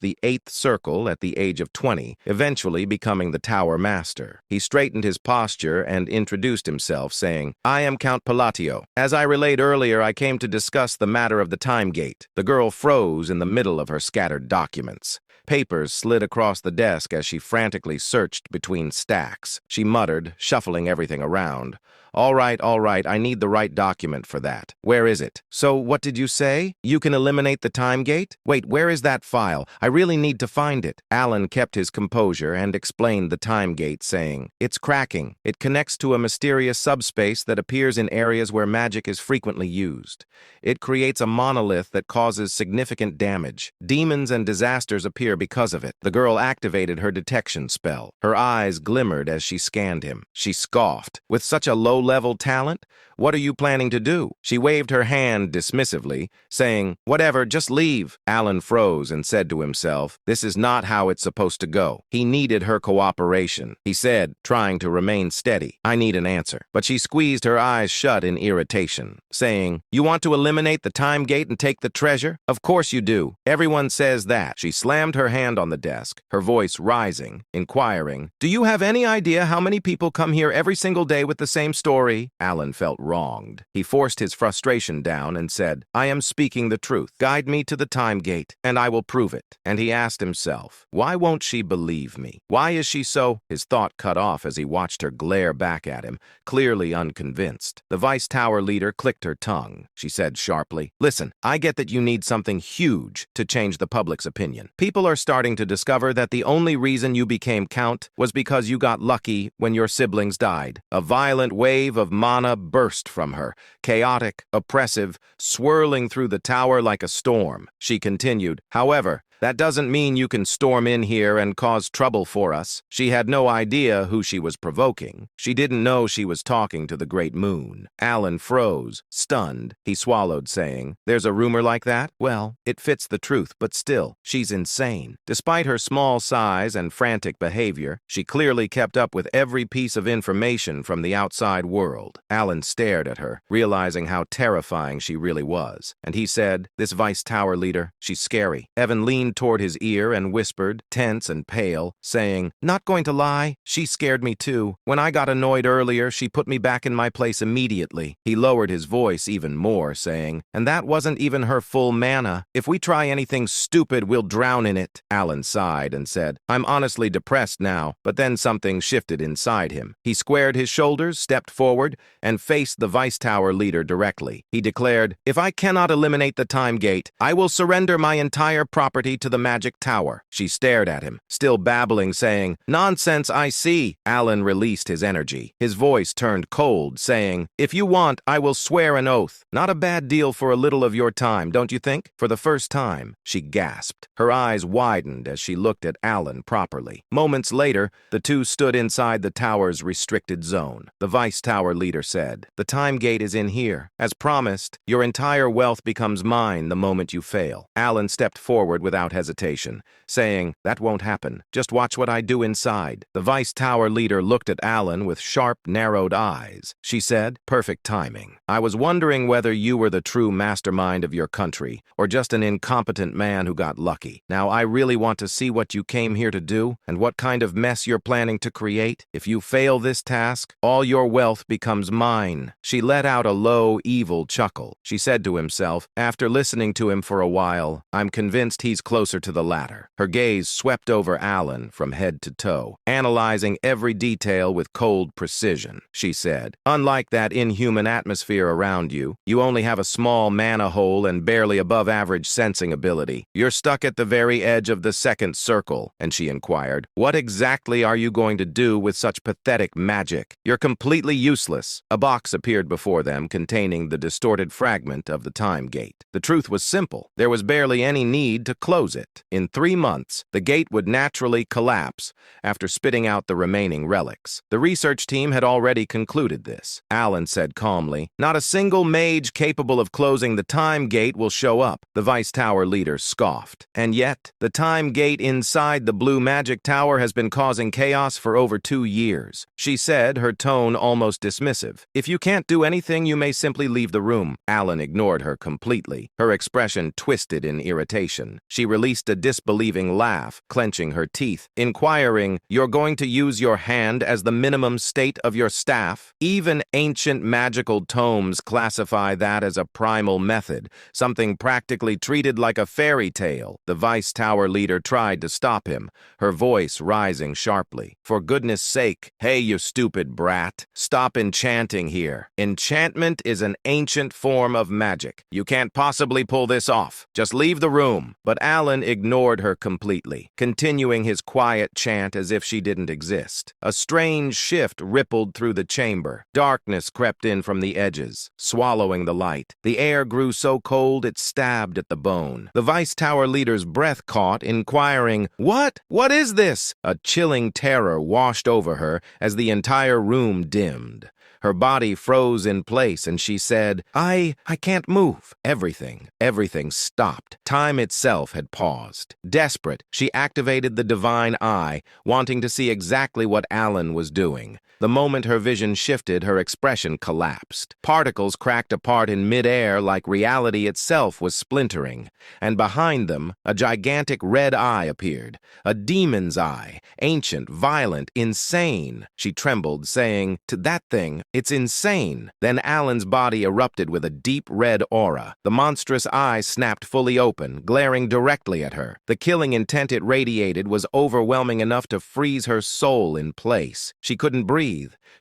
the 8th circle at the age of 20, eventually becoming the tower master. He straightened his posture and introduced himself, saying, I am Count Palatio. As I relayed earlier, I came to discuss the matter of the time gate. The girl froze in the middle of her scattered documents. Papers slid across the desk as she frantically searched between stacks. She muttered, shuffling everything around. All right, I need the right document for that. Where is it? So, what did you say? You can eliminate the time gate? Wait, where is that file? I really need to find it. Alan kept his composure and explained the time gate, saying, it's cracking. It connects to a mysterious subspace that appears in areas where magic is frequently used. It creates a monolith that causes significant damage. Demons and disasters appear because of it. The girl activated her detection spell. Her eyes glimmered as she scanned him. She scoffed. With such a low-level talent? What are you planning to do? She waved her hand dismissively, saying, whatever, just leave. Alan froze and said to himself, this is not how it's supposed to go. He needed her cooperation. He said, trying to remain steady, I need an answer. But she squeezed her eyes shut in irritation, saying, you want to eliminate the time gate and take the treasure? Of course you do. Everyone says that. She slammed her hand on the desk, her voice rising, inquiring, do you have any idea how many people come here every single day with the same story? Alan felt wronged. He forced his frustration down and said, I am speaking the truth. Guide me to the time gate, and I will prove it. And he asked himself, why won't she believe me? Why is she so? His thought cut off as he watched her glare back at him, clearly unconvinced. The Vice Tower leader clicked her tongue. She said sharply, listen, I get that you need something huge to change the public's opinion. People are starting to discover that the only reason you became Count was because you got lucky when your siblings died. A violent wave of mana burst from her, chaotic, oppressive, swirling through the tower like a storm. She continued, however, that doesn't mean you can storm in here and cause trouble for us. She had no idea who she was provoking. She didn't know she was talking to the Great Moon. Alan froze, stunned. He swallowed, saying, there's a rumor like that? Well, it fits the truth, but still, she's insane. Despite her small size and frantic behavior, she clearly kept up with every piece of information from the outside world. Alan stared at her, realizing how terrifying she really was. And he said, this Vice Tower leader, she's scary. Evan leaned toward his ear and whispered, tense and pale, saying, not going to lie, she scared me too. When I got annoyed earlier, she put me back in my place immediately. He lowered his voice even more, saying, and that wasn't even her full mana. If we try anything stupid, we'll drown in it. Alan sighed and said, I'm honestly depressed now, but then something shifted inside him. He squared his shoulders, stepped forward, and faced the Vice Tower leader directly. He declared, if I cannot eliminate the time gate, I will surrender my entire property to the Magic Tower. She stared at him, still babbling, saying, nonsense, I see. Alan released his energy. His voice turned cold, saying, if you want, I will swear an oath. Not a bad deal for a little of your time, don't you think? For the first time, she gasped. Her eyes widened as she looked at Alan properly. Moments later, the two stood inside the tower's restricted zone. The Vice Tower leader said, the time gate is in here. As promised, your entire wealth becomes mine the moment you fail. Alan stepped forward without without hesitation, saying, "That won't happen. Just watch what I do inside." The Vice Tower leader looked at Alan with sharp, narrowed eyes. She said, "Perfect timing. I was wondering whether you were the true mastermind of your country, or just an incompetent man who got lucky. Now, I really want to see what you came here to do, and what kind of mess you're planning to create. If you fail this task, all your wealth becomes mine." She let out a low, evil chuckle. She said to himself, after listening to him for a while, "I'm convinced he's closer to the latter." Her gaze swept over Alan from head to toe, analyzing every detail with cold precision. She said, "Unlike that inhuman atmosphere around you, you only have a small mana hole and barely above average sensing ability. You're stuck at the very edge of the second circle." And she inquired, "What exactly are you going to do with such pathetic magic? You're completely useless." A box appeared before them containing the distorted fragment of the time gate. The truth was simple. There was barely any need to close it. In 3 months, the gate would naturally collapse after spitting out the remaining relics. The research team had already concluded this. Alan said calmly, "Not a single mage capable of closing the time gate will show up." The Vice Tower leader scoffed. "And yet, the time gate inside the blue magic tower has been causing chaos for over 2 years." She said, her tone almost dismissive. "If you can't do anything, you may simply leave the room." Alan ignored her completely. Her expression twisted in irritation. She released a disbelieving laugh, clenching her teeth, inquiring, "You're going to use your hand as the minimum state of your staff? Even ancient magical tomes classify that as a primal method, something practically treated like a fairy tale." The Vice Tower leader tried to stop him, her voice rising sharply. "For goodness sake, hey, you stupid brat. Stop enchanting here. Enchantment is an ancient form of magic. You can't possibly pull this off. Just leave the room." But Alan ignored her completely, continuing his quiet chant as if she didn't exist. A strange shift rippled through the chamber. Darkness crept in from the edges, swallowing the light. The air grew so cold it stabbed at the bone. The Vice Tower leader's breath caught, inquiring, "What? What is this?" A chilling terror washed over her as the entire room dimmed. Her body froze in place and she said, I can't move." Everything stopped. Time itself had paused. Desperate, she activated the divine eye, wanting to see exactly what Alan was doing. The moment her vision shifted, her expression collapsed. Particles cracked apart in midair like reality itself was splintering, and behind them, a gigantic red eye appeared. A demon's eye, ancient, violent, insane. She trembled, saying, "To that thing, it's insane." Then Alan's body erupted with a deep red aura. The monstrous eye snapped fully open, glaring directly at her. The killing intent it radiated was overwhelming enough to freeze her soul in place. She couldn't breathe.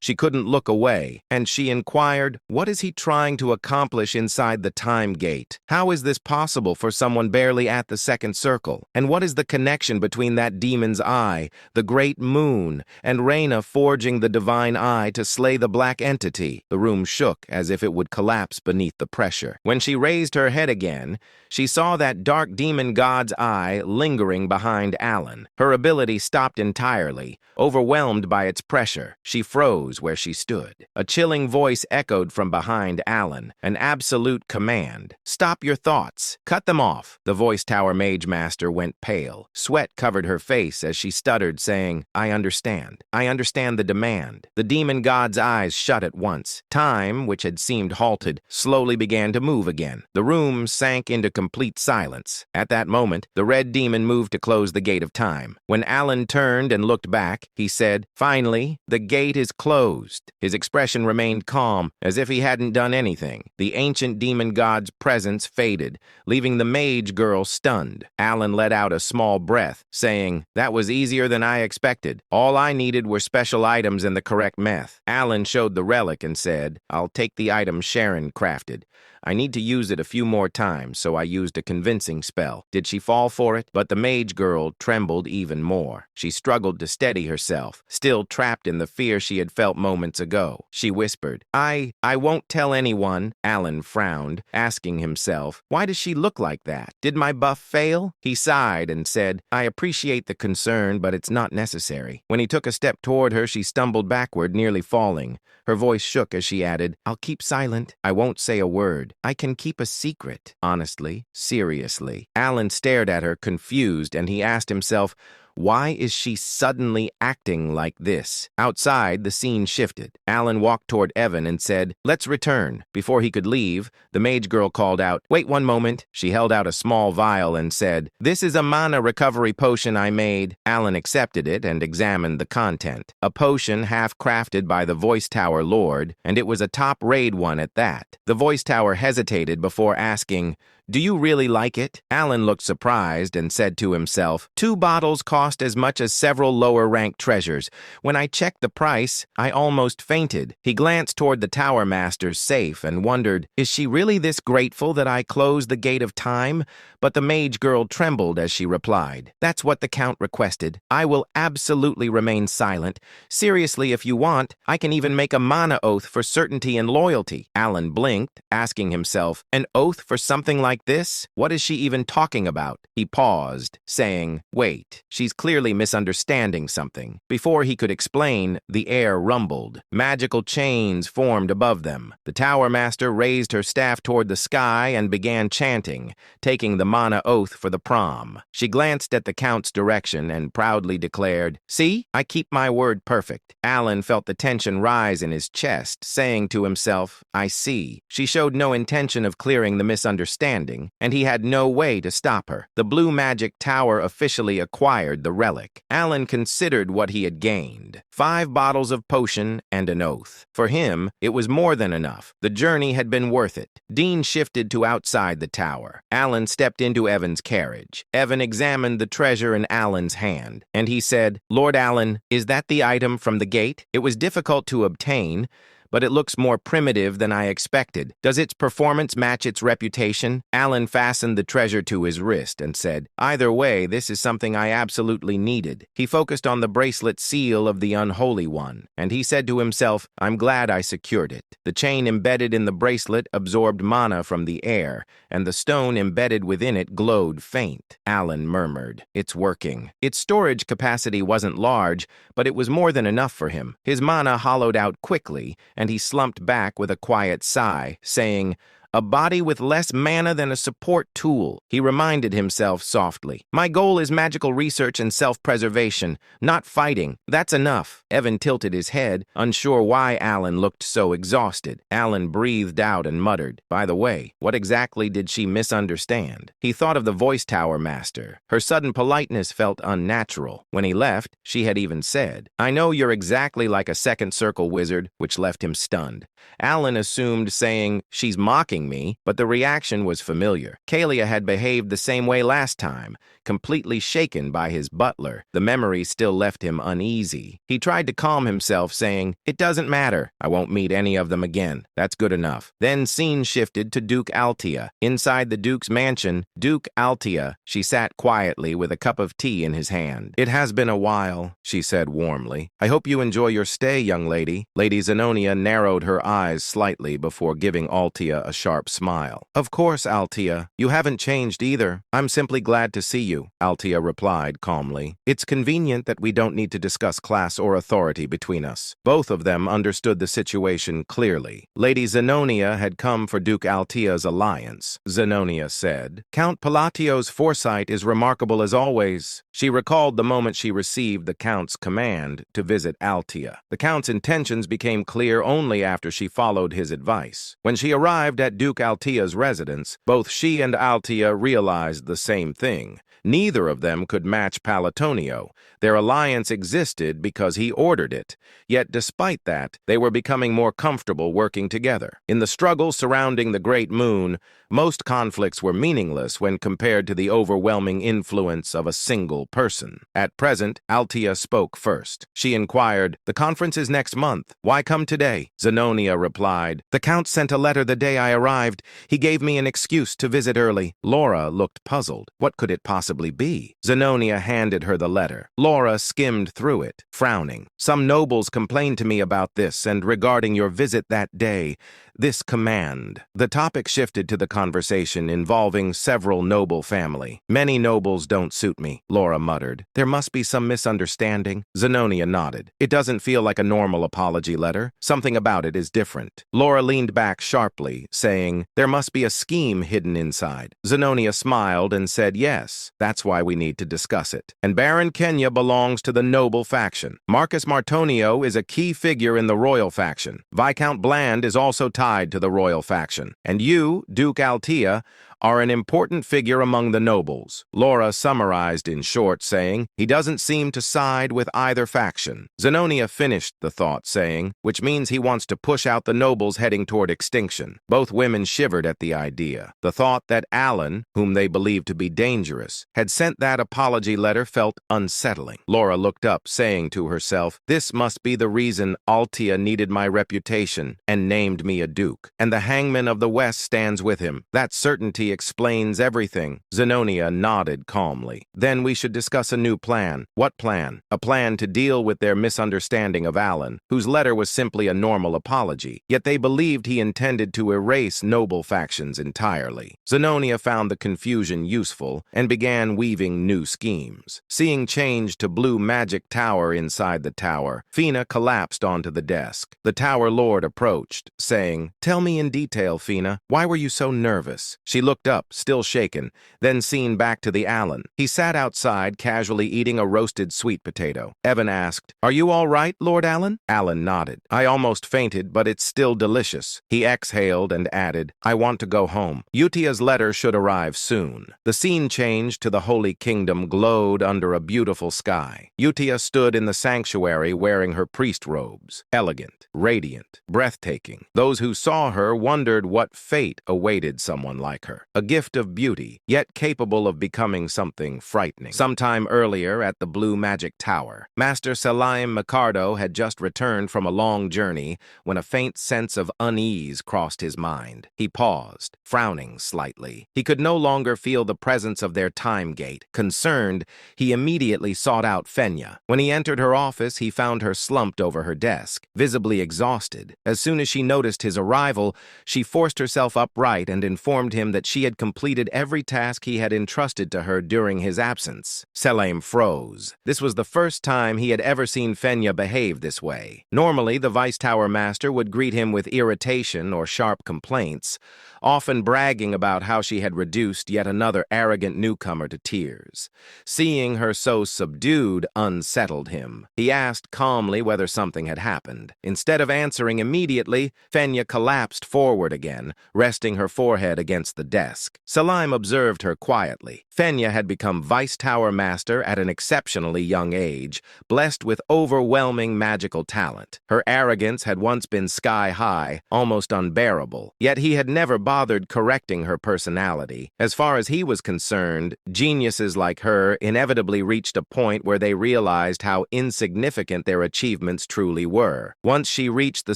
She couldn't look away, and she inquired, "What is he trying to accomplish inside the time gate? How is this possible for someone barely at the second circle? And what is the connection between that demon's eye, the great moon, and Reyna forging the divine eye to slay the black entity?" The room shook as if it would collapse beneath the pressure. When she raised her head again, she saw that dark demon god's eye lingering behind Alan. Her ability stopped entirely, overwhelmed by its pressure. She froze where she stood. A chilling voice echoed from behind Alan, an absolute command. "Stop your thoughts. Cut them off." The Voice Tower Mage Master went pale. Sweat covered her face as she stuttered, saying, I understand. I understand the demand." The demon god's eyes shut at once. Time, which had seemed halted, slowly began to move again. The room sank into complete silence. At that moment, the red demon moved to close the gate of time. When Alan turned and looked back, he said, "Finally, the gate is closed." His expression remained calm, as if he hadn't done anything. The ancient demon god's presence faded, leaving the mage girl stunned. Alan let out a small breath, saying, "That was easier than I expected. All I needed were special items and the correct meth." Alan showed the relic and said, "I'll take the item Sharon crafted. I need to use it a few more times, so I used a convincing spell." Did she fall for it? But the mage girl trembled even more. She struggled to steady herself, still trapped in the fear she had felt moments ago. She whispered, I won't tell anyone." Alan frowned, asking himself, why does she look like that? Did my buff fail? He sighed and said, "I appreciate the concern, but it's not necessary." When he took a step toward her, she stumbled backward, nearly falling. Her voice shook as she added, "I'll keep silent. I won't say a word." answered, I can keep a secret. Honestly, seriously. Alan stared at her, confused, and he asked himself, why is she suddenly acting like this? Outside, the scene shifted. Alan walked toward Evan and said, let's return. Before he could leave, the mage girl called out, wait one moment. She held out a small vial and said, this is a mana recovery potion I made. Alan accepted it and examined the content. A potion half-crafted by the Voice Tower Lord, and it was a top-raid one at that. The Voice Tower hesitated before asking, do you really like it? Alan looked surprised and said to himself, 2 bottles cost as much as several lower-ranked treasures. When I checked the price, I almost fainted. He glanced toward the Tower Master's safe and wondered, is she really this grateful that I closed the gate of time? But the mage girl trembled as she replied, that's what the Count requested. I will absolutely remain silent. Seriously, if you want, I can even make a mana oath for certainty and loyalty. Alan blinked, asking himself, an oath for something like this? What is she even talking about? He paused, saying, wait, she's clearly misunderstanding something. Before he could explain, the air rumbled. Magical chains formed above them. The Tower Master raised her staff toward the sky and began chanting, taking the mana oath for the prom. She glanced at the Count's direction and proudly declared, see, I keep my word perfect. Alan felt the tension rise in his chest, saying to himself, I see. She showed no intention of clearing the misunderstanding, and he had no way to stop her. The Blue Magic Tower officially acquired the relic. Alan considered what he had gained. 5 bottles of potion and an oath. For him, it was more than enough. The journey had been worth it. Dean shifted to outside the tower. Alan stepped into Evan's carriage. Evan examined the treasure in Alan's hand, and he said, Lord Alan, is that the item from the gate? It was difficult to obtain, but it looks more primitive than I expected. Does its performance match its reputation? Alan fastened the treasure to his wrist and said, either way, this is something I absolutely needed. He focused on the bracelet seal of the Unholy One, and he said to himself, I'm glad I secured it. The chain embedded in the bracelet absorbed mana from the air, and the stone embedded within it glowed faint. Alan murmured, it's working. Its storage capacity wasn't large, but it was more than enough for him. His mana hollowed out quickly, and he slumped back with a quiet sigh, saying, a body with less mana than a support tool. He reminded himself softly, my goal is magical research and self-preservation, not fighting. That's enough. Evan tilted his head, unsure why Alan looked so exhausted. Alan breathed out and muttered, by the way, what exactly did she misunderstand? He thought of the Voice Tower Master. Her sudden politeness felt unnatural. When he left, she had even said, I know you're exactly like a second circle wizard, which left him stunned. Alan assumed saying, she's mocking me, but the reaction was familiar. Kalia had behaved the same way last time, completely shaken by his butler. The memory still left him uneasy. He tried to calm himself, saying, it doesn't matter. I won't meet any of them again. That's good enough. Then scene shifted to Duke Altia. Inside the Duke's mansion, Duke Altia, she sat quietly with a cup of tea in his hand. It has been a while, she said warmly. I hope you enjoy your stay, young lady. Lady Zenonia narrowed her eyes slightly before giving Altia a sharp smile. Of course, Altia. You haven't changed either. I'm simply glad to see you, Altia replied calmly. It's convenient that we don't need to discuss class or authority between us. Both of them understood the situation clearly. Lady Zenonia had come for Duke Altia's alliance. Zenonia said, Count Palatio's foresight is remarkable as always. She recalled the moment she received the Count's command to visit Altia. The Count's intentions became clear only after she followed his advice. When she arrived at Duke Altia's residence, both she and Altia realized the same thing. Neither of them could match Palatonio. Their alliance existed because he ordered it. Yet despite that, they were becoming more comfortable working together. In the struggle surrounding the Great Moon, most conflicts were meaningless when compared to the overwhelming influence of a single person. At present, Altia spoke first. She inquired, the conference is next month. Why come today? Zenonia replied, the Count sent a letter the day I arrived. He gave me an excuse to visit early. Laura looked puzzled. What could it possibly be? Zenonia handed her the letter. Laura skimmed through it, frowning. Some nobles complained to me about this and regarding your visit that day. this command. The topic shifted to the conversation involving several noble family. Many nobles don't suit me, Laura muttered. There must be some misunderstanding. Zenobia nodded. It doesn't feel like a normal apology letter. Something about it is different. Laura leaned back sharply, saying, there must be a scheme hidden inside. Zenobia smiled and said, yes, that's why we need to discuss it. And Baron Kenya belongs to the noble faction. Marcus Martonio is a key figure in the royal faction. Viscount Bland is also tied to the royal faction. And you, Duke Altea, are an important figure among the nobles. Laura summarized in short, saying, he doesn't seem to side with either faction. Zenobia finished the thought, saying, which means he wants to push out the nobles heading toward extinction. Both women shivered at the idea. The thought that Alan, whom they believed to be dangerous, had sent that apology letter felt unsettling. Laura looked up, saying to herself, this must be the reason Altea needed my reputation and named me a duke. And the hangman of the West stands with him. That certainty explains everything. Zenobia nodded calmly. Then we should discuss a new plan. What plan? A plan to deal with their misunderstanding of Alan, whose letter was simply a normal apology, yet they believed he intended to erase noble factions entirely. Zenobia found the confusion useful and began weaving new schemes. Seeing change to blue magic tower inside the tower, Fina collapsed onto the desk. The tower lord approached, saying, tell me in detail, Fina, why were you so nervous? She looked up, still shaken, then seen back to the Alan. He sat outside, casually eating a roasted sweet potato. Evan asked, are you all right, Lord Alan? Alan nodded. I almost fainted, but it's still delicious. He exhaled and added, I want to go home. Utia's letter should arrive soon. The scene changed to the Holy Kingdom glowed under a beautiful sky. Utia stood in the sanctuary wearing her priest robes. Elegant, radiant, breathtaking. Those who saw her wondered what fate awaited someone like her. A gift of beauty, yet capable of becoming something frightening. Sometime earlier at the Blue Magic Tower, Master Selim Micardo had just returned from a long journey when a faint sense of unease crossed his mind. He paused, frowning slightly. He could no longer feel the presence of their time gate. Concerned, he immediately sought out Fenya. When he entered her office, he found her slumped over her desk, visibly exhausted. As soon as she noticed his arrival, she forced herself upright and informed him that she had completed every task he had entrusted to her during his absence. Selim froze. This was the first time he had ever seen Fenya behave this way. Normally, the Vice Tower Master would greet him with irritation or sharp complaints, often bragging about how she had reduced yet another arrogant newcomer to tears. Seeing her so subdued unsettled him. He asked calmly whether something had happened. Instead of answering immediately, Fenya collapsed forward again, resting her forehead against the desk. Selim observed her quietly. Fenya had become Vice Tower Master at an exceptionally young age, blessed with overwhelming magical talent. Her arrogance had once been sky-high, almost unbearable, yet he had never bothered correcting her personality. As far as he was concerned, geniuses like her inevitably reached a point where they realized how insignificant their achievements truly were. Once she reached the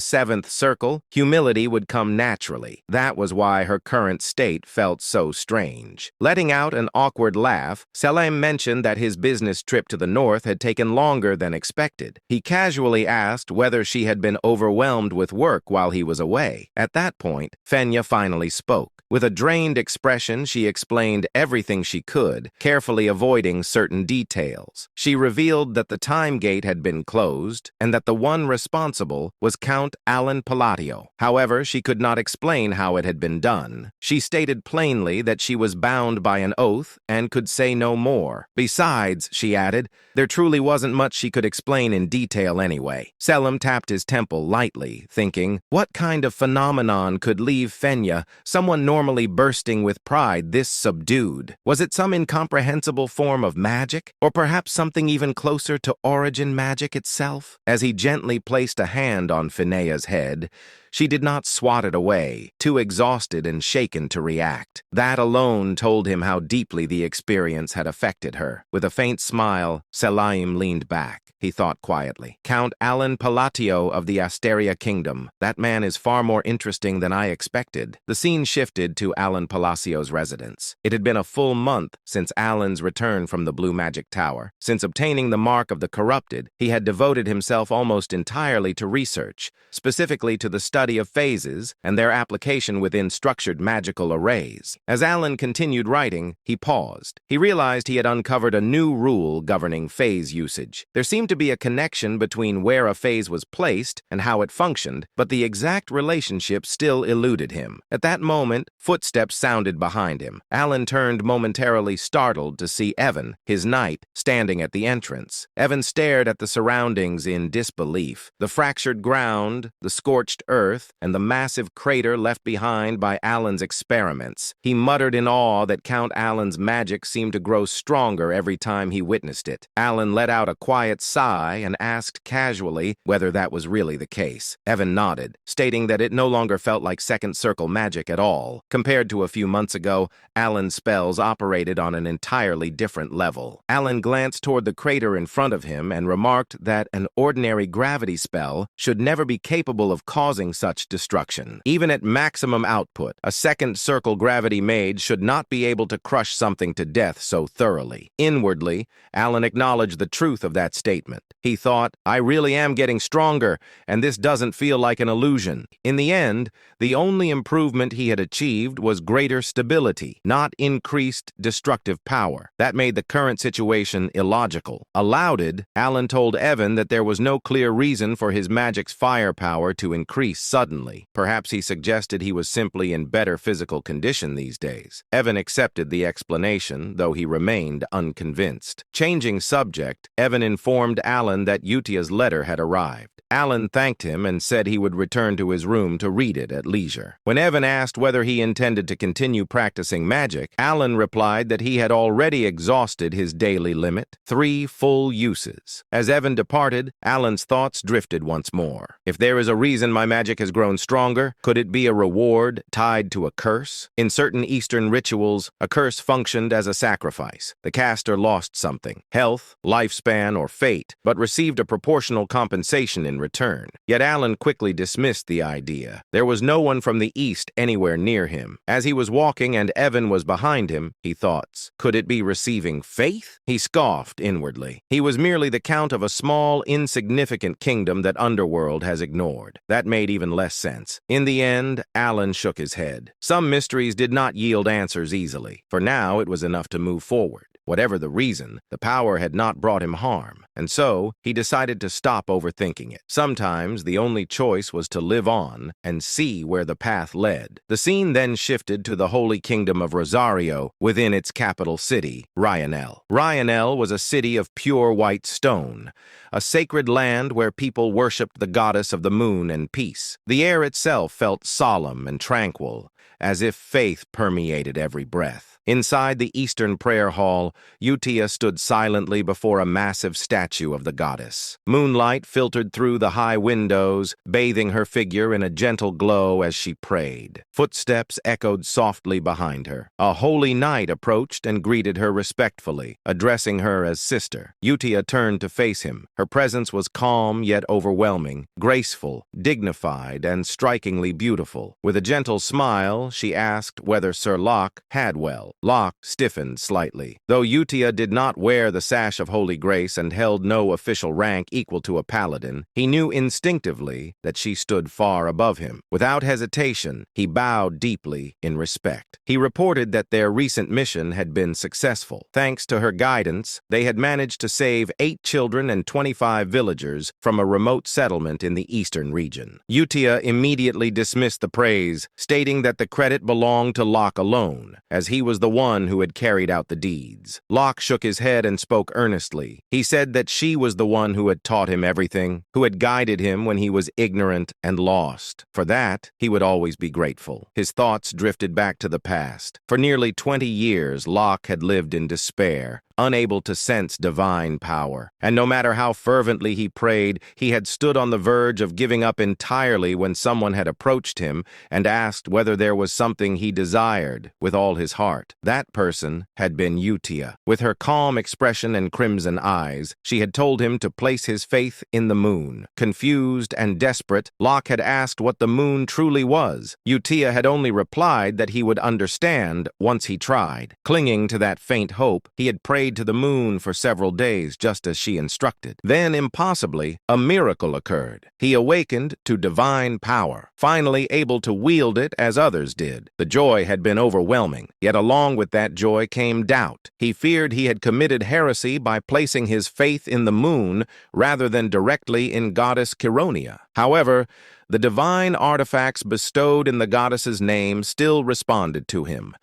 seventh circle, humility would come naturally. That was why her current state felt so strange. Letting out an awkward laugh, Selim mentioned that his business trip to the north had taken longer than expected. He casually asked whether she had been overwhelmed with work while he was away. At that point, Fenya finally spoke. With a drained expression, she explained everything she could, carefully avoiding certain details. She revealed that the time gate had been closed and that the one responsible was Count Alan Palladio. However, she could not explain how it had been done. She stated plainly that she was bound by an oath and could say no more. Besides, she added, there truly wasn't much she could explain in detail anyway. Selim tapped his temple lightly, thinking, what kind of phenomenon could leave Fenya, someone normally bursting with pride, this subdued? Was it some incomprehensible form of magic? Or perhaps something even closer to origin magic itself? As he gently placed a hand on Fenea's head, she did not swat it away, too exhausted and shaken to react. That alone told him how deeply the experience had affected her. With a faint smile, Selim leaned back. he thought quietly. Count Alan Palatio of the Asteria Kingdom. That man is far more interesting than I expected. The scene shifted to Alan Palacio's residence. It had been a full month since Alan's return from the Blue Magic Tower. Since obtaining the Mark of the Corrupted, he had devoted himself almost entirely to research, specifically to the study of phases and their application within structured magical arrays. As Alan continued writing, he paused. He realized he had uncovered a new rule governing phase usage. There seemed to be a connection between where a phase was placed and how it functioned, but the exact relationship still eluded him. At that moment, footsteps sounded behind him. Alan turned momentarily startled to see Evan, his knight, standing at the entrance. Evan stared at the surroundings in disbelief. The fractured ground, the scorched earth, and the massive crater left behind by Alan's experiments. He muttered in awe that Count Alan's magic seemed to grow stronger every time he witnessed it. Alan let out a quiet sigh and asked casually whether that was really the case. Evan nodded, stating that it no longer felt like second circle magic at all. Compared to a few months ago, Alan's spells operated on an entirely different level. Alan glanced toward the crater in front of him and remarked that an ordinary gravity spell should never be capable of causing such destruction. Even at maximum output, a second circle gravity mage should not be able to crush something to death so thoroughly. Inwardly, Alan acknowledged the truth of that statement. He thought, I really am getting stronger, and this doesn't feel like an illusion. In the end, the only improvement he had achieved was greater stability, not increased destructive power. That made the current situation illogical. Aloud, Alan told Evan that there was no clear reason for his magic's firepower to increase suddenly. Perhaps he suggested he was simply in better physical condition these days. Evan accepted the explanation, though he remained unconvinced. Changing subject, Evan informed Alan that Utia's letter had arrived. Alan thanked him and said he would return to his room to read it at leisure. When Evan asked whether he intended to continue practicing magic, Alan replied that he had already exhausted his daily limit, 3 full uses. As Evan departed, Alan's thoughts drifted once more. If there is a reason my magic has grown stronger, could it be a reward tied to a curse? In certain Eastern rituals, a curse functioned as a sacrifice. The caster lost something, health, lifespan, or fate, but received a proportional compensation in return. Yet Alan quickly dismissed the idea. There was no one from the east anywhere near him. As he was walking and Evan was behind him, he thought, could it be receiving faith? He scoffed inwardly. He was merely the count of a small, insignificant kingdom that Underworld has ignored. That made even less sense. In the end, Alan shook his head. Some mysteries did not yield answers easily. For now, it was enough to move forward. Whatever the reason, the power had not brought him harm, and so he decided to stop overthinking it. Sometimes the only choice was to live on and see where the path led. The scene then shifted to the Holy Kingdom of Rosario within its capital city, Ryanel. Ryanel was a city of pure white stone, a sacred land where people worshipped the goddess of the moon and peace. The air itself felt solemn and tranquil, as if faith permeated every breath. Inside the Eastern Prayer Hall, Utia stood silently before a massive statue of the goddess. Moonlight filtered through the high windows, bathing her figure in a gentle glow as she prayed. Footsteps echoed softly behind her. A holy knight approached and greeted her respectfully, addressing her as sister. Utia turned to face him. Her presence was calm yet overwhelming, graceful, dignified, and strikingly beautiful. With a gentle smile, she asked whether Sir Locke had well. Locke stiffened slightly. Though Utia did not wear the sash of Holy Grace and held no official rank equal to a paladin, he knew instinctively that she stood far above him. Without hesitation, he bowed deeply in respect. He reported that their recent mission had been successful. Thanks to her guidance, they had managed to save 8 children and 25 villagers from a remote settlement in the eastern region. Utia immediately dismissed the praise, stating that the credit belonged to Locke alone, as he was the one who had carried out the deeds. Locke shook his head and spoke earnestly. He said that she was the one who had taught him everything, who had guided him when he was ignorant and lost. For that, he would always be grateful. His thoughts drifted back to the past. For nearly 20 years, Locke had lived in despair, unable to sense divine power. And no matter how fervently he prayed, he had stood on the verge of giving up entirely when someone had approached him and asked whether there was something he desired with all his heart. That person had been Utia. With her calm expression and crimson eyes, she had told him to place his faith in the moon. Confused and desperate, Locke had asked what the moon truly was. Utia had only replied that he would understand once he tried. Clinging to that faint hope, he had prayed to the moon for several days just as she instructed. Then, impossibly, a miracle occurred. He awakened to divine power, finally able to wield it as others did. The joy had been overwhelming, yet along with that joy came doubt. He feared he had committed heresy by placing his faith in the moon rather than directly in goddess Chironia. However, the divine artifacts bestowed in the goddess's name still responded to him,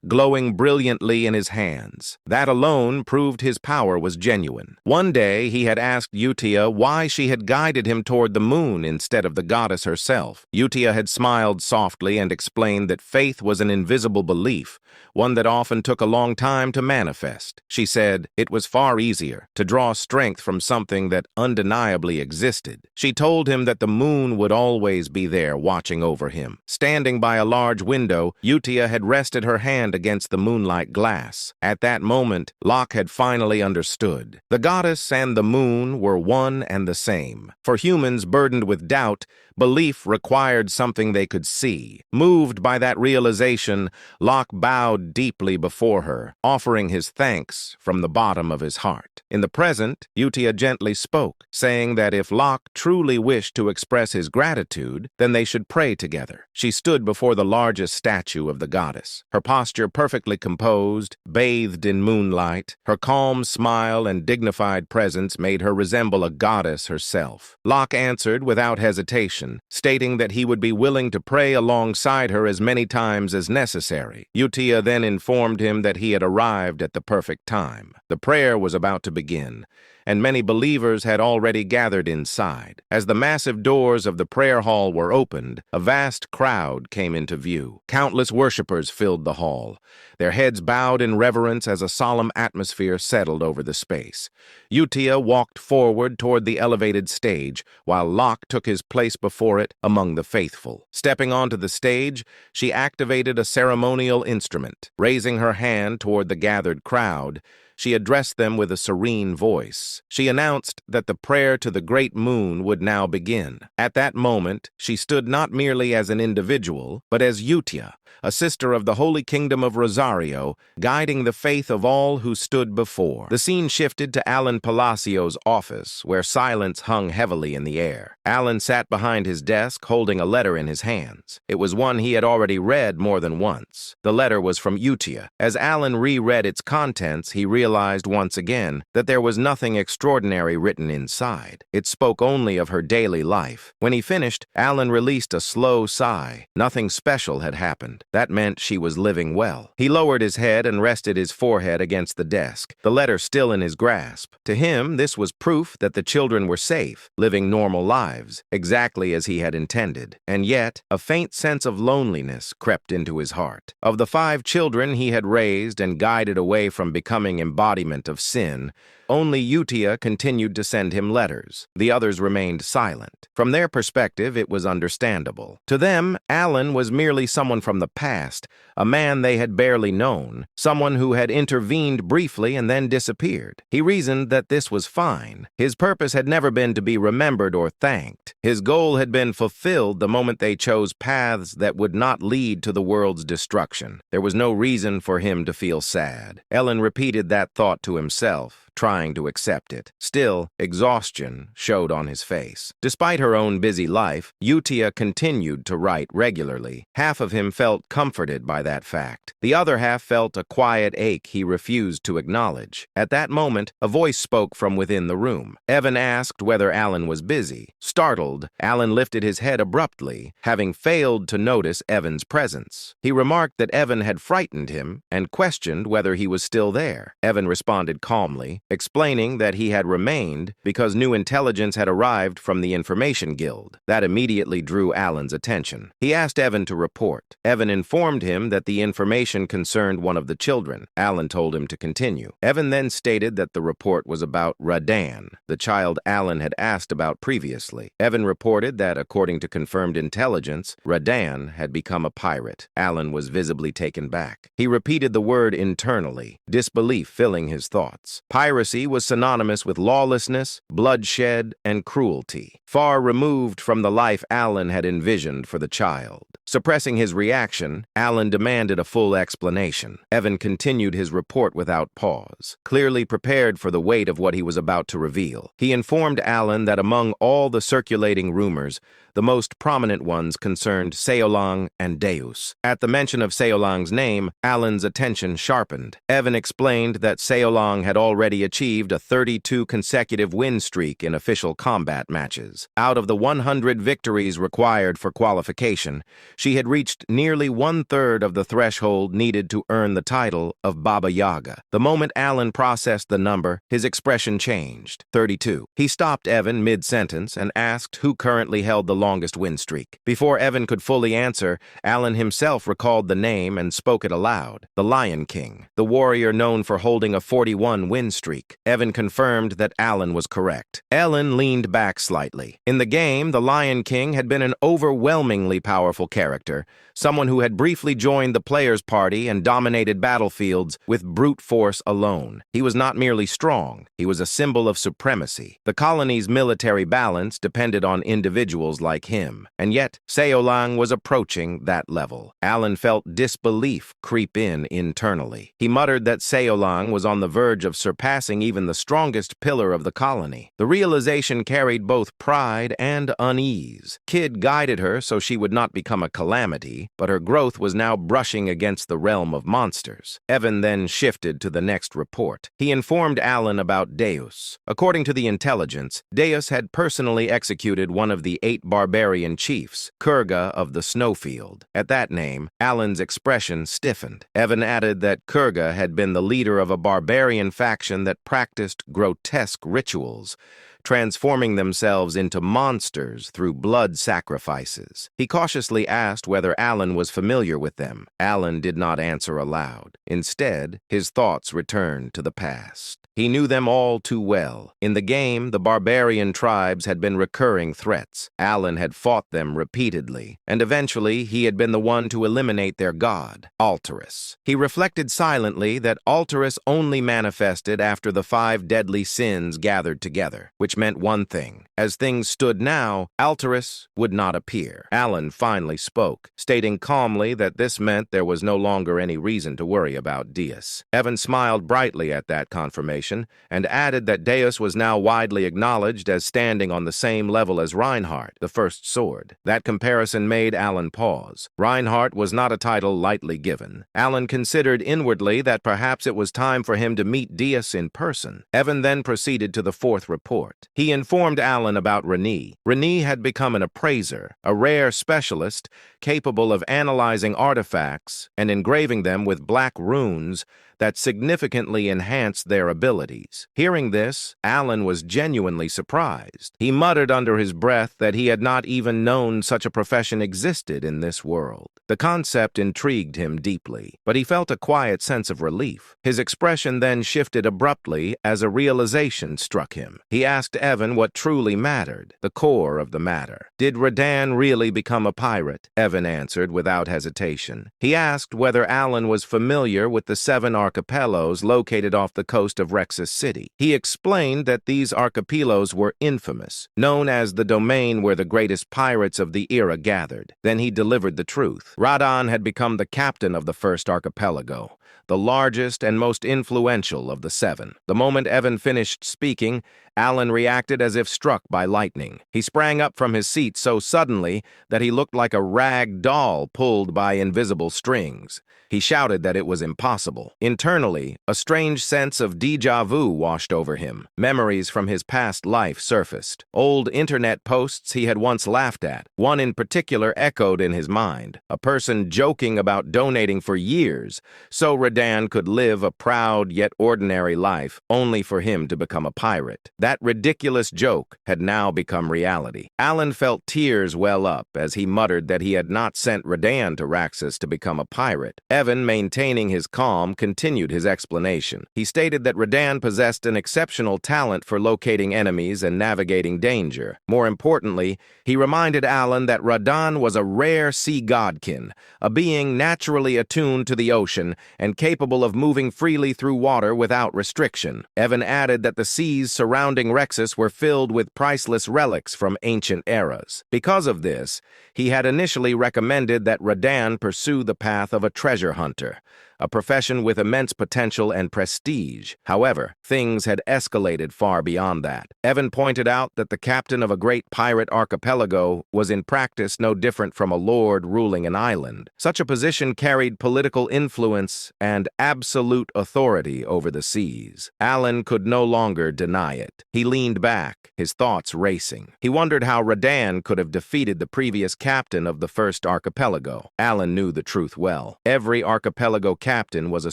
glowing brilliantly in his hands. That alone proved his power was genuine. One day, he had asked Utia why she had guided him toward the moon instead of the goddess herself. Utia had smiled softly and explained that faith was an invisible belief, one that often took a long time to manifest. She said it was far easier to draw strength from something that undeniably existed. She told him that the moon would always be there watching over him. Standing by a large window, Utia had rested her hand against the moonlight glass. At that moment, Locke had finally understood. The goddess and the moon were one and the same. For humans burdened with doubt, belief required something they could see. Moved by that realization, Locke bowed deeply before her, offering his thanks from the bottom of his heart. In the present, Utia gently spoke, saying that if Locke truly wished to express his gratitude, then they should pray together. She stood before the largest statue of the goddess, her posture perfectly composed, bathed in moonlight. Her calm smile and dignified presence made her resemble a goddess herself. Locke answered without hesitation, stating that he would be willing to pray alongside her as many times as necessary. Utia then informed him that he had arrived at the perfect time. The prayer was about to begin, and many believers had already gathered inside. As the massive doors of the prayer hall were opened, a vast crowd came into view. Countless worshippers filled the hall, their heads bowed in reverence as a solemn atmosphere settled over the space. Utia walked forward toward the elevated stage, while Locke took his place before it among the faithful. Stepping onto the stage, she activated a ceremonial instrument. Raising her hand toward the gathered crowd, she addressed them with a serene voice. She announced that the prayer to the great moon would now begin. At that moment, she stood not merely as an individual, but as Utia, a sister of the Holy Kingdom of Rosario, guiding the faith of all who stood before. The scene shifted to Alan Palacio's office, where silence hung heavily in the air. Alan sat behind his desk, holding a letter in his hands. It was one he had already read more than once. The letter was from Utia. As Alan reread its contents, he realized once again that there was nothing extraordinary written inside. It spoke only of her daily life. When he finished, Alan released a slow sigh. Nothing special had happened. That meant she was living well. He lowered his head and rested his forehead against the desk, the letter still in his grasp. To him, this was proof that the children were safe, living normal lives, exactly as he had intended. And yet, a faint sense of loneliness crept into his heart. Of the 5 children he had raised and guided away from becoming embodiment of sin, only Utia continued to send him letters. The others remained silent. From their perspective, it was understandable. To them, Alan was merely someone from the past, a man they had barely known, someone who had intervened briefly and then disappeared. He reasoned that this was fine. His purpose had never been to be remembered or thanked. His goal had been fulfilled the moment they chose paths that would not lead to the world's destruction. There was no reason for him to feel sad. Ellen repeated that thought to himself, trying to accept it. Still, exhaustion showed on his face. Despite her own busy life, Utia continued to write regularly. Half of him felt comforted by that fact. The other half felt a quiet ache he refused to acknowledge. At that moment, a voice spoke from within the room. Evan asked whether Alan was busy. Startled, Alan lifted his head abruptly, having failed to notice Evan's presence. He remarked that Evan had frightened him and questioned whether he was still there. Evan responded calmly, explaining that he had remained because new intelligence had arrived from the Information Guild. That immediately drew Alan's attention. He asked Evan to report. Evan informed him that the information concerned one of the children. Alan told him to continue. Evan then stated that the report was about Radan, the child Alan had asked about previously. Evan reported that, according to confirmed intelligence, Radan had become a pirate. Alan was visibly taken back. He repeated the word internally, disbelief filling his thoughts. Piracy was synonymous with lawlessness, bloodshed, and cruelty, far removed from the life Alan had envisioned for the child. Suppressing his reaction, Alan demanded a full explanation. Evan continued his report without pause, clearly prepared for the weight of what he was about to reveal. He informed Alan that among all the circulating rumors, the most prominent ones concerned Seolang and Deus. At the mention of Seolang's name, Alan's attention sharpened. Evan explained that Seolang had already achieved a 32 consecutive win streak in official combat matches. Out of the 100 victories required for qualification, she had reached nearly 1/3 of the threshold needed to earn the title of Baba Yaga. The moment Alan processed the number, his expression changed. 32. He stopped Evan mid-sentence and asked who currently held the longest win streak. Before Evan could fully answer, Alan himself recalled the name and spoke it aloud. The Lion King, the warrior known for holding a 41 win streak. Evan confirmed that Alan was correct. Alan leaned back slightly. In the game, the Lion King had been an overwhelmingly powerful character, someone who had briefly joined the player's party and dominated battlefields with brute force alone. He was not merely strong, he was a symbol of supremacy. The colony's military balance depended on individuals like him, and yet Seolang was approaching that level. Alan felt disbelief creep in internally. He muttered that Seolang was on the verge of surpassing even the strongest pillar of the colony. The realization carried both pride and unease. Kid guided her so she would not become a calamity, but her growth was now brushing against the realm of monsters. Evan then shifted to the next report. He informed Alan about Deus. According to the intelligence, Deus had personally executed one of the 8 barbarian chiefs, Kurga of the Snowfield. At that name, Alan's expression stiffened. Evan added that Kurga had been the leader of a barbarian faction that practiced grotesque rituals, transforming themselves into monsters through blood sacrifices. He cautiously asked whether Alan was familiar with them. Alan did not answer aloud. Instead, his thoughts returned to the past. He knew them all too well. In the game, the barbarian tribes had been recurring threats. Alan had fought them repeatedly, and eventually he had been the one to eliminate their god, Alterus. He reflected silently that Alterus only manifested after the 5 deadly sins gathered together, which meant one thing. As things stood now, Alterus would not appear. Alan finally spoke, stating calmly that this meant there was no longer any reason to worry about Deus. Evan smiled brightly at that confirmation, and added that Deus was now widely acknowledged as standing on the same level as Reinhardt, the first sword. That comparison made Alan pause. Reinhardt was not a title lightly given. Alan considered inwardly that perhaps it was time for him to meet Deus in person. Evan then proceeded to the 4th report. He informed Alan about Renee. Renee had become an appraiser, a rare specialist capable of analyzing artifacts and engraving them with black runes that significantly enhanced their abilities. Hearing this, Alan was genuinely surprised. He muttered under his breath that he had not even known such a profession existed in this world. The concept intrigued him deeply, but he felt a quiet sense of relief. His expression then shifted abruptly as a realization struck him. He asked Evan what truly mattered, the core of the matter. Did Radan really become a pirate? Evan answered without hesitation. He asked whether Alan was familiar with the 7 archipelagos located off the coast of Rexus City. He explained that these archipelagos were infamous, known as the domain where the greatest pirates of the era gathered. Then he delivered the truth. Radan had become the captain of the first archipelago, the largest and most influential of the 7. The moment Evan finished speaking, Alan reacted as if struck by lightning. He sprang up from his seat so suddenly that he looked like a rag doll pulled by invisible strings. He shouted that it was impossible. Internally, a strange sense of déjà vu washed over him. Memories from his past life surfaced. Old internet posts he had once laughed at. One in particular echoed in his mind. A person joking about donating for years so Radan could live a proud yet ordinary life only for him to become a pirate. That ridiculous joke had now become reality. Alan felt tears well up as he muttered that he had not sent Radan to Raxus to become a pirate. Evan, maintaining his calm, continued his explanation. He stated that Radan possessed an exceptional talent for locating enemies and navigating danger. More importantly, he reminded Alan that Radan was a rare sea godkin, a being naturally attuned to the ocean and capable of moving freely through water without restriction. Evan added that the seas surrounding Rexus were filled with priceless relics from ancient eras. Because of this, he had initially recommended that Radan pursue the path of a treasure hunter, a profession with immense potential and prestige. However, things had escalated far beyond that. Evan pointed out that the captain of a great pirate archipelago was in practice no different from a lord ruling an island. Such a position carried political influence and absolute authority over the seas. Alan could no longer deny it. He leaned back, his thoughts racing. He wondered how Radan could have defeated the previous captain of the first archipelago. Alan knew the truth well. Every archipelago captain was a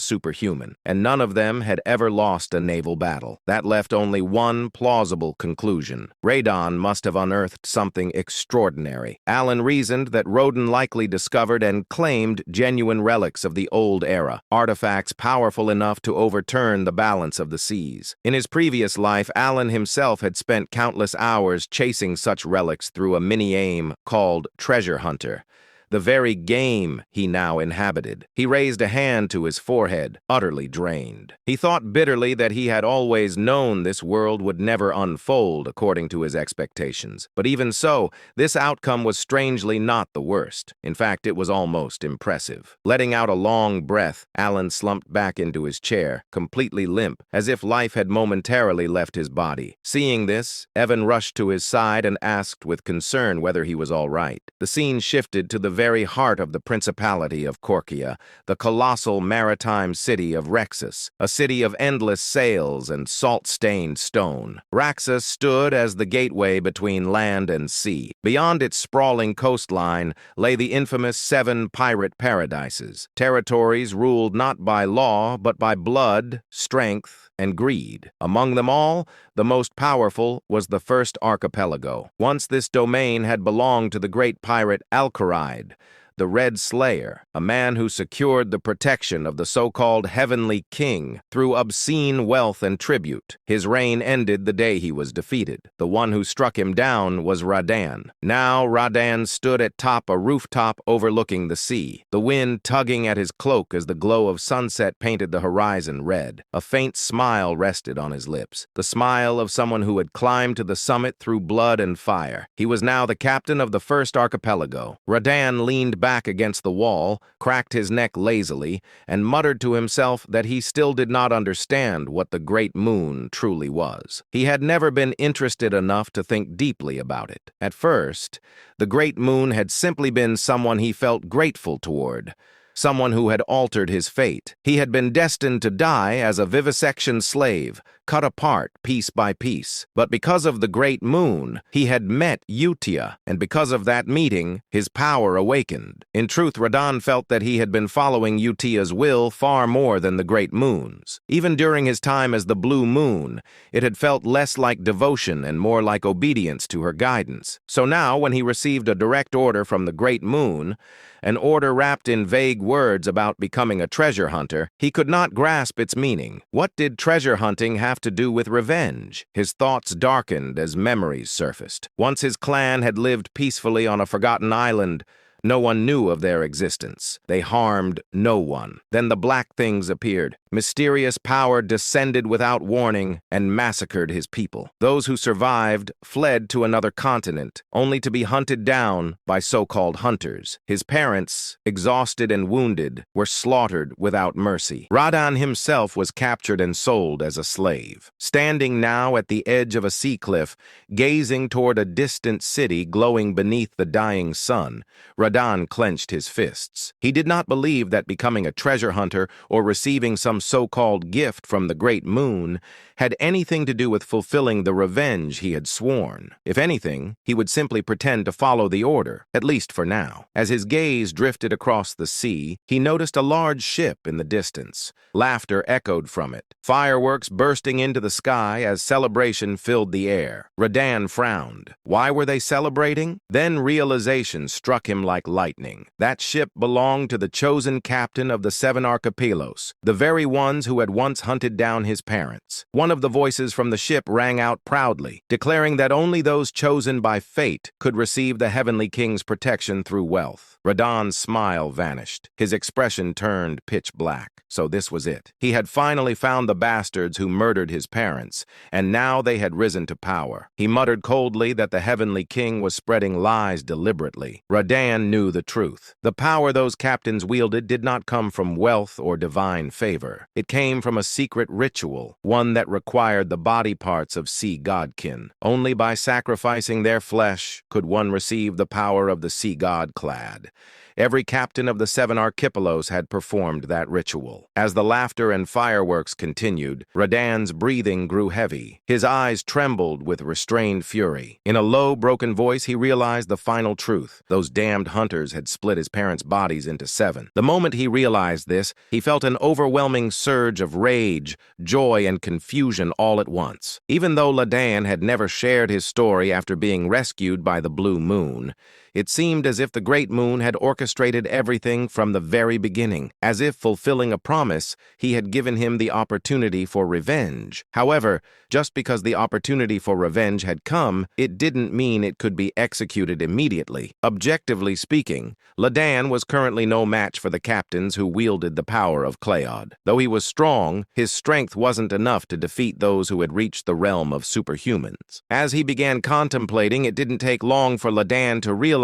superhuman, and none of them had ever lost a naval battle. That left only one plausible conclusion. Radan must have unearthed something extraordinary. Alan reasoned that Rodan likely discovered and claimed genuine relics of the old era, artifacts powerful enough to overturn the balance of the seas. In his previous life, Alan himself had spent countless hours chasing such relics through a mini-game called Treasure Hunter, the very game he now inhabited. He raised a hand to his forehead, utterly drained. He thought bitterly that he had always known this world would never unfold according to his expectations. But even so, this outcome was strangely not the worst. In fact, it was almost impressive. Letting out a long breath, Alan slumped back into his chair, completely limp, as if life had momentarily left his body. Seeing this, Evan rushed to his side and asked with concern whether he was all right. The scene shifted to the very heart of the Principality of Korkia, the colossal maritime city of Rexus, a city of endless sails and salt-stained stone. Raxus stood as the gateway between land and sea. Beyond its sprawling coastline lay the infamous 7 pirate paradises, territories ruled not by law but by blood, strength, and greed. Among them all, the most powerful was the first archipelago. Once this domain had belonged to the great pirate Alcaride, the Red Slayer, a man who secured the protection of the so-called Heavenly King through obscene wealth and tribute. His reign ended the day he was defeated. The one who struck him down was Radan. Now Radan stood atop a rooftop overlooking the sea, the wind tugging at his cloak as the glow of sunset painted the horizon red. A faint smile rested on his lips, the smile of someone who had climbed to the summit through blood and fire. He was now the captain of the first archipelago. Radan leaned back against the wall, cracked his neck lazily, and muttered to himself that he still did not understand what the Great Moon truly was. He had never been interested enough to think deeply about it. At first, the Great Moon had simply been someone he felt grateful toward, someone who had altered his fate. He had been destined to die as a vivisection slave, cut apart piece by piece. But because of the Great Moon, he had met Utia, and because of that meeting, his power awakened. In truth, Radan felt that he had been following Utia's will far more than the Great Moon's. Even during his time as the Blue Moon, it had felt less like devotion and more like obedience to her guidance. So now, when he received a direct order from the Great Moon, an order wrapped in vague words about becoming a treasure hunter, he could not grasp its meaning. What did treasure hunting have to do with revenge? His thoughts darkened as memories surfaced. Once his clan had lived peacefully on a forgotten island, no one knew of their existence. They harmed no one. Then the black things appeared, Mysterious power descended without warning and massacred his people. Those who survived fled to another continent, only to be hunted down by so-called hunters. His parents, exhausted and wounded, were slaughtered without mercy. Radan himself was captured and sold as a slave. Standing now at the edge of a sea cliff, gazing toward a distant city glowing beneath the dying sun, Radan clenched his fists. He did not believe that becoming a treasure hunter or receiving some so-called gift from the great moon had anything to do with fulfilling the revenge he had sworn. If anything, he would simply pretend to follow the order, at least for now. As his gaze drifted across the sea, he noticed a large ship in the distance. Laughter echoed from it, fireworks bursting into the sky as celebration filled the air. Radan frowned. Why were they celebrating? Then realization struck him like lightning. That ship belonged to the chosen captain of the 7 archipelagos, the very ones who had once hunted down his parents. One of the voices from the ship rang out proudly, declaring that only those chosen by fate could receive the heavenly king's protection through wealth. Radan's smile vanished. His expression turned pitch black. So this was it. He had finally found the bastards who murdered his parents, and now they had risen to power. He muttered coldly that the heavenly king was spreading lies deliberately. Radan knew the truth. The power those captains wielded did not come from wealth or divine favor. It came from a secret ritual, one that required the body parts of sea godkin. Only by sacrificing their flesh could one receive the power of the sea god clad. Every captain of the 7 archipelagos had performed that ritual. As the laughter and fireworks continued, Radan's breathing grew heavy. His eyes trembled with restrained fury. In a low, broken voice, he realized the final truth. Those damned hunters had split his parents' bodies into 7. The moment he realized this, he felt an overwhelming surge of rage, joy, and confusion all at once. Even though Radan had never shared his story after being rescued by the Blue Moon, it seemed as if the Great Moon had orchestrated everything from the very beginning. As if fulfilling a promise, he had given him the opportunity for revenge. However, just because the opportunity for revenge had come, it didn't mean it could be executed immediately. Objectively speaking, Radan was currently no match for the captains who wielded the power of Cleod. Though he was strong, his strength wasn't enough to defeat those who had reached the realm of superhumans. As he began contemplating, it didn't take long for Radan to realize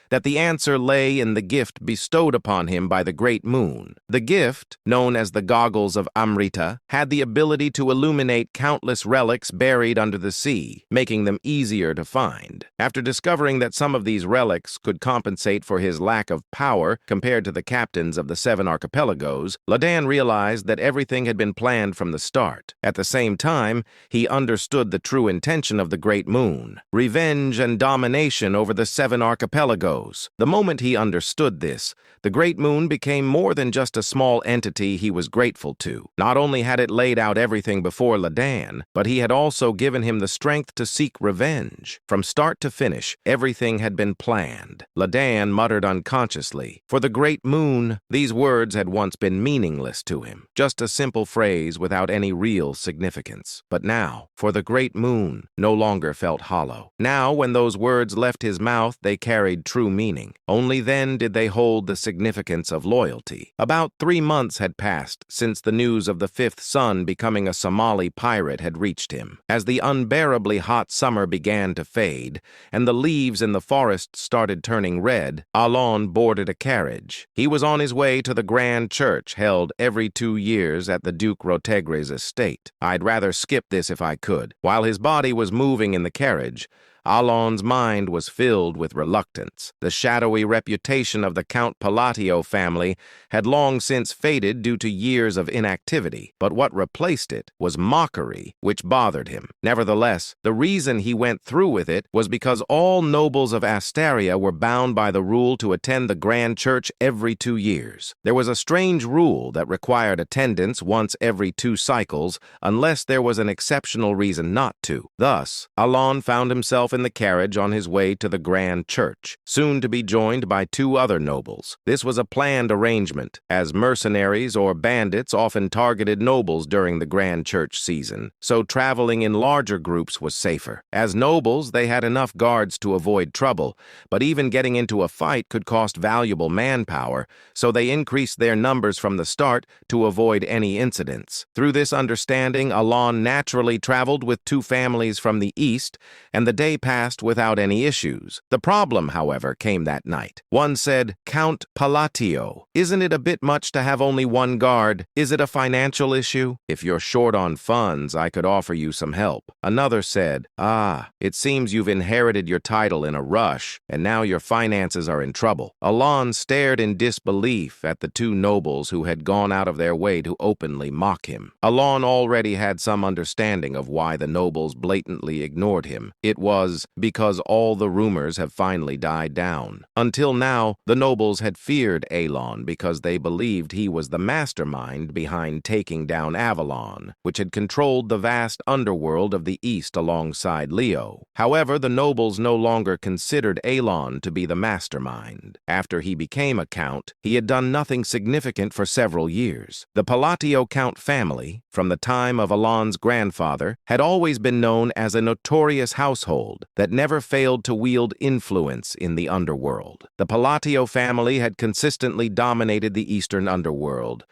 that the answer lay in the gift bestowed upon him by the Great Moon. The gift, known as the Goggles of Amrita, had the ability to illuminate countless relics buried under the sea, making them easier to find. After discovering that some of these relics could compensate for his lack of power compared to the captains of the 7 archipelagos, Radan realized that everything had been planned from the start. At the same time, he understood the true intention of the Great Moon: revenge and domination over the 7 archipelagos. The moment he understood this, the Great Moon became more than just a small entity he was grateful to. Not only had it laid out everything before Radan, but he had also given him the strength to seek revenge. From start to finish, everything had been planned. Radan muttered unconsciously. For the Great Moon, these words had once been meaningless to him, just a simple phrase without any real significance. But now, for the Great Moon, no longer felt hollow. Now, when those words left his mouth, they carried true meaning. Only then did they hold the significance of loyalty. About 3 months had passed since the news of the 5th son becoming a Somali pirate had reached him. As the unbearably hot summer began to fade, and the leaves in the forest started turning red, Alon boarded a carriage. He was on his way to the grand church held every 2 years at the Duke Rotegre's estate. I'd rather skip this if I could. While his body was moving in the carriage, Alon's mind was filled with reluctance. The shadowy reputation of the Count Palatio family had long since faded due to years of inactivity, but what replaced it was mockery, which bothered him. Nevertheless, the reason he went through with it was because all nobles of Astaria were bound by the rule to attend the grand church every 2 years. There was a strange rule that required attendance once every 2 cycles unless there was an exceptional reason not to. Thus, Alon found himself in the carriage on his way to the grand church, soon to be joined by two other nobles. This was a planned arrangement, as mercenaries or bandits often targeted nobles during the grand church season, so traveling in larger groups was safer. As nobles, they had enough guards to avoid trouble, but even getting into a fight could cost valuable manpower, so they increased their numbers from the start to avoid any incidents. Through this understanding, Alon naturally traveled with two families from the east, and the day passed without any issues. The problem, however, came that night. One said, "Count Palatio, isn't it a bit much to have only one guard? Is it a financial issue? If you're short on funds, I could offer you some help." Another said, "Ah, it seems you've inherited your title in a rush, and now your finances are in trouble." Alon stared in disbelief at the two nobles who had gone out of their way to openly mock him. Alon already had some understanding of why the nobles blatantly ignored him. It was because all the rumors have finally died down. Until now, the nobles had feared Alon because they believed he was the mastermind behind taking down Avalon, which had controlled the vast underworld of the East alongside Leo. However, the nobles no longer considered Alon to be the mastermind. After he became a count, he had done nothing significant for several years. The Palatio Count family, from the time of Alon's grandfather, had always been known as a notorious household that never failed to wield influence in the underworld. The Palatio family had consistently dominated the Eastern underworld,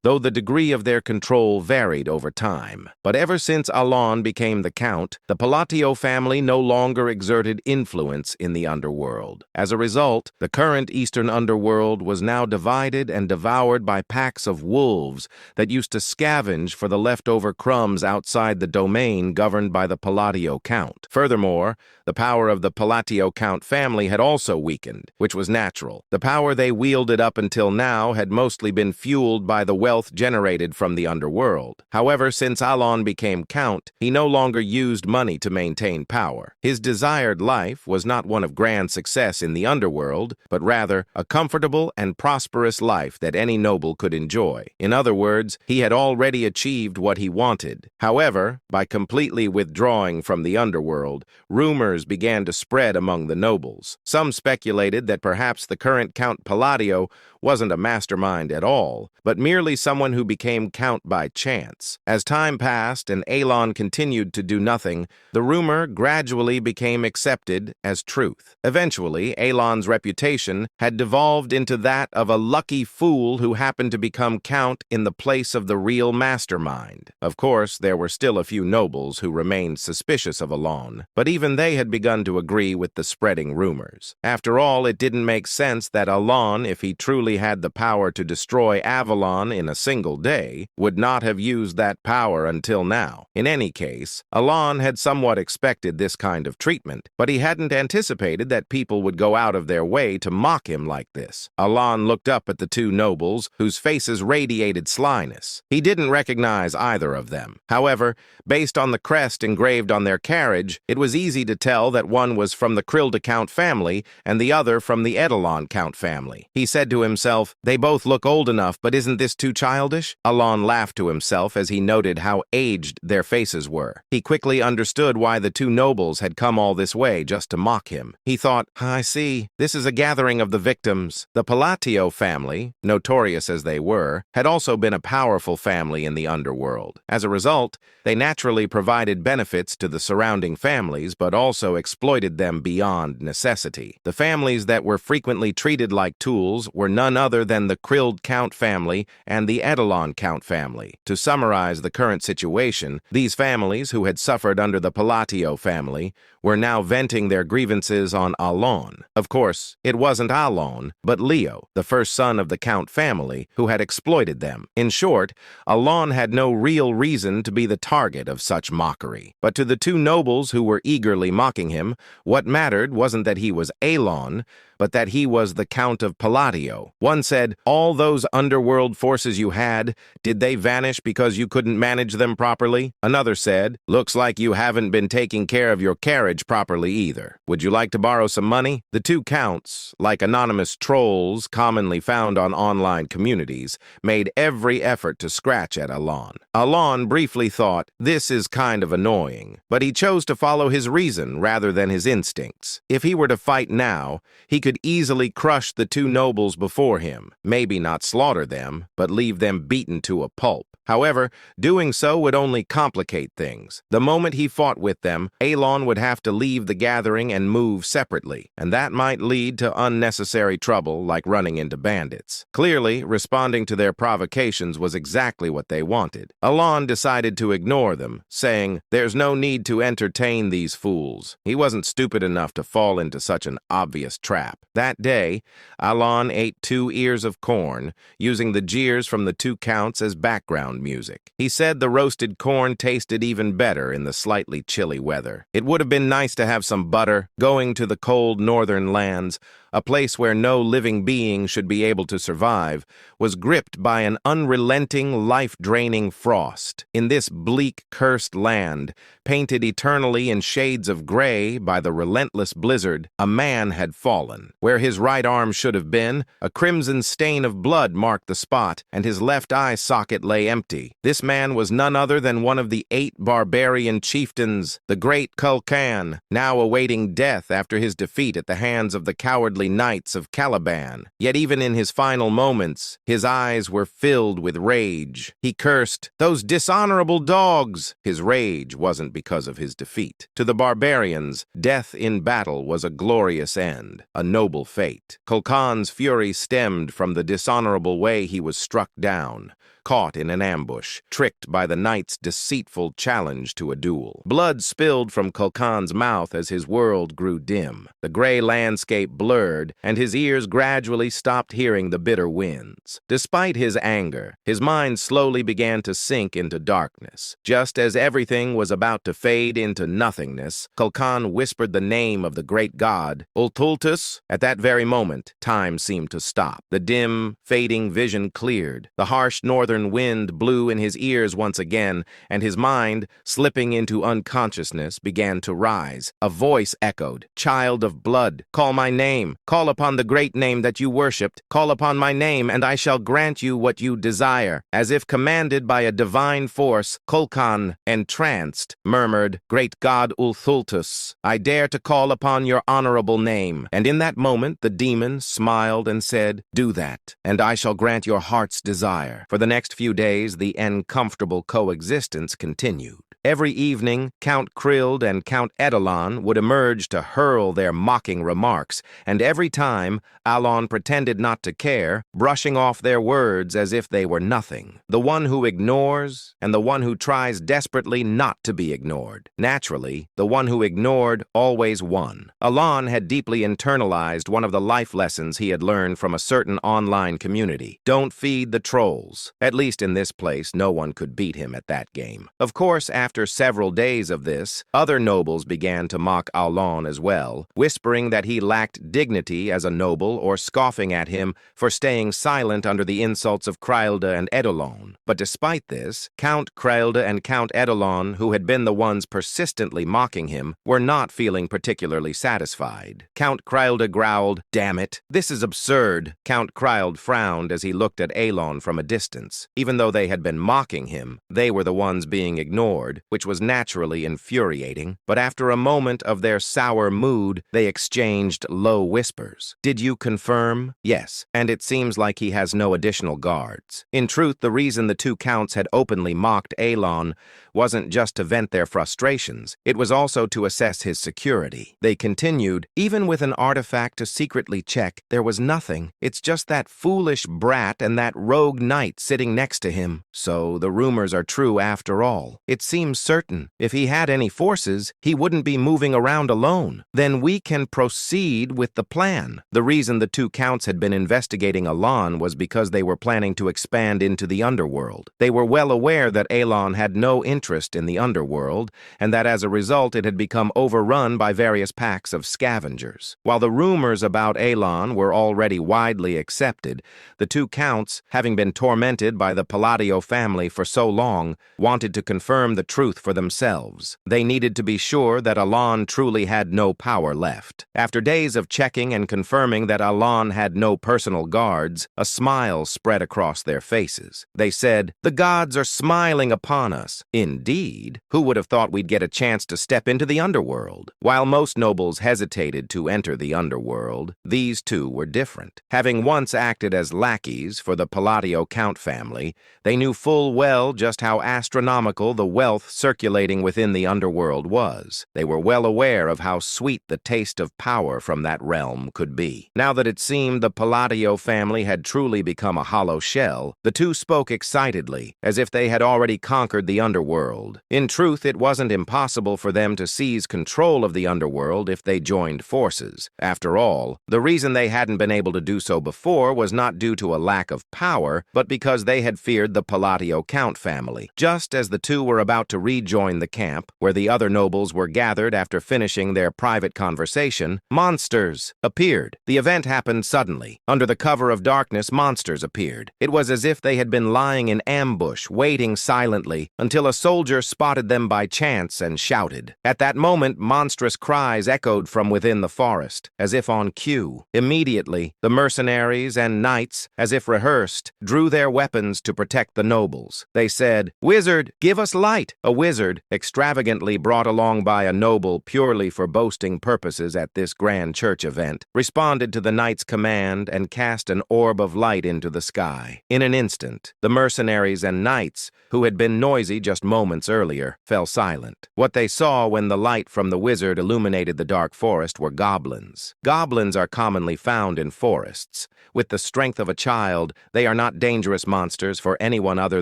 though the degree of their control varied over time. But ever since Alon became the count, the Palatio family no longer exerted influence in the underworld. As a result, the current Eastern underworld was now divided and devoured by packs of wolves that used to scavenge for the leftover crumbs outside the domain governed by the Palatio count. Furthermore, the power of the Palatio count family had also weakened, which was natural. The power they wielded up until now had mostly been fueled by the wealth generated from the underworld. However, since Alon became count, he no longer used money to maintain power. His desired life was not one of grand success in the underworld, but rather a comfortable and prosperous life that any noble could enjoy. In other words, he had already achieved what he wanted. However, by completely withdrawing from the underworld, rumors began to spread among the nobles. Some speculated that perhaps the current Count Palladio wasn't a mastermind at all, but merely someone who became count by chance. As time passed and Alon continued to do nothing, the rumor gradually became accepted as truth. Eventually, Alon's reputation had devolved into that of a lucky fool who happened to become count in the place of the real mastermind. Of course, there were still a few nobles who remained suspicious of Alon, but even they had begun to agree with the spreading rumors. After all, it didn't make sense that Alon, if he truly had the power to destroy Avalon in a single day, would not have used that power until now. In any case, Alon had somewhat expected this kind of treatment, but he hadn't anticipated that people would go out of their way to mock him like this. Alon looked up at the two nobles, whose faces radiated slyness. He didn't recognize either of them. However, based on the crest engraved on their carriage, it was easy to tell that one was from the Krilda Count family and the other from the Edelon Count family. He said to himself, "They both look old enough, but isn't this too childish?" Alon laughed to himself as he noted how aged their faces were. He quickly understood why the two nobles had come all this way just to mock him. He thought, "I see. This is a gathering of the victims." The Palatio family, notorious as they were, had also been a powerful family in the underworld. As a result, they naturally provided benefits to the surrounding families, but also exploited them beyond necessity. The families that were frequently treated like tools were none other than the Krild Count family and the Edelon Count family. To summarize the current situation, these families, who had suffered under the Palatio family, were now venting their grievances on Alon. Of course, it wasn't Alon, but Leo, the first son of the Count family, who had exploited them. In short, Alon had no real reason to be the target of such mockery. But to the two nobles who were eagerly mocking him, what mattered wasn't that he was Alon, but that he was the Count of Palatio. One said, "All those underworld forces you had, did they vanish because you couldn't manage them properly? Another said, looks like you haven't been taking care of your carriage properly either. Would you like to borrow some money? The two counts, like anonymous trolls commonly found on online communities, made every effort to scratch at Alon. Alon briefly thought, this is kind of annoying, but he chose to follow his reason rather than his instincts. If he were to fight now, he could easily crush the two nobles before him, maybe not slaughter them, but leave them beaten to a pulp. However, doing so would only complicate things. The moment he fought with them, Alon would have to leave the gathering and move separately, and that might lead to unnecessary trouble like running into bandits. Clearly, responding to their provocations was exactly what they wanted. Alon decided to ignore them, saying, there's no need to entertain these fools. He wasn't stupid enough to fall into such an obvious trap. That day, Alon ate 2 ears of corn, using the jeers from the two counts as background music. He said the roasted corn tasted even better in the slightly chilly weather. It would have been nice to have some butter. Going to the cold northern lands, a place where no living being should be able to survive, was gripped by an unrelenting, life-draining frost. In this bleak, cursed land, painted eternally in shades of gray by the relentless blizzard, a man had fallen. Where his right arm should have been, a crimson stain of blood marked the spot, and his left eye socket lay empty. This man was none other than one of the 8 barbarian chieftains, the great Kulkan, now awaiting death after his defeat at the hands of the cowardly knights of Caliban. Yet even in his final moments, his eyes were filled with rage. He cursed, those dishonorable dogs! His rage wasn't because of his defeat. To the barbarians, death in battle was a glorious end, a noble fate. Kulkan's fury stemmed from the dishonorable way he was struck down, caught in an ambush, tricked by the knight's deceitful challenge to a duel. Blood spilled from Kulkan's mouth as his world grew dim. The gray landscape blurred, and his ears gradually stopped hearing the bitter winds. Despite his anger, his mind slowly began to sink into darkness. Just as everything was about to fade into nothingness, Kulkan whispered the name of the great god, Ultultus. At that very moment, time seemed to stop. The dim, fading vision cleared. The harsh northern wind blew in his ears once again, and his mind, slipping into unconsciousness, began to rise. A voice echoed, child of blood, call my name. Call upon the great name that you worshipped. Call upon my name, and I shall grant you what you desire. As if commanded by a divine force, Kulkan, entranced, murmured, great god Ulthultus, I dare to call upon your honorable name. And in that moment, the demon smiled and said, do that, and I shall grant your heart's desire. For the next few days, the uncomfortable coexistence continued. Every evening, Count Krild and Count Edelon would emerge to hurl their mocking remarks, and every time, Alon pretended not to care, brushing off their words as if they were nothing. The one who ignores, and the one who tries desperately not to be ignored. Naturally, the one who ignored always won. Alon had deeply internalized one of the life lessons he had learned from a certain online community. Don't feed the trolls. At least in this place, no one could beat him at that game. Of course, after several days of this, other nobles began to mock Alon as well, whispering that he lacked dignity as a noble or scoffing at him for staying silent under the insults of Krilda and Edelon. But despite this, Count Krilda and Count Edelon, who had been the ones persistently mocking him, were not feeling particularly satisfied. Count Krilda growled, damn it, this is absurd. Count Krild frowned as he looked at Alon from a distance. Even though they had been mocking him, they were the ones being ignored, which was naturally infuriating. But after a moment of their sour mood, they exchanged low whispers. Did you confirm? Yes, and it seems like he has no additional guards. In truth, the reason the two counts had openly mocked Alon wasn't just to vent their frustrations, it was also to assess his security. They continued, even with an artifact to secretly check, there was nothing. It's just that foolish brat and that rogue knight sitting next to him. So the rumors are true after all. It seems seems certain. If he had any forces, he wouldn't be moving around alone. Then we can proceed with the plan. The reason the two counts had been investigating Alon was because they were planning to expand into the underworld. They were well aware that Alon had no interest in the underworld, and that as a result it had become overrun by various packs of scavengers. While the rumors about Alon were already widely accepted, the two counts, having been tormented by the Palladio family for so long, wanted to confirm the truth for themselves. They needed to be sure that Alon truly had no power left. After days of checking and confirming that Alon had no personal guards, a smile spread across their faces. They said, "The gods are smiling upon us." Indeed, who would have thought we'd get a chance to step into the underworld? While most nobles hesitated to enter the underworld, these two were different. Having once acted as lackeys for the Palladio Count family, they knew full well just how astronomical the wealth circulating within the underworld was. They were well aware of how sweet the taste of power from that realm could be. Now that it seemed the Palladio family had truly become a hollow shell, the two spoke excitedly, as if they had already conquered the underworld. In truth, it wasn't impossible for them to seize control of the underworld if they joined forces. After all, the reason they hadn't been able to do so before was not due to a lack of power, but because they had feared the Palladio Count family. Just as the two were about to rejoin the camp, where the other nobles were gathered after finishing their private conversation, monsters appeared. The event happened suddenly. Under the cover of darkness, monsters appeared. It was as if they had been lying in ambush, waiting silently, until a soldier spotted them by chance and shouted. At that moment, monstrous cries echoed from within the forest, as if on cue. Immediately, the mercenaries and knights, as if rehearsed, drew their weapons to protect the nobles. They said, "Wizard, give us light!" A wizard, extravagantly brought along by a noble purely for boasting purposes at this grand church event, responded to the knight's command and cast an orb of light into the sky. In an instant, the mercenaries and knights, who had been noisy just moments earlier, fell silent. What they saw when the light from the wizard illuminated the dark forest were goblins. Goblins are commonly found in forests. With the strength of a child, they are not dangerous monsters for anyone other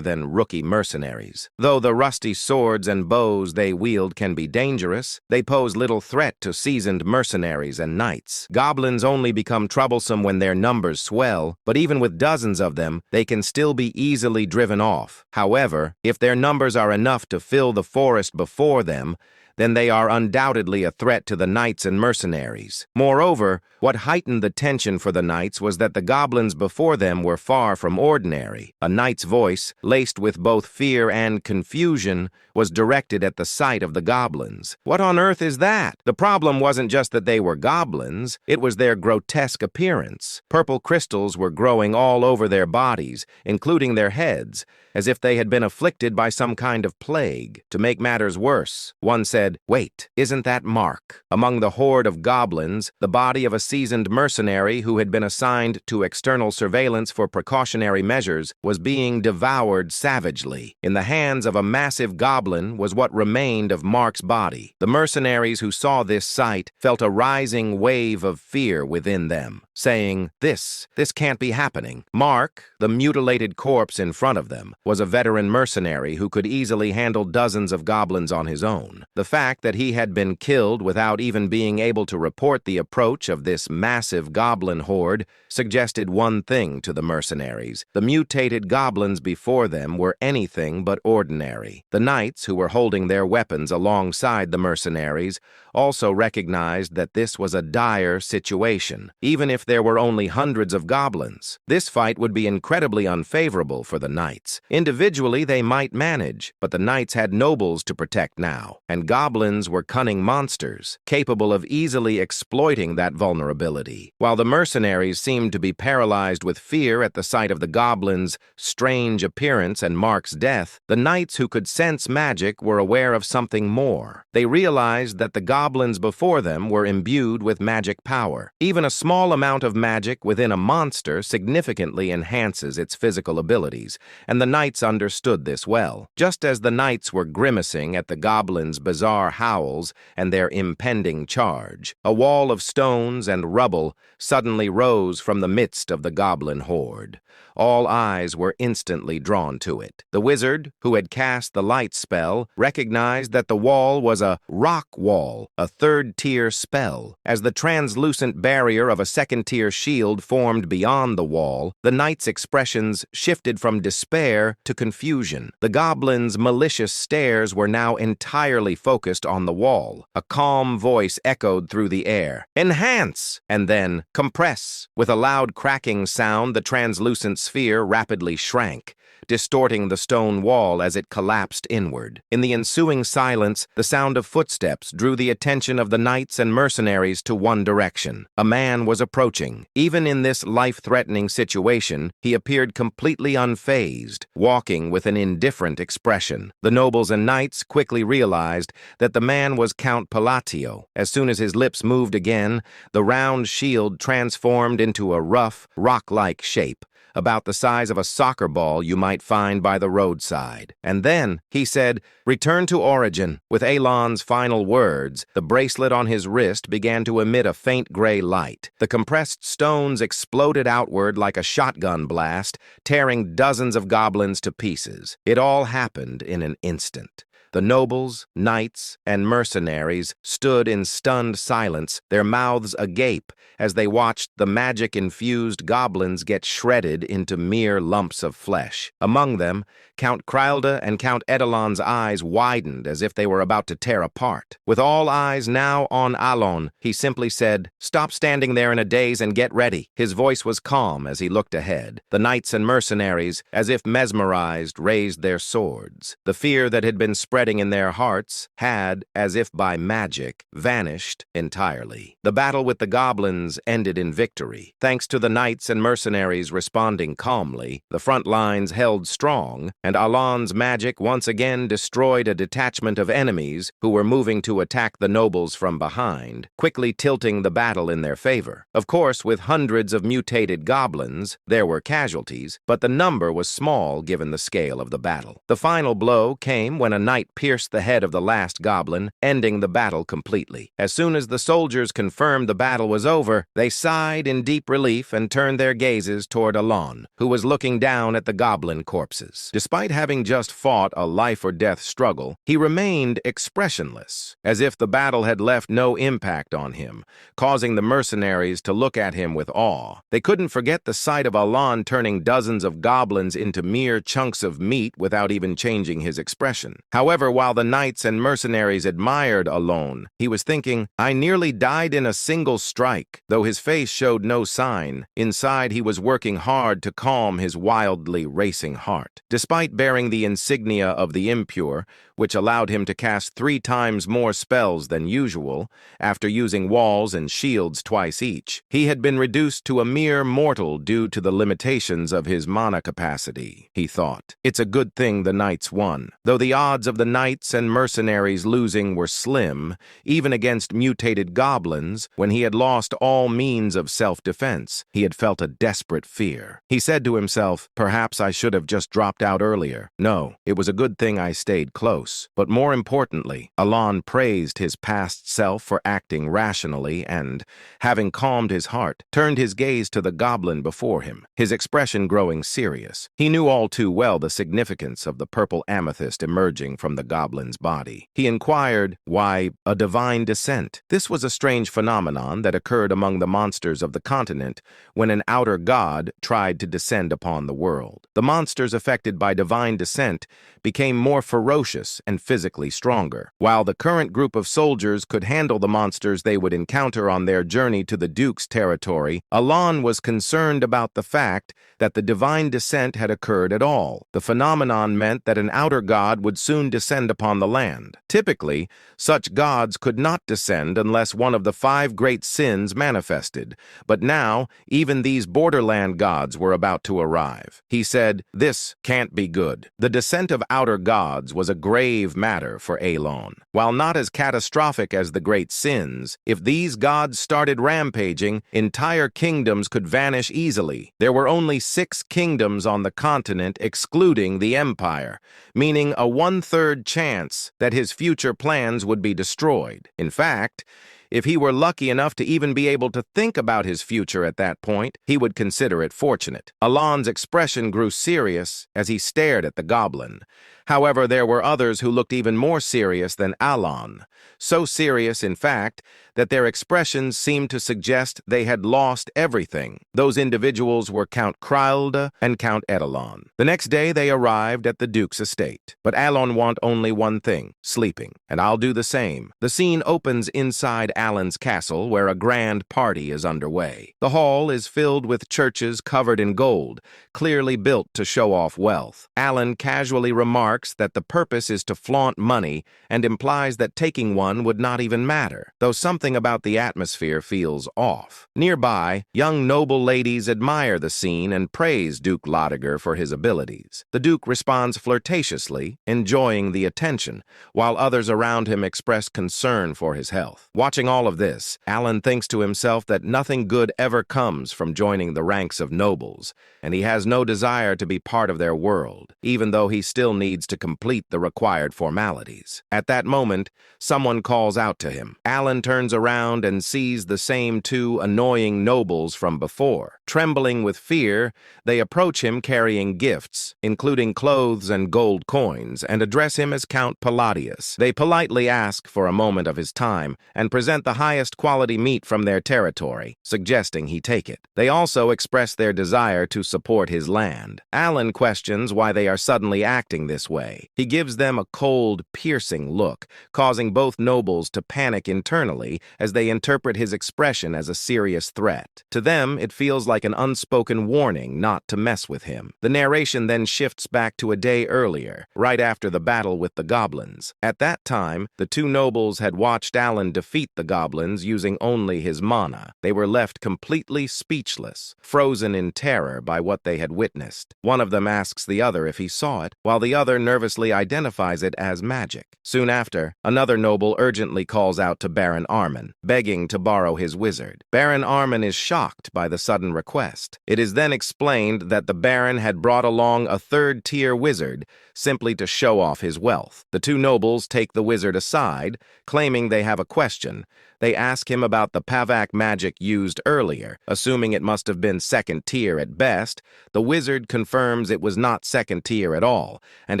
than rookie mercenaries. Though the rusty swords and bows they wield can be dangerous, they pose little threat to seasoned mercenaries and knights. Goblins only become troublesome when their numbers swell, but even with dozens of them, they can still be easily driven off. However, if their numbers are enough to fill the forest before them, then they are undoubtedly a threat to the knights and mercenaries. Moreover, what heightened the tension for the knights was that the goblins before them were far from ordinary. A knight's voice, laced with both fear and confusion, was directed at the sight of the goblins. What on earth is that? The problem wasn't just that they were goblins, it was their grotesque appearance. Purple crystals were growing all over their bodies, including their heads, as if they had been afflicted by some kind of plague. To make matters worse, one said, "Wait, isn't that Mark?" Among the horde of goblins, the body of a seasoned mercenary who had been assigned to external surveillance for precautionary measures was being devoured savagely. In the hands of a massive goblin was what remained of Mark's body. The mercenaries who saw this sight felt a rising wave of fear within them, saying, This can't be happening." Mark, the mutilated corpse in front of them, was a veteran mercenary who could easily handle dozens of goblins on his own. The fact that he had been killed without even being able to report the approach of this massive goblin horde suggested one thing to the mercenaries. The mutated goblins before them were anything but ordinary. The knights, who were holding their weapons alongside the mercenaries, also recognized that this was a dire situation. Even if there were only hundreds of goblins, this fight would be incredibly unfavorable for the knights. Individually, they might manage, but the knights had nobles to protect now, and goblins were cunning monsters, capable of easily exploiting that vulnerability. While the mercenaries seemed to be paralyzed with fear at the sight of the goblins' strange appearance and Mark's death, the knights who could sense magic were aware of something more. They realized that the goblins before them were imbued with magic power. Even a small amount of magic within a monster significantly enhances its physical abilities, and the knights understood this well. Just as the knights were grimacing at the goblins' bizarre howls and their impending charge, a wall of stones and rubble suddenly rose from the midst of the goblin horde. All eyes were instantly drawn to it. The wizard, who had cast the light spell, recognized that the wall was a rock wall, a third-tier spell. As the translucent barrier of a second-tier shield formed beyond the wall, the knights' expressions shifted from despair to confusion. The goblins' malicious stares were now entirely focused on the wall. A calm voice echoed through the air. "Enhance!" And then, "Compress!" With a loud cracking sound, the translucent sphere rapidly shrank, distorting the stone wall as it collapsed inward. In the ensuing silence, the sound of footsteps drew the attention of the knights and mercenaries to one direction. A man was approaching. Even in this life-threatening situation, he appeared completely unfazed, walking with an indifferent expression. The nobles and knights quickly realized that the man was Count Palatio. As soon as his lips moved again, the round shield transformed into a rough, rock-like shape, about the size of a soccer ball you might find by the roadside. And then, he said, "Return to origin." With Elon's final words, the bracelet on his wrist began to emit a faint gray light. The compressed stones exploded outward like a shotgun blast, tearing dozens of goblins to pieces. It all happened in an instant. The nobles, knights, and mercenaries stood in stunned silence, their mouths agape, as they watched the magic-infused goblins get shredded into mere lumps of flesh. Among them, Count Krylda and Count Edelon's eyes widened as if they were about to tear apart. With all eyes now on Alon, he simply said, "Stop standing there in a daze and get ready." His voice was calm as he looked ahead. The knights and mercenaries, as if mesmerized, raised their swords. The fear that had been spreading in their hearts had, as if by magic, vanished entirely. The battle with the goblins ended in victory. Thanks to the knights and mercenaries responding calmly, the front lines held strong, and Alon's magic once again destroyed a detachment of enemies who were moving to attack the nobles from behind, quickly tilting the battle in their favor. Of course, with hundreds of mutated goblins, there were casualties, but the number was small given the scale of the battle. The final blow came when a knight pierced the head of the last goblin, ending the battle completely. As soon as the soldiers confirmed the battle was over, they sighed in deep relief and turned their gazes toward Alon, who was looking down at the goblin corpses. Despite having just fought a life-or-death struggle, he remained expressionless, as if the battle had left no impact on him, causing the mercenaries to look at him with awe. They couldn't forget the sight of Alon turning dozens of goblins into mere chunks of meat without even changing his expression. However, while the knights and mercenaries admired Alon, he was thinking, "I nearly died in a single strike." Though his face showed no sign, inside he was working hard to calm his wildly racing heart. Despite bearing the insignia of the impure, which allowed him to cast 3 times more spells than usual, after using walls and shields twice each, he had been reduced to a mere mortal due to the limitations of his mana capacity, he thought. It's a good thing the knights won. Though the odds of the knights and mercenaries losing were slim, even against mutated goblins, when he had lost all means of self-defense, he had felt a desperate fear. He said to himself, "Perhaps I should have just dropped out earlier. No, it was a good thing I stayed close." But more importantly, Alon praised his past self for acting rationally and, having calmed his heart, turned his gaze to the goblin before him, his expression growing serious. He knew all too well the significance of the purple amethyst emerging from the goblin's body. He inquired, "Why, a divine descent?" This was a strange phenomenon that occurred among the monsters of the continent when an outer god tried to descend upon the world. The monsters affected by divine descent became more ferocious and physically stronger. While the current group of soldiers could handle the monsters they would encounter on their journey to the Duke's territory, Alon was concerned about the fact that the divine descent had occurred at all. The phenomenon meant that an outer god would soon descend upon the land. Typically, such gods could not descend unless one of the 5 great sins manifested, but now even these borderland gods were about to arrive. He said, "This can't be good." The descent of outer gods was a grave grave matter for Alon. While not as catastrophic as the great sins, if these gods started rampaging, entire kingdoms could vanish easily. There were only 6 kingdoms on the continent excluding the Empire, meaning a 1/3 chance that his future plans would be destroyed. In fact, if he were lucky enough to even be able to think about his future at that point, he would consider it fortunate. Alon's expression grew serious as he stared at the goblin. However, there were others who looked even more serious than Alon. So serious, in fact, that their expressions seemed to suggest they had lost everything. Those individuals were Count Kralda and Count Edelon. The next day they arrived at the Duke's estate. But Alon want only one thing, sleeping. And I'll do the same. The scene opens inside Alon's castle, where a grand party is underway. The hall is filled with churches covered in gold, clearly built to show off wealth. Alon casually remarks that the purpose is to flaunt money and implies that taking one would not even matter, though something about the atmosphere feels off. Nearby, young noble ladies admire the scene and praise Duke Lodiger for his abilities. The Duke responds flirtatiously, enjoying the attention, while others around him express concern for his health. Watching all of this, Alon thinks to himself that nothing good ever comes from joining the ranks of nobles, and he has no desire to be part of their world, even though he still needs to complete the required formalities. At that moment, someone calls out to him. Alon turns around and sees the same 2 annoying nobles from before. Trembling with fear, they approach him carrying gifts, including clothes and gold coins, and address him as Count Palladius. They politely ask for a moment of his time and present the highest quality meat from their territory, suggesting he take it. They also express their desire to support his land. Alon questions why they are suddenly acting this way. He gives them a cold, piercing look, causing both nobles to panic internally as they interpret his expression as a serious threat. To them, it feels like an unspoken warning not to mess with him. The narration then shifts back to a day earlier, right after the battle with the goblins. At that time, the 2 nobles had watched Alon defeat the goblins using only his mana. They were left completely speechless, frozen in terror by what they had witnessed. One of them asks the other if he saw it, while the other nervously identifies it as magic. Soon after, another noble urgently calls out to Baron Armin, begging to borrow his wizard. Baron Armin is shocked by the sudden request. It is then explained that the Baron had brought along a 3rd-tier wizard simply to show off his wealth. The 2 nobles take the wizard aside, claiming they have a question. They ask him about the Pavak magic used earlier, assuming it must have been 2nd tier at best. The wizard confirms it was not 2nd tier at all, and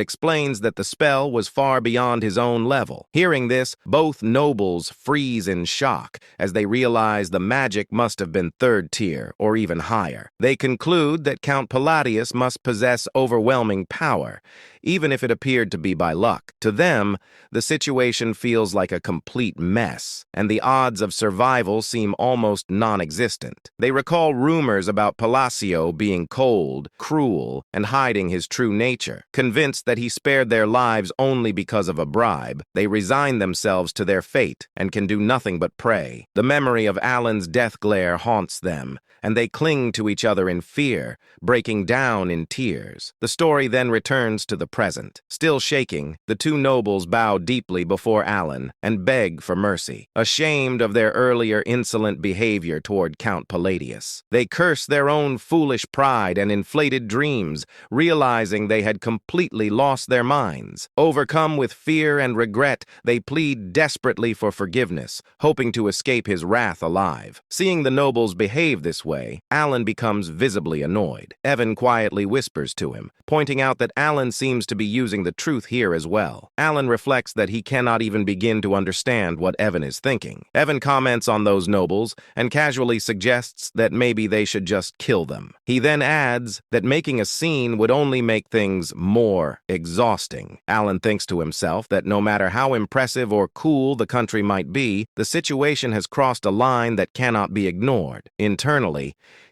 explains that the spell was far beyond his own level. Hearing this, both nobles freeze in shock as they realize the magic must have been 3rd tier or even higher. They conclude that Count Palladius must possess overwhelming power, even if it appeared to be by luck. To them, the situation feels like a complete mess, and the odds of survival seem almost non-existent. They recall rumors about Palacio being cold, cruel, and hiding his true nature. Convinced that he spared their lives only because of a bribe, they resign themselves to their fate and can do nothing but pray. The memory of Alon's death glare haunts them, and they cling to each other in fear, breaking down in tears. The story then returns to the present. Still shaking, the 2 nobles bow deeply before Alon and beg for mercy, ashamed of their earlier insolent behavior toward Count Palladius. They curse their own foolish pride and inflated dreams, realizing they had completely lost their minds. Overcome with fear and regret, they plead desperately for forgiveness, hoping to escape his wrath alive. Seeing the nobles behave this way, Alon becomes visibly annoyed. Evan quietly whispers to him, pointing out that Alon seems to be using the truth here as well. Alon reflects that he cannot even begin to understand what Evan is thinking. Evan comments on those nobles and casually suggests that maybe they should just kill them. He then adds that making a scene would only make things more exhausting. Alon thinks to himself that no matter how impressive or cool the country might be, the situation has crossed a line that cannot be ignored. Internally,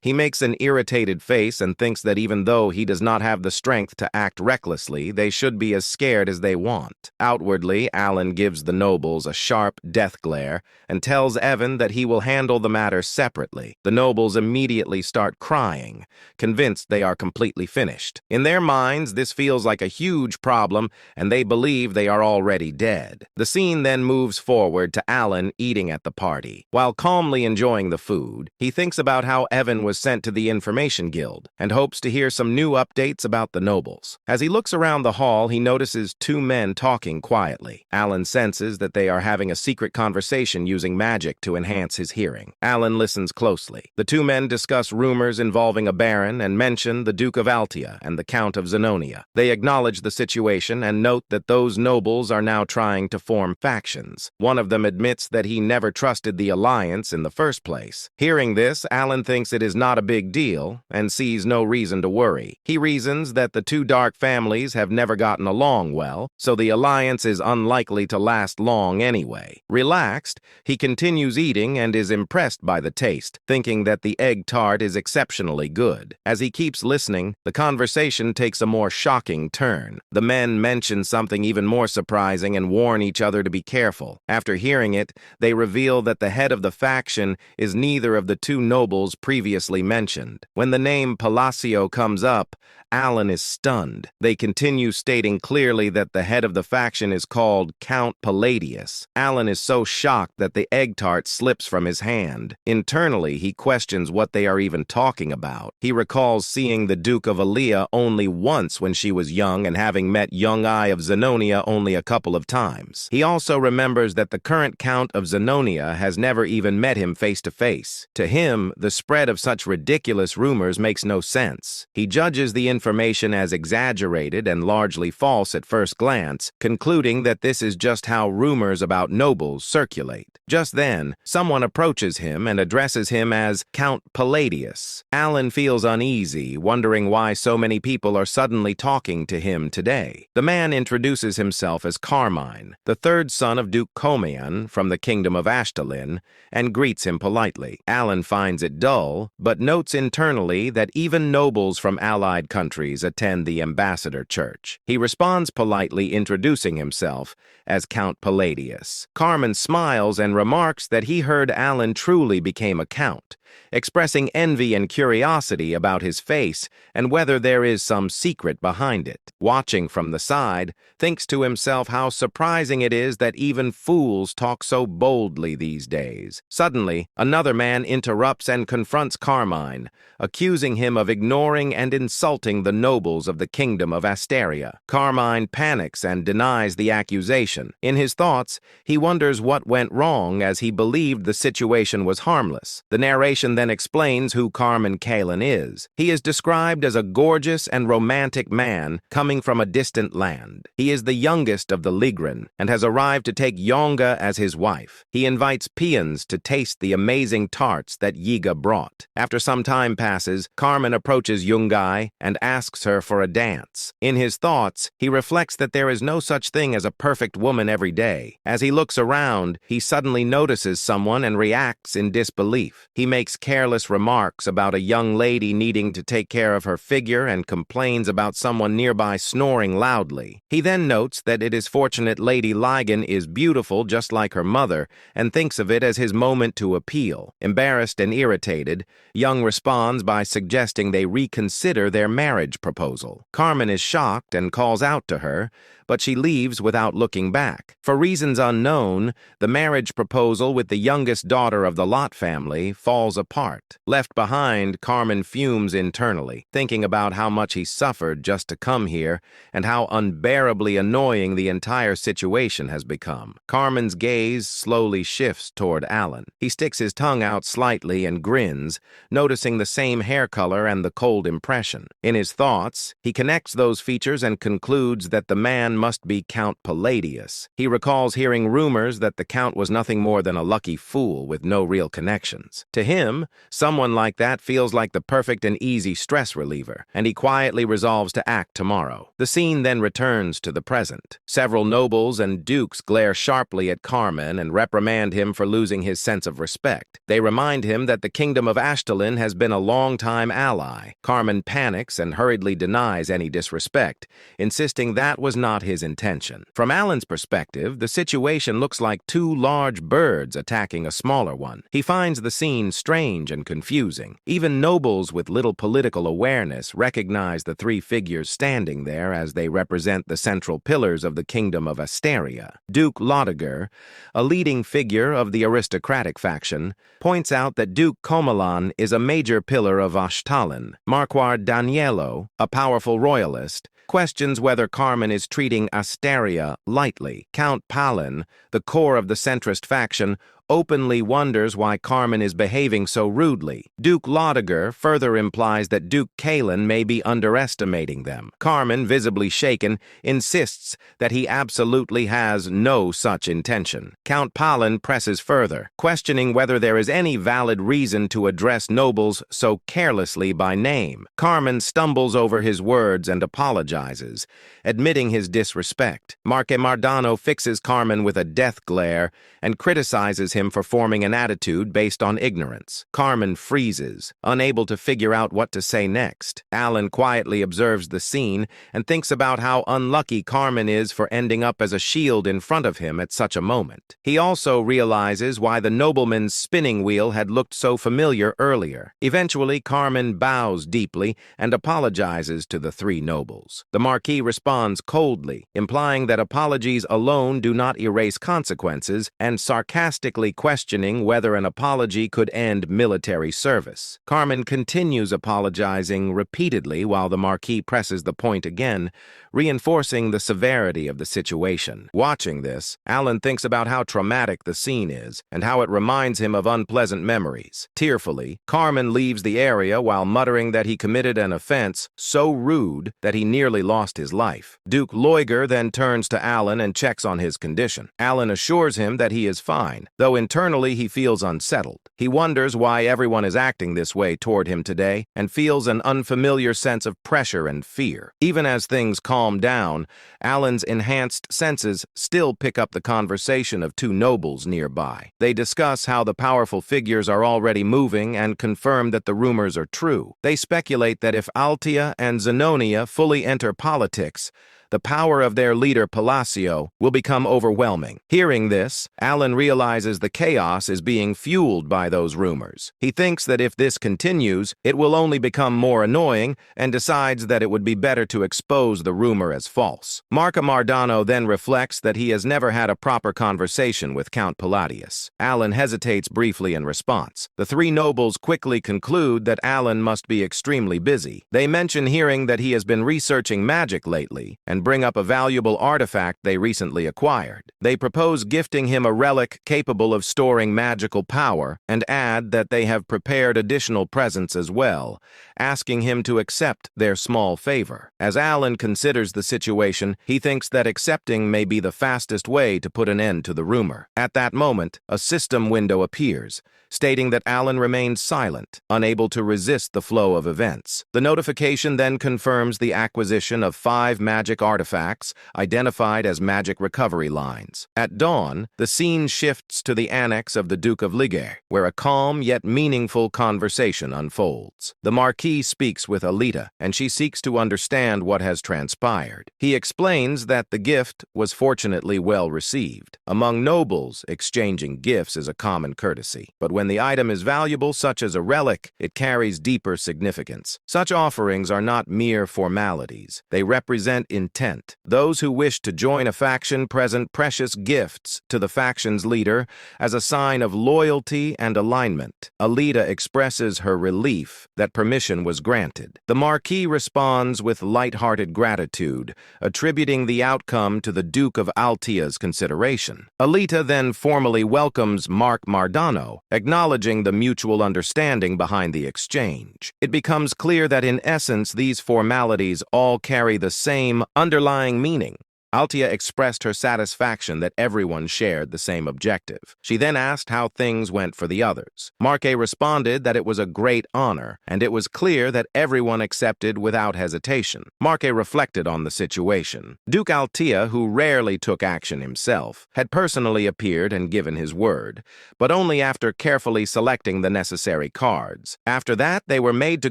he makes an irritated face and thinks that even though he does not have the strength to act recklessly, Honestly, they should be as scared as they want. Outwardly, Alan gives the nobles a sharp death glare and tells Evan that he will handle the matter separately. The nobles immediately start crying, convinced they are completely finished. In their minds, this feels like a huge problem, and they believe they are already dead. The scene then moves forward to Alan eating at the party. While calmly enjoying the food, he thinks about how Evan was sent to the Information Guild and hopes to hear some new updates about the nobles. As he looks around the hall, he notices two men talking quietly. Alan senses that they are having a secret conversation using magic to enhance his hearing. Alan listens closely. The two men discuss rumors involving a baron and mention the Duke of Altia and the Count of Zenonia. They acknowledge the situation and note that those nobles are now trying to form factions. One of them admits that he never trusted the alliance in the first place. Hearing this, Alan thinks it is not a big deal and sees no reason to worry. He reasons that the two dark families have never gotten along well, so the alliance is unlikely to last long anyway. Relaxed, he continues eating and is impressed by the taste, thinking that the egg tart is exceptionally good. As he keeps listening, the conversation takes a more shocking turn. The men mention something even more surprising and warn each other to be careful. After hearing it, they reveal that the head of the faction is neither of the two nobles previously mentioned. When the name Palacio comes up, Alan is stunned. They continue stating clearly that the head of the faction is called Count Palladius. Alan is so shocked that the egg tart slips from his hand. Internally, he questions what they are even talking about. He recalls seeing the Duke of Alia only once when she was young and having met young I of Zenonia only a couple of times. He also remembers that the current Count of Zenonia has never even met him face to face. To him, the spread of such ridiculous rumors makes no sense. He judges the information as exaggerated and largely false at first glance, concluding that this is just how rumors about nobles circulate. Just then, someone approaches him and addresses him as Count Palladius. Alan feels uneasy, wondering why so many people are suddenly talking to him today. The man introduces himself as Carmine, the third son of Duke Comian from the kingdom of Ashtalin, and greets him politely. Alan finds it dull, but notes internally that even nobles from allied countries attend the ambassador church. He responds politely, introducing himself as Count Palladius. Carmine smiles and remarks that he heard Alan truly became a count, expressing envy and curiosity about his face and whether there is some secret behind it. Watching from the side, thinks to himself how surprising it is that even fools talk so boldly these days. Suddenly, another man interrupts and confronts Carmine, accusing him of ignoring and insulting the nobles of the kingdom of Asteria. Carmine panics and denies the accusation. In his thoughts, he wonders what went wrong as he believed the situation was harmless. The narration then explains who Carmine Kalin is. He is described as a gorgeous and romantic man coming from a distant land. He is the youngest of the Ligren and has arrived to take Yonga as his wife. He invites peons to taste the amazing tarts that Yiga brought. After some time passes, Carmine approaches Yungai and asks her for a dance. In his thoughts, he reflects that there is no such thing as a perfect woman every day. As he looks around, he suddenly notices someone and reacts in disbelief. He makes careless remarks about a young lady needing to take care of her figure and complains about someone nearby snoring loudly. He then notes that it is fortunate Lady Ligon is beautiful just like her mother and thinks of it as his moment to appeal. Embarrassed and irritated, Young responds by suggesting they reconsider their marriage proposal. Carmine is shocked and calls out to her, but she leaves without looking back. For reasons unknown, the marriage proposal with the youngest daughter of the Lot family falls apart. Left behind, Carmine fumes internally, thinking about how much he suffered just to come here and how unbearably annoying the entire situation has become. Carmine's gaze slowly shifts toward Alan. He sticks his tongue out slightly and grins, noticing the same hair color and the cold impression. In his thoughts, he connects those features and concludes that the man must be Count Palladius. He recalls hearing rumors that the Count was nothing more than a lucky fool with no real connections. To him, him, someone like that feels like the perfect and easy stress reliever, and he quietly resolves to act tomorrow. The scene then returns to the present. Several nobles and dukes glare sharply at Carmen and reprimand him for losing his sense of respect. They remind him that the kingdom of Ashtalin has been a long-time ally. Carmen panics and hurriedly denies any disrespect, insisting that was not his intention. From Alan's perspective, the situation looks like two large birds attacking a smaller one. He finds the scene strange and confusing. Even nobles with little political awareness recognize the three figures standing there as they represent the central pillars of the kingdom of Asteria. Duke Lautiger, a leading figure of the aristocratic faction, points out that Duke Comalan is a major pillar of Ashtalin. Marquard Daniello, a powerful royalist, questions whether Carmen is treating Asteria lightly. Count Palin, the core of the centrist faction, openly wonders why Carmen is behaving so rudely. Duke Lautiger further implies that Duke Kalen may be underestimating them. Carmen, visibly shaken, insists that he absolutely has no such intention. Count Palin presses further, questioning whether there is any valid reason to address nobles so carelessly by name. Carmen stumbles over his words and apologizes, admitting his disrespect. Marque Mardano fixes Carmen with a death glare and criticizes him for forming an attitude based on ignorance. Carmen freezes, unable to figure out what to say next. Alan quietly observes the scene and thinks about how unlucky Carmen is for ending up as a shield in front of him at such a moment. He also realizes why the nobleman's spinning wheel had looked so familiar earlier. Eventually, Carmen bows deeply and apologizes to the three nobles. The Marquis responds coldly, implying that apologies alone do not erase consequences, and sarcastically questioning whether an apology could end military service. Carmen continues apologizing repeatedly while the Marquis presses the point again, reinforcing the severity of the situation. Watching this, Alan thinks about how traumatic the scene is and how it reminds him of unpleasant memories. Tearfully, Carmen leaves the area while muttering that he committed an offense so rude that he nearly lost his life. Duke Loiger then turns to Alan and checks on his condition. Alan assures him that he is fine, though internally he feels unsettled. He wonders why everyone is acting this way toward him today and feels an unfamiliar sense of pressure and fear. Even as things calm down, Alan's enhanced senses still pick up the conversation of two nobles nearby. They discuss how the powerful figures are already moving and confirm that the rumors are true. They speculate that if Altia and Zenonia fully enter politics, the power of their leader Palacio will become overwhelming. Hearing this, Alan realizes the chaos is being fueled by those rumors. He thinks that if this continues, it will only become more annoying and decides that it would be better to expose the rumor as false. Marca Mardano then reflects that he has never had a proper conversation with Count Palladius. Alan hesitates briefly in response. The three nobles quickly conclude that Alan must be extremely busy. They mention hearing that he has been researching magic lately and bring up a valuable artifact they recently acquired. They propose gifting him a relic capable of storing magical power and add that they have prepared additional presents as well, asking him to accept their small favor. As Alan considers the situation, he thinks that accepting may be the fastest way to put an end to the rumor. At that moment, a system window appears, stating that Alan remains silent, unable to resist the flow of events. The notification then confirms the acquisition of 5 magic artifacts identified as magic recovery lines. At dawn, the scene shifts to the annex of the Duke of Liger, where a calm yet meaningful conversation unfolds. The Marquis speaks with Alita, and she seeks to understand what has transpired. He explains that the gift was fortunately well received. Among nobles, exchanging gifts is a common courtesy, but when the item is valuable, such as a relic, it carries deeper significance. Such offerings are not mere formalities. They represent intent. Those who wish to join a faction present precious gifts to the faction's leader as a sign of loyalty and alignment. Alita expresses her relief that permission was granted. The Marquis responds with light-hearted gratitude, attributing the outcome to the Duke of Altia's consideration. Alita then formally welcomes Mark Mardano, acknowledging the mutual understanding behind the exchange. It becomes clear that in essence these formalities all carry the same underlying meaning: Altia expressed her satisfaction that everyone shared the same objective. She then asked how things went for the others. Marque responded that it was a great honor, and it was clear that everyone accepted without hesitation. Marque reflected on the situation. Duke Altia, who rarely took action himself, had personally appeared and given his word, but only after carefully selecting the necessary cards. After that, they were made to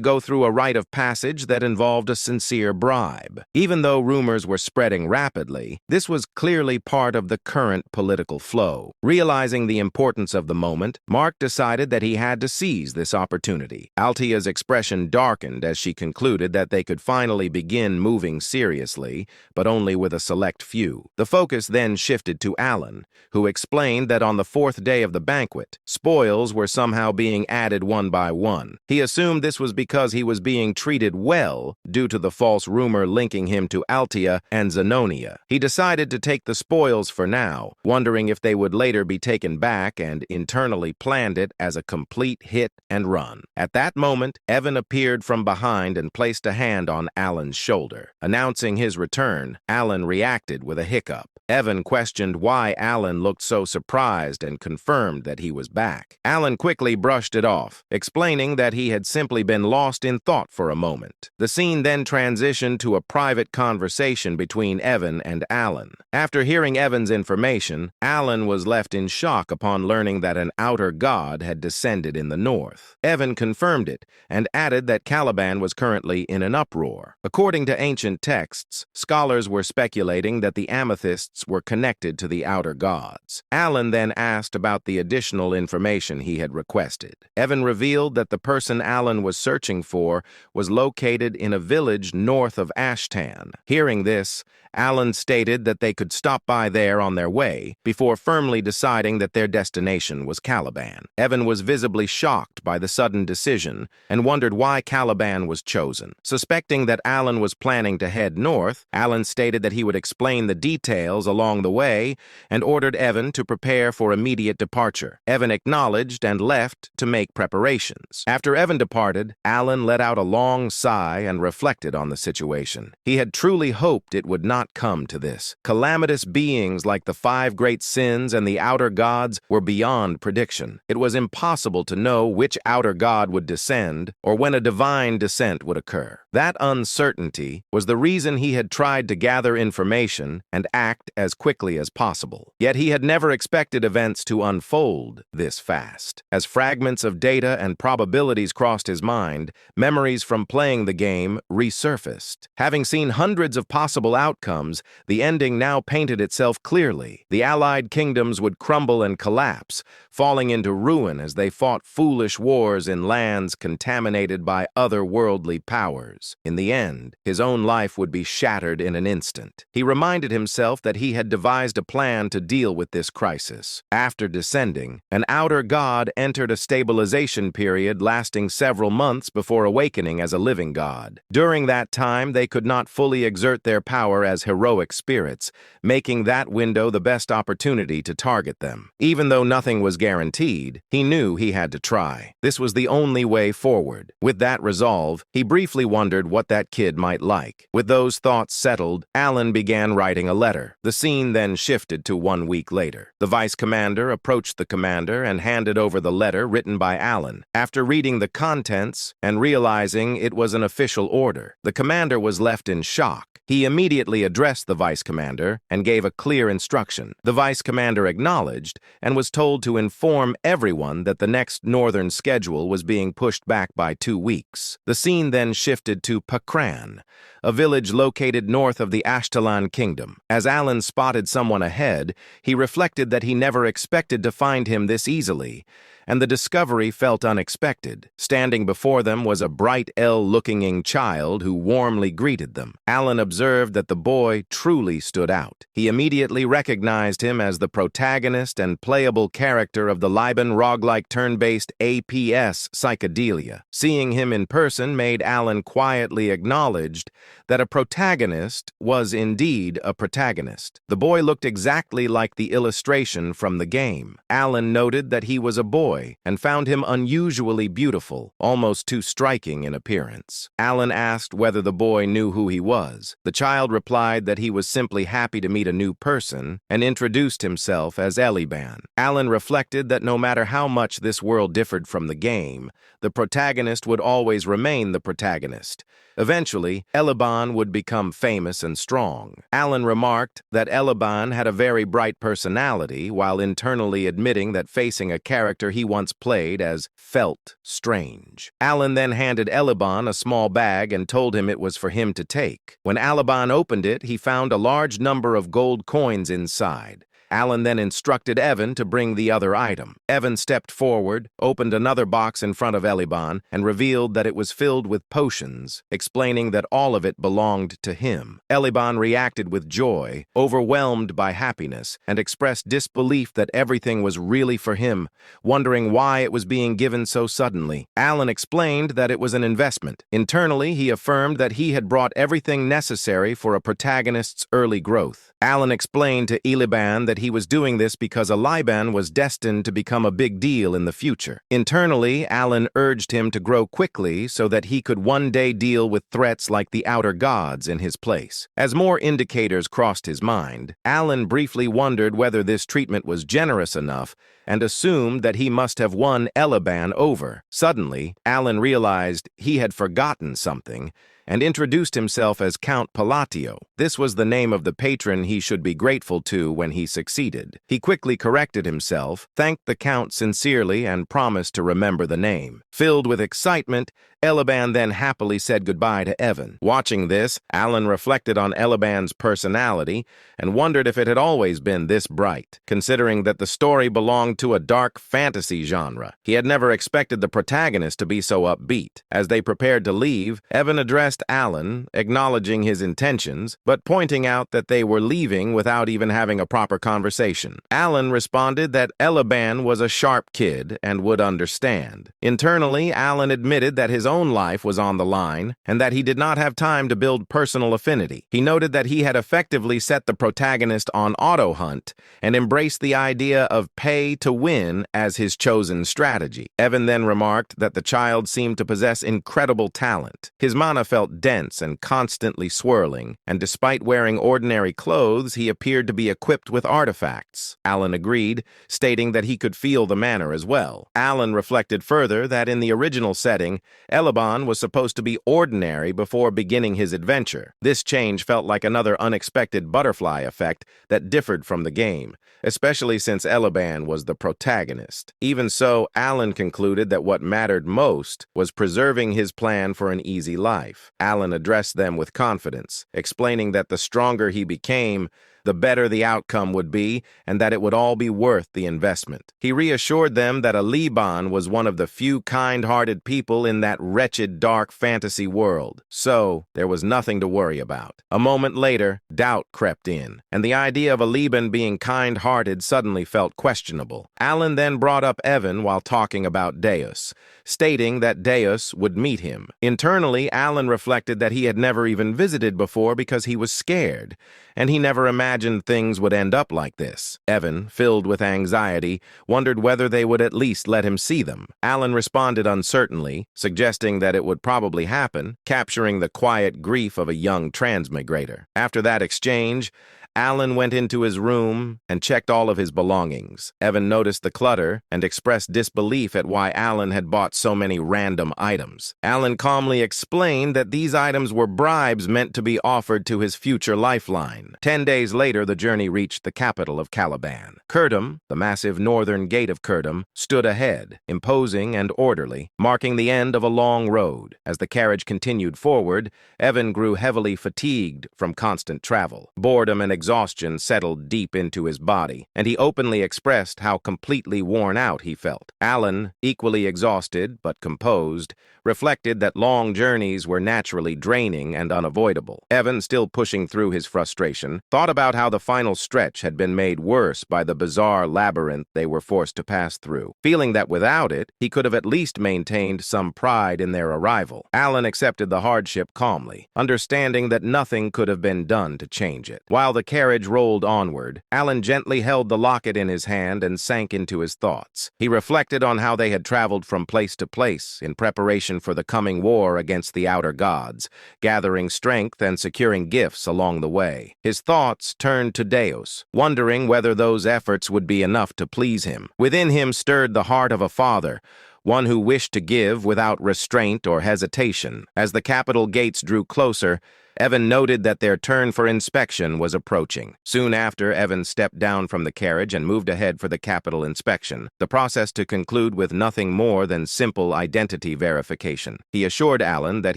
go through a rite of passage that involved a sincere bribe. Even though rumors were spreading rapidly, this was clearly part of the current political flow. Realizing the importance of the moment, Mark decided that he had to seize this opportunity. Altia's expression darkened as she concluded that they could finally begin moving seriously, but only with a select few. The focus then shifted to Alan, who explained that on the fourth day of the banquet, spoils were somehow being added one by one. He assumed this was because he was being treated well due to the false rumor linking him to Altia and Zenonia. He decided to take the spoils for now, wondering if they would later be taken back, and internally planned it as a complete hit and run. At that moment, Evan appeared from behind and placed a hand on Alan's shoulder. Announcing his return, Alan reacted with a hiccup. Evan questioned why Alan looked so surprised and confirmed that he was back. Alan quickly brushed it off, explaining that he had simply been lost in thought for a moment. The scene then transitioned to a private conversation between Evan and Alan. After hearing Evan's information, Alan was left in shock upon learning that an outer god had descended in the north. Evan confirmed it and added that Caliban was currently in an uproar. According to ancient texts, scholars were speculating that the amethysts were connected to the outer gods. Alan then asked about the additional information he had requested. Evan revealed that the person Alan was searching for was located in a village north of Ashtan. Hearing this, Alan stated that they could stop by there on their way before firmly deciding that their destination was Caliban. Evan was visibly shocked by the sudden decision and wondered why Caliban was chosen. Suspecting that Alan was planning to head north, Alan stated that he would explain the details along the way and ordered Evan to prepare for immediate departure. Evan acknowledged and left to make preparations. After Evan departed, Alan let out a long sigh and reflected on the situation. He had truly hoped it would not come to this. Calamitous beings like the five great sins and the outer gods were beyond prediction. It was impossible to know which outer god would descend or when a divine descent would occur. That uncertainty was the reason he had tried to gather information and act as quickly as possible. Yet he had never expected events to unfold this fast. As fragments of data and probabilities crossed his mind, memories from playing the game resurfaced. Having seen hundreds of possible outcomes, the ending now painted itself clearly. The allied kingdoms would crumble and collapse, falling into ruin as they fought foolish wars in lands contaminated by otherworldly powers. In the end, his own life would be shattered in an instant. He reminded himself that he had devised a plan to deal with this crisis. After descending, an outer god entered a stabilization period lasting several months before awakening as a living god. During that time, they could not fully exert their power as heroic spirits, making that window the best opportunity to target them. Even though nothing was guaranteed, he knew he had to try. This was the only way forward. With that resolve, he briefly wondered what that kid might like. With those thoughts settled, Alan began writing a letter. The scene then shifted to 1 week later. The vice commander approached the commander and handed over the letter written by Alan. After reading the contents and realizing it was an official order, the commander was left in shock. He immediately addressed the vice commander and gave a clear instruction. The vice commander acknowledged and was told to inform everyone that the next northern schedule was being pushed back by 2 weeks. The scene then shifted to Pakran, a village located north of the Ashtalan kingdom. As Alan spotted someone ahead, he reflected that he never expected to find him this easily, and the discovery felt unexpected. Standing before them was a bright, ill-looking child who warmly greeted them. Alan observed that the boy truly stood out. He immediately recognized him as the protagonist and playable character of the Liban roguelike turn-based APS Psychedelia. Seeing him in person made Alan quietly acknowledged that a protagonist was indeed a protagonist. The boy looked exactly like the illustration from the game. Alan noted that he was a boy, boy and found him unusually beautiful, almost too striking in appearance. Alan asked whether the boy knew who he was. The child replied that he was simply happy to meet a new person and introduced himself as Eliban. Alan reflected that no matter how much this world differed from the game, the protagonist would always remain the protagonist. Eventually, Eliban would become famous and strong. Alan remarked that Eliban had a very bright personality, while internally admitting that facing a character he once played as felt strange. Alan then handed Eliban a small bag and told him it was for him to take. When Eliban opened it, he found a large number of gold coins inside. Alan then instructed Evan to bring the other item. Evan stepped forward, opened another box in front of Eliban, and revealed that it was filled with potions, explaining that all of it belonged to him. Eliban reacted with joy, overwhelmed by happiness, and expressed disbelief that everything was really for him, wondering why it was being given so suddenly. Alan explained that it was an investment. Internally, he affirmed that he had brought everything necessary for a protagonist's early growth. Alan explained to Eliban that he was doing this because Eliban was destined to become a big deal in the future. Internally, Alan urged him to grow quickly so that he could one day deal with threats like the outer gods in his place. As more indicators crossed his mind, Alan briefly wondered whether this treatment was generous enough and assumed that he must have won Eliban over. Suddenly, Alan realized he had forgotten something and introduced himself as Count Palatio. This was the name of the patron he should be grateful to when he succeeded. He quickly corrected himself, thanked the Count sincerely, and promised to remember the name. Filled with excitement, Eliban then happily said goodbye to Evan. Watching this, Alan reflected on Eliban's personality and wondered if it had always been this bright, considering that the story belonged to a dark fantasy genre. He had never expected the protagonist to be so upbeat. As they prepared to leave, Evan addressed Alan, acknowledging his intentions, but pointing out that they were leaving without even having a proper conversation. Alan responded that Eliban was a sharp kid and would understand. Internally, Alan admitted that his own life was on the line and that he did not have time to build personal affinity. He noted that he had effectively set the protagonist on auto hunt and embraced the idea of pay to win as his chosen strategy. Evan then remarked that the child seemed to possess incredible talent. His mana felt dense and constantly swirling, and despite wearing ordinary clothes, he appeared to be equipped with artifacts. Alan agreed, stating that he could feel the manner as well. Alan reflected further that in the original setting, Eliban was supposed to be ordinary before beginning his adventure. This change felt like another unexpected butterfly effect that differed from the game, especially since Eliban was the protagonist. Even so, Alan concluded that what mattered most was preserving his plan for an easy life. Alan addressed them with confidence, explaining that the stronger he became, the better the outcome would be, and that it would all be worth the investment. He reassured them that Eliban was one of the few kind-hearted people in that wretched, dark fantasy world, so there was nothing to worry about. A moment later, doubt crept in, and the idea of Eliban being kind-hearted suddenly felt questionable. Alan then brought up Evan while talking about Deus, stating that Deus would meet him. Internally, Alan reflected that he had never even visited before because he was scared, and he never imagined things would end up like this. Evan, filled with anxiety, wondered whether they would at least let him see them. Alan responded uncertainly, suggesting that it would probably happen, capturing the quiet grief of a young transmigrator. After that exchange, Alan went into his room and checked all of his belongings. Evan noticed the clutter and expressed disbelief at why Alan had bought so many random items. Alan calmly explained that these items were bribes meant to be offered to his future lifeline. 10 days later, the journey reached the capital of Caliban. Kurdum, the massive northern gate of Kurdum, stood ahead, imposing and orderly, marking the end of a long road. As the carriage continued forward, Evan grew heavily fatigued from constant travel. Boredom and exhaustion settled deep into his body, and he openly expressed how completely worn out he felt. Alan, equally exhausted but composed, reflected that long journeys were naturally draining and unavoidable. Evan, still pushing through his frustration, thought about how the final stretch had been made worse by the bizarre labyrinth they were forced to pass through. Feeling that without it, he could have at least maintained some pride in their arrival. Alan accepted the hardship calmly, understanding that nothing could have been done to change it. While the carriage rolled onward, Alan gently held the locket in his hand and sank into his thoughts. He reflected on how they had traveled from place to place in preparation for the coming war against the outer gods, gathering strength and securing gifts along the way. His thoughts turned to Deus, wondering whether those efforts would be enough to please him. Within him stirred the heart of a father, one who wished to give without restraint or hesitation. As the capital gates drew closer, Evan noted that their turn for inspection was approaching. Soon after, Evan stepped down from the carriage and moved ahead for the capital inspection, the process to conclude with nothing more than simple identity verification. He assured Alan that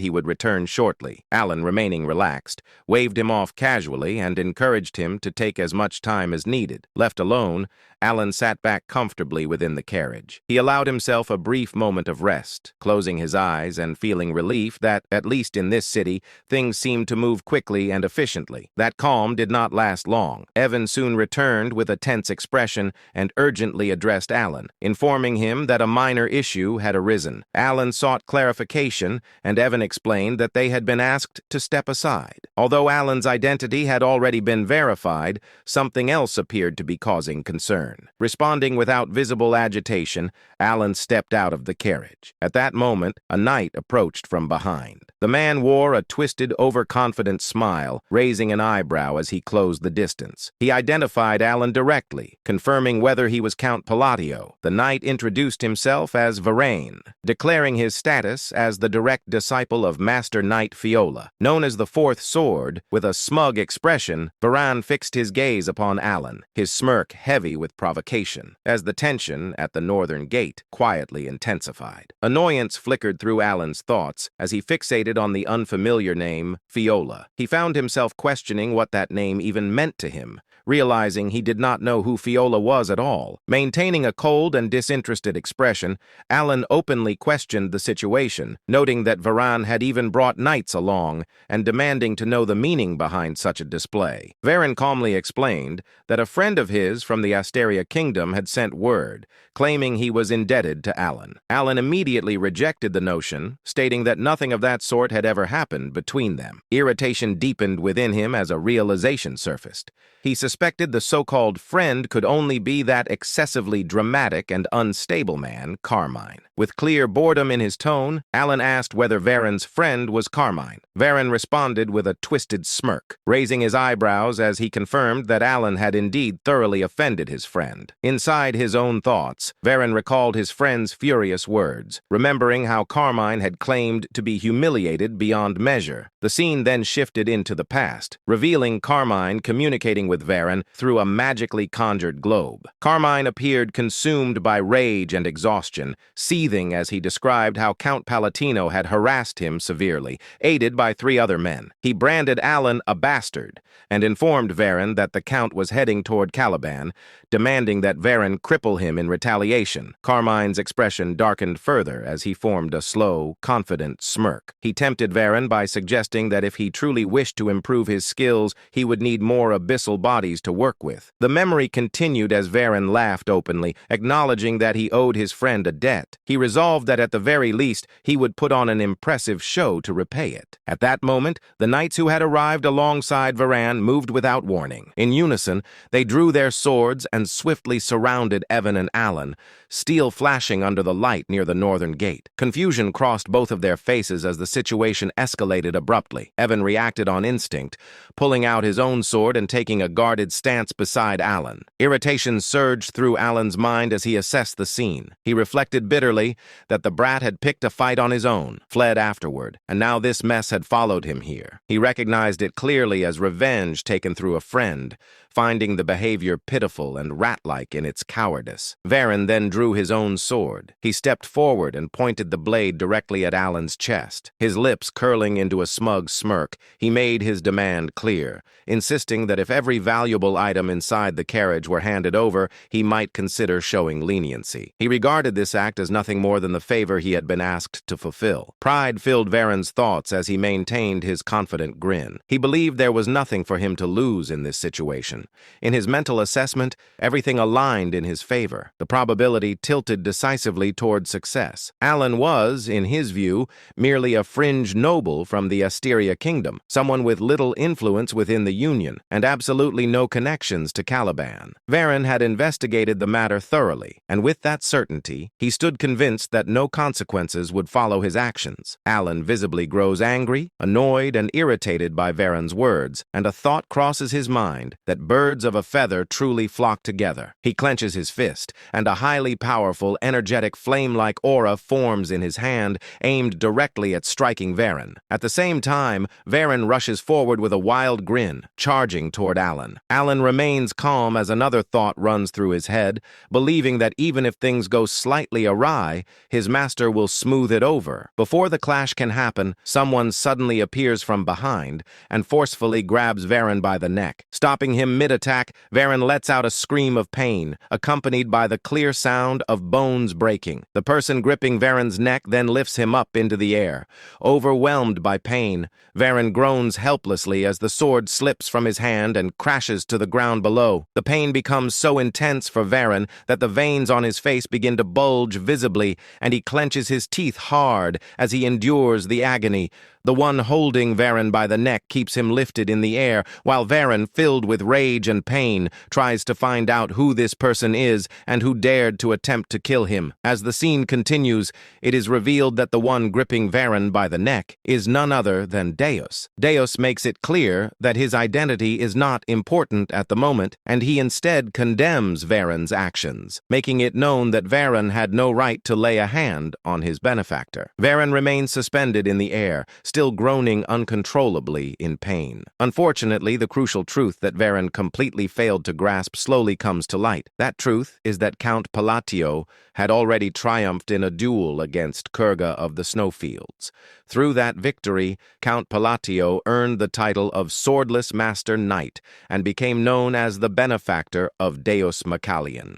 he would return shortly. Alan, remaining relaxed, waved him off casually and encouraged him to take as much time as needed. Left alone, Alan sat back comfortably within the carriage. He allowed himself a brief moment of rest, closing his eyes and feeling relief that, at least in this city, things seemed to move quickly and efficiently. That calm did not last long. Evan soon returned with a tense expression and urgently addressed Alan, informing him that a minor issue had arisen. Alan sought clarification, and Evan explained that they had been asked to step aside. Although Alan's identity had already been verified, something else appeared to be causing concern. Responding without visible agitation, Alan stepped out of the carriage. At that moment, a knight approached from behind. The man wore a twisted, overconfident smile, raising an eyebrow as he closed the distance. He identified Alan directly, confirming whether he was Count Palladio. The knight introduced himself as Varain, declaring his status as the direct disciple of Master Knight Fiola. Known as the Fourth Sword, with a smug expression, Varain fixed his gaze upon Alan, his smirk heavy with provocation, as the tension at the northern gate quietly intensified. Annoyance flickered through Alan's thoughts as he fixated on the unfamiliar name Fiola. He found himself questioning what that name even meant to him, realizing he did not know who Fiola was at all. Maintaining a cold and disinterested expression, Alan openly questioned the situation, noting that Varain had even brought knights along and demanding to know the meaning behind such a display. Varain calmly explained that a friend of his from the Asteria Kingdom had sent word, claiming he was indebted to Alan. Alan immediately rejected the notion, stating that nothing of that sort had ever happened between them. Irritation deepened within him as a realization surfaced. He suspected the so-called friend could only be that excessively dramatic and unstable man, Carmine. With clear boredom in his tone, Alan asked whether Varain's friend was Carmine. Varain responded with a twisted smirk, raising his eyebrows as he confirmed that Alan had indeed thoroughly offended his friend. Inside his own thoughts, Varain recalled his friend's furious words, remembering how Carmine had claimed to be humiliated beyond measure. The scene then shifted into the past, revealing Carmine communicating with Varain through a magically conjured globe. Carmine appeared consumed by rage and exhaustion, seething as he described how Count Palatino had harassed him severely, aided by 3 other men. He branded Alan a bastard and informed Varain that the Count was heading toward Caliban, demanding that Varain cripple him in retaliation. Carmine's expression darkened further as he formed a slow, confident smirk. He tempted Varain by suggesting that if he truly wished to improve his skills, he would need more abyssal bodies to work with. The memory continued as Varain laughed openly, acknowledging that he owed his friend a debt. He resolved that at the very least, he would put on an impressive show to repay it. At that moment, the knights who had arrived alongside Varain moved without warning. In unison, they drew their swords and swiftly surrounded Evan and Alan, steel flashing under the light near the northern gate. Confusion crossed both of their faces as the situation escalated abruptly. Evan reacted on instinct, pulling out his own sword and taking a guarded stance beside Alan. Irritation surged through Alan's mind as he assessed the scene. He reflected bitterly that the brat had picked a fight on his own, fled afterward, and now this mess had followed him here. He recognized it clearly as revenge taken through a friend, finding the behavior pitiful and rat-like in its cowardice. Varain then drew his own sword. He stepped forward and pointed the blade directly at Alan's chest. His lips curling into a smug smirk, he made his demand clear, insisting that if every valuable item inside the carriage were handed over, he might consider showing leniency. He regarded this act as nothing more than the favor he had been asked to fulfill. Pride filled Varain's thoughts as he maintained his confident grin. He believed there was nothing for him to lose in this situation. decision. In his mental assessment, everything aligned in his favor. The probability tilted decisively toward success. Alan was, in his view, merely a fringe noble from the Asteria kingdom, someone with little influence within the Union, and absolutely no connections to Caliban. Varen had investigated the matter thoroughly, and with that certainty, he stood convinced that no consequences would follow his actions. Alan visibly grows angry, annoyed, and irritated by Varen's words, and a thought crosses his mind that birds of a feather truly flock together. He clenches his fist, and a highly powerful, energetic, flame-like aura forms in his hand, aimed directly at striking Varen. At the same time, Varen rushes forward with a wild grin, charging toward Alan. Alan remains calm as another thought runs through his head, believing that even if things go slightly awry, his master will smooth it over. Before the clash can happen, someone suddenly appears from behind and forcefully grabs Varen by the neck. Stopping him mid-attack, Varen lets out a scream of pain, accompanied by the clear sound of bones breaking. The person gripping Varen's neck then lifts him up into the air. Overwhelmed by pain, Varen groans helplessly as the sword slips from his hand and crashes to the ground below. The pain becomes so intense for Varen that the veins on his face begin to bulge visibly, and he clenches his teeth hard as he endures the agony. The one holding Varen by the neck keeps him lifted in the air, while Varen, filled with rage and pain, tries to find out who this person is and who dared to attempt to kill him. As the scene continues, it is revealed that the one gripping Varen by the neck is none other than Deus. Deus makes it clear that his identity is not important at the moment, and he instead condemns Varen's actions, making it known that Varen had no right to lay a hand on his benefactor. Varen remains suspended in the air, still groaning uncontrollably in pain. Unfortunately, the crucial truth that Varen completely failed to grasp slowly comes to light. That truth is that Count Palatio had already triumphed in a duel against Kurga of the Snowfields. Through that victory, Count Palatio earned the title of Swordless Master Knight and became known as the benefactor of Deus Macallion.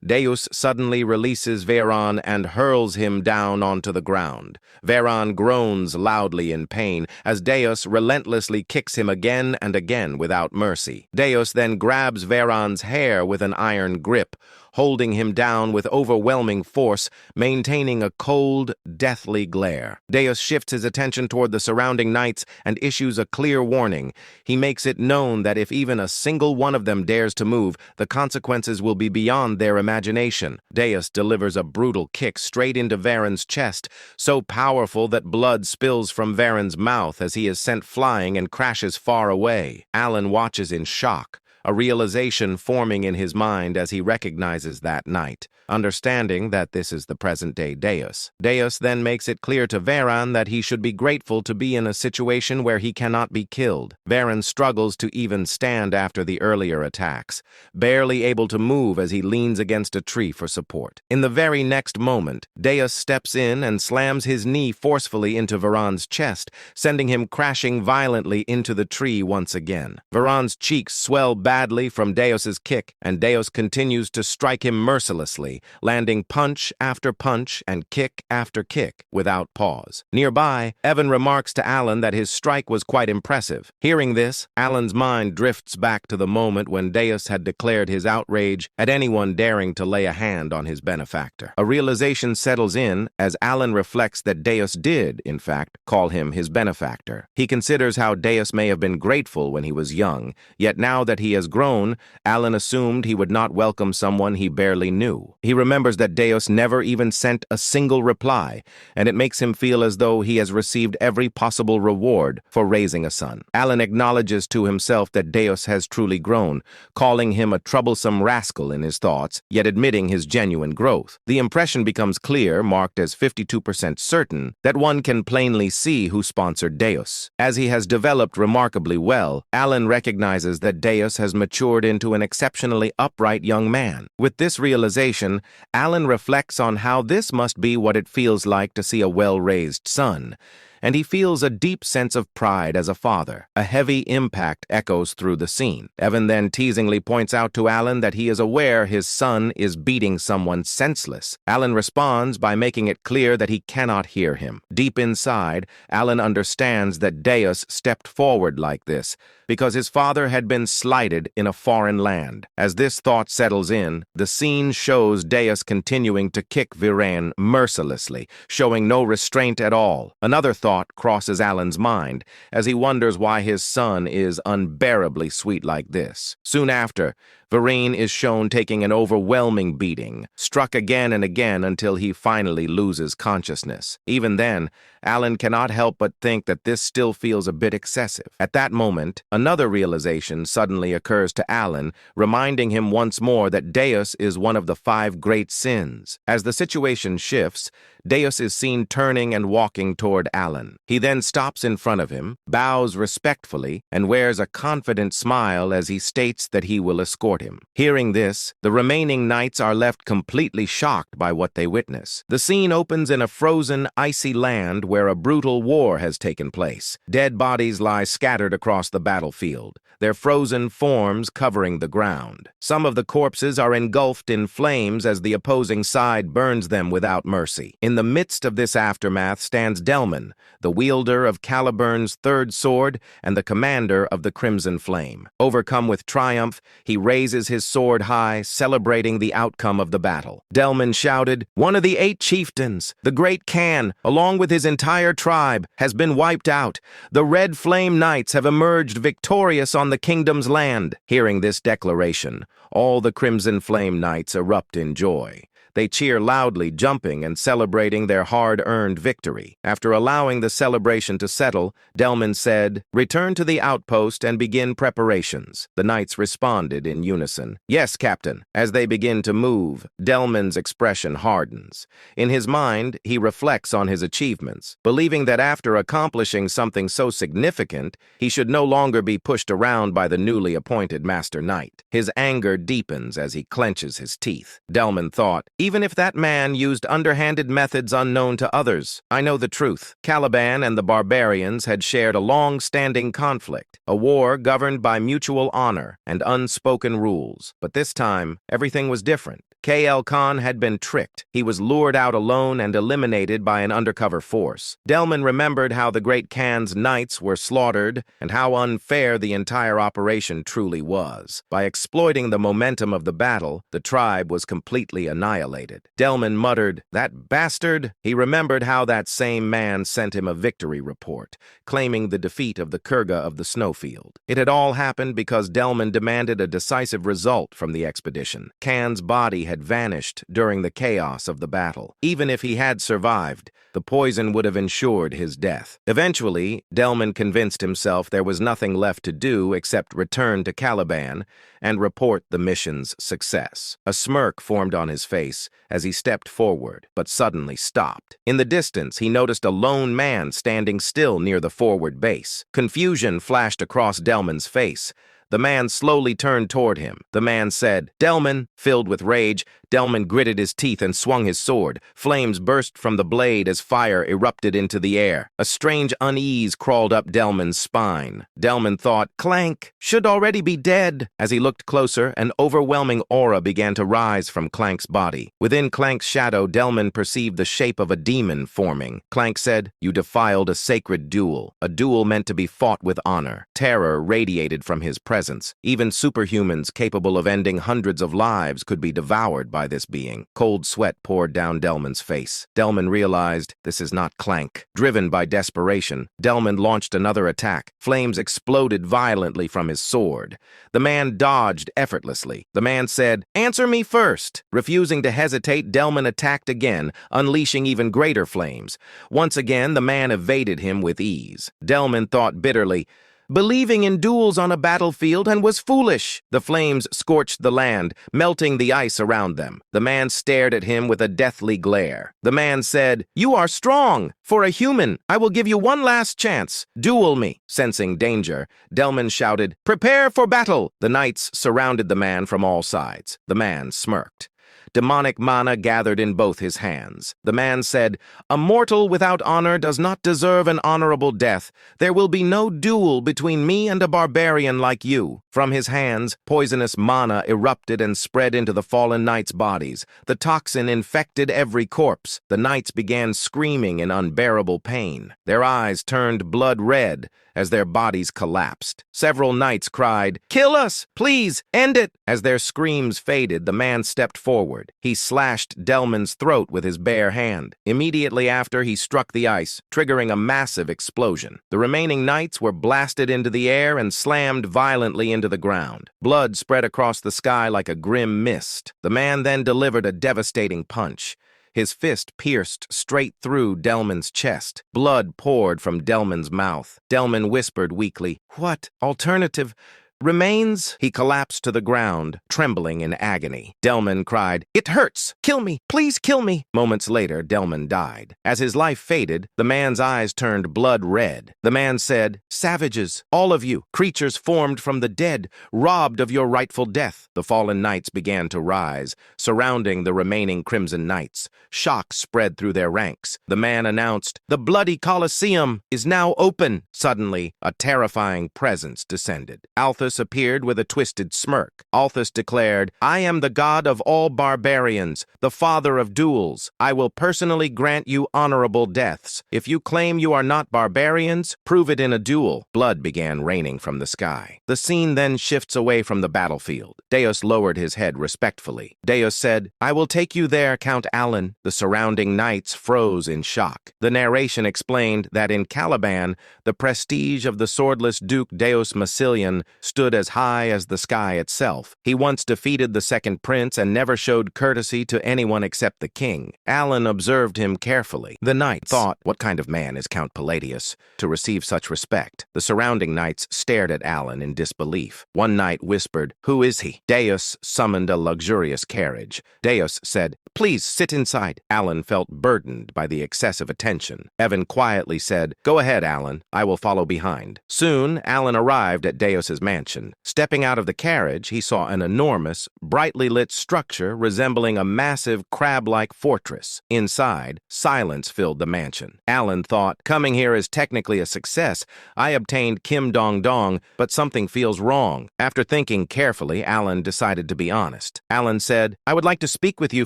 Deus suddenly releases Varan and hurls him down onto the ground. Varan groans loudly in pain as Deus relentlessly kicks him again and again without mercy. Deus then grabs Varan's hair with an iron grip, holding him down with overwhelming force, maintaining a cold, deathly glare. Deus shifts his attention toward the surrounding knights and issues a clear warning. He makes it known that if even a single one of them dares to move, the consequences will be beyond their imagination. Deus delivers a brutal kick straight into Varen's chest, so powerful that blood spills from Varen's mouth as he is sent flying and crashes far away. Alan watches in shock, a realization forming in his mind as he recognizes that knight, understanding that this is the present-day Deus. Deus then makes it clear to Varan that he should be grateful to be in a situation where he cannot be killed. Varan struggles to even stand after the earlier attacks, barely able to move as he leans against a tree for support. In the very next moment, Deus steps in and slams his knee forcefully into Varan's chest, sending him crashing violently into the tree once again. Varan's cheeks swell badly from Deus's kick, and Deus continues to strike him mercilessly, landing punch after punch and kick after kick without pause. Nearby, Evan remarks to Alan that his strike was quite impressive. Hearing this, Alan's mind drifts back to the moment when Deus had declared his outrage at anyone daring to lay a hand on his benefactor. A realization settles in as Alan reflects that Deus did, in fact, call him his benefactor. He considers how Deus may have been grateful when he was young, yet now that he has grown, Alan assumed he would not welcome someone he barely knew. He remembers that Deus never even sent a single reply, and it makes him feel as though he has received every possible reward for raising a son. Alan acknowledges to himself that Deus has truly grown, calling him a troublesome rascal in his thoughts, yet admitting his genuine growth. The impression becomes clear, marked as 52% certain, that one can plainly see who sponsored Deus. As he has developed remarkably well, Alan recognizes that Deus has matured into an exceptionally upright young man. With this realization, Alan reflects on how this must be what it feels like to see a well-raised son. and he feels a deep sense of pride as a father. A heavy impact echoes through the scene. Evan then teasingly points out to Alan that he is aware his son is beating someone senseless. Alan responds by making it clear that he cannot hear him. Deep inside, Alan understands that Deus stepped forward like this because his father had been slighted in a foreign land. As this thought settles in, the scene shows Deus continuing to kick Viren mercilessly, showing no restraint at all. Another thought crosses Alan's mind as he wonders why his son is unbearably sweet like this. Soon after, Viren is shown taking an overwhelming beating, struck again and again until he finally loses consciousness. Even then, Alan cannot help but think that this still feels a bit excessive. At that moment, another realization suddenly occurs to Alan, reminding him once more that Deus is one of the 5 great sins. As the situation shifts, Deus is seen turning and walking toward Alan. He then stops in front of him, bows respectfully, and wears a confident smile as he states that he will escort him. Hearing this, the remaining knights are left completely shocked by what they witness. The scene opens in a frozen, icy land where a brutal war has taken place. Dead bodies lie scattered across the battlefield, their frozen forms covering the ground. Some of the corpses are engulfed in flames as the opposing side burns them without mercy. In the midst of this aftermath stands Delman, the wielder of Caliburn's 3rd sword and the commander of the Crimson Flame. Overcome with triumph, he raises his sword high, celebrating the outcome of the battle. Delman shouted, "One of the 8 chieftains, the great Khan, along with his entire tribe, has been wiped out. The Red Flame Knights have emerged victorious on the kingdom's land." Hearing this declaration, all the Crimson Flame Knights erupt in joy. They cheer loudly, jumping and celebrating their hard-earned victory. After allowing the celebration to settle, Delman said, "Return to the outpost and begin preparations." The knights responded in unison, "Yes, Captain." As they begin to move, Delman's expression hardens. In his mind, he reflects on his achievements, believing that after accomplishing something so significant, he should no longer be pushed around by the newly appointed Master Knight. His anger deepens as he clenches his teeth. Delman thought, "Even if that man used underhanded methods unknown to others, I know the truth." Caliban and the barbarians had shared a long-standing conflict, a war governed by mutual honor and unspoken rules. But this time, everything was different. K.L. Khan had been tricked. He was lured out alone and eliminated by an undercover force. Delman remembered how the great Khan's knights were slaughtered and how unfair the entire operation truly was. By exploiting the momentum of the battle, the tribe was completely annihilated. Delman muttered, "That bastard!" He remembered how that same man sent him a victory report, claiming the defeat of the Kurga of the snowfield. It had all happened because Delman demanded a decisive result from the expedition. Khan's body had vanished during the chaos of the battle. Even if he had survived, the poison would have ensured his death. Eventually, Delman convinced himself there was nothing left to do except return to Caliban and report the mission's success. A smirk formed on his face as he stepped forward, but suddenly stopped. In the distance, he noticed a lone man standing still near the forward base. Confusion flashed across Delman's face. The man slowly turned toward him. The man said, "Delman." Filled with rage, Delman gritted his teeth and swung his sword. Flames burst from the blade as fire erupted into the air. A strange unease crawled up Delman's spine. Delman thought, "Clank should already be dead." As he looked closer, an overwhelming aura began to rise from Clank's body. Within Clank's shadow, Delman perceived the shape of a demon forming. Clank said, "You defiled a sacred duel, a duel meant to be fought with honor." Terror radiated from his presence. Even superhumans capable of ending hundreds of lives could be devoured by this being. Cold sweat poured down Delman's face. Delman realized this is not Clank. Driven by desperation, Delman launched another attack. Flames exploded violently from his sword. The man dodged effortlessly. The man said, "Answer me first." Refusing to hesitate, Delman attacked again, unleashing even greater flames. Once again, the man evaded him with ease. Delman thought bitterly, "Believing in duels on a battlefield and was foolish." The flames scorched the land, melting the ice around them. The man stared at him with a deathly glare. The man said, "You are strong. For a human, I will give you one last chance. Duel me." Sensing danger, Delman shouted, "Prepare for battle." The knights surrounded the man from all sides. The man smirked. demonic mana gathered in both his hands. The man said, "A mortal without honor does not deserve an honorable death. There will be no duel between me and a barbarian like you." From his hands, poisonous mana erupted and spread into the fallen knights' bodies. The toxin infected every corpse. The knights began screaming in unbearable pain. Their eyes turned blood red as their bodies collapsed. Several knights cried, "Kill us! Please, end it!" As their screams faded, the man stepped forward. He slashed Delman's throat with his bare hand. Immediately after, he struck the ice, triggering a massive explosion. The remaining knights were blasted into the air and slammed violently into the ground. Blood spread across the sky like a grim mist. The man then delivered a devastating punch. His fist pierced straight through Delman's chest. Blood poured from Delman's mouth. Delman whispered weakly, "What alternative remains?" He collapsed to the ground, trembling in agony. Delman cried, "It hurts! Kill me! Please kill me!" Moments later, Delman died. As his life faded, the man's eyes turned blood red. The man said, "Savages, all of you, creatures formed from the dead, robbed of your rightful death." The fallen knights began to rise, surrounding the remaining Crimson Knights. Shock spread through their ranks. The man announced, "The bloody Colosseum is now open." Suddenly, a terrifying presence descended. Althus appeared with a twisted smirk. Althus declared, "I am the god of all barbarians, the father of duels. I will personally grant you honorable deaths. If you claim you are not barbarians, prove it in a duel." Blood began raining from the sky. The scene then shifts away from the battlefield. Deus lowered his head respectfully. Deus said, "I will take you there, Count Alan." The surrounding knights froze in shock. The narration explained that in Caliban, the prestige of the swordless Duke Deus Massilian stood as high as the sky itself. He once defeated the second prince and never showed courtesy to anyone except the king. Alan observed him carefully. The knights thought, "What kind of man is Count Palladius to receive such respect?" The surrounding knights stared at Alan in disbelief. One knight whispered, "Who is he?" Deus summoned a luxurious carriage. Deus said, "Please sit inside." Alan felt burdened by the excessive attention. Evan quietly said, "Go ahead, Alan. I will follow behind." Soon, Alan arrived at Deus's mansion. Stepping out of the carriage, he saw an enormous, brightly lit structure resembling a massive crab-like fortress. Inside, silence filled the mansion. Alan thought, "Coming here is technically a success. I obtained Kim Dong Dong, but something feels wrong." After thinking carefully, Alan decided to be honest. Alan said, "I would like to speak with you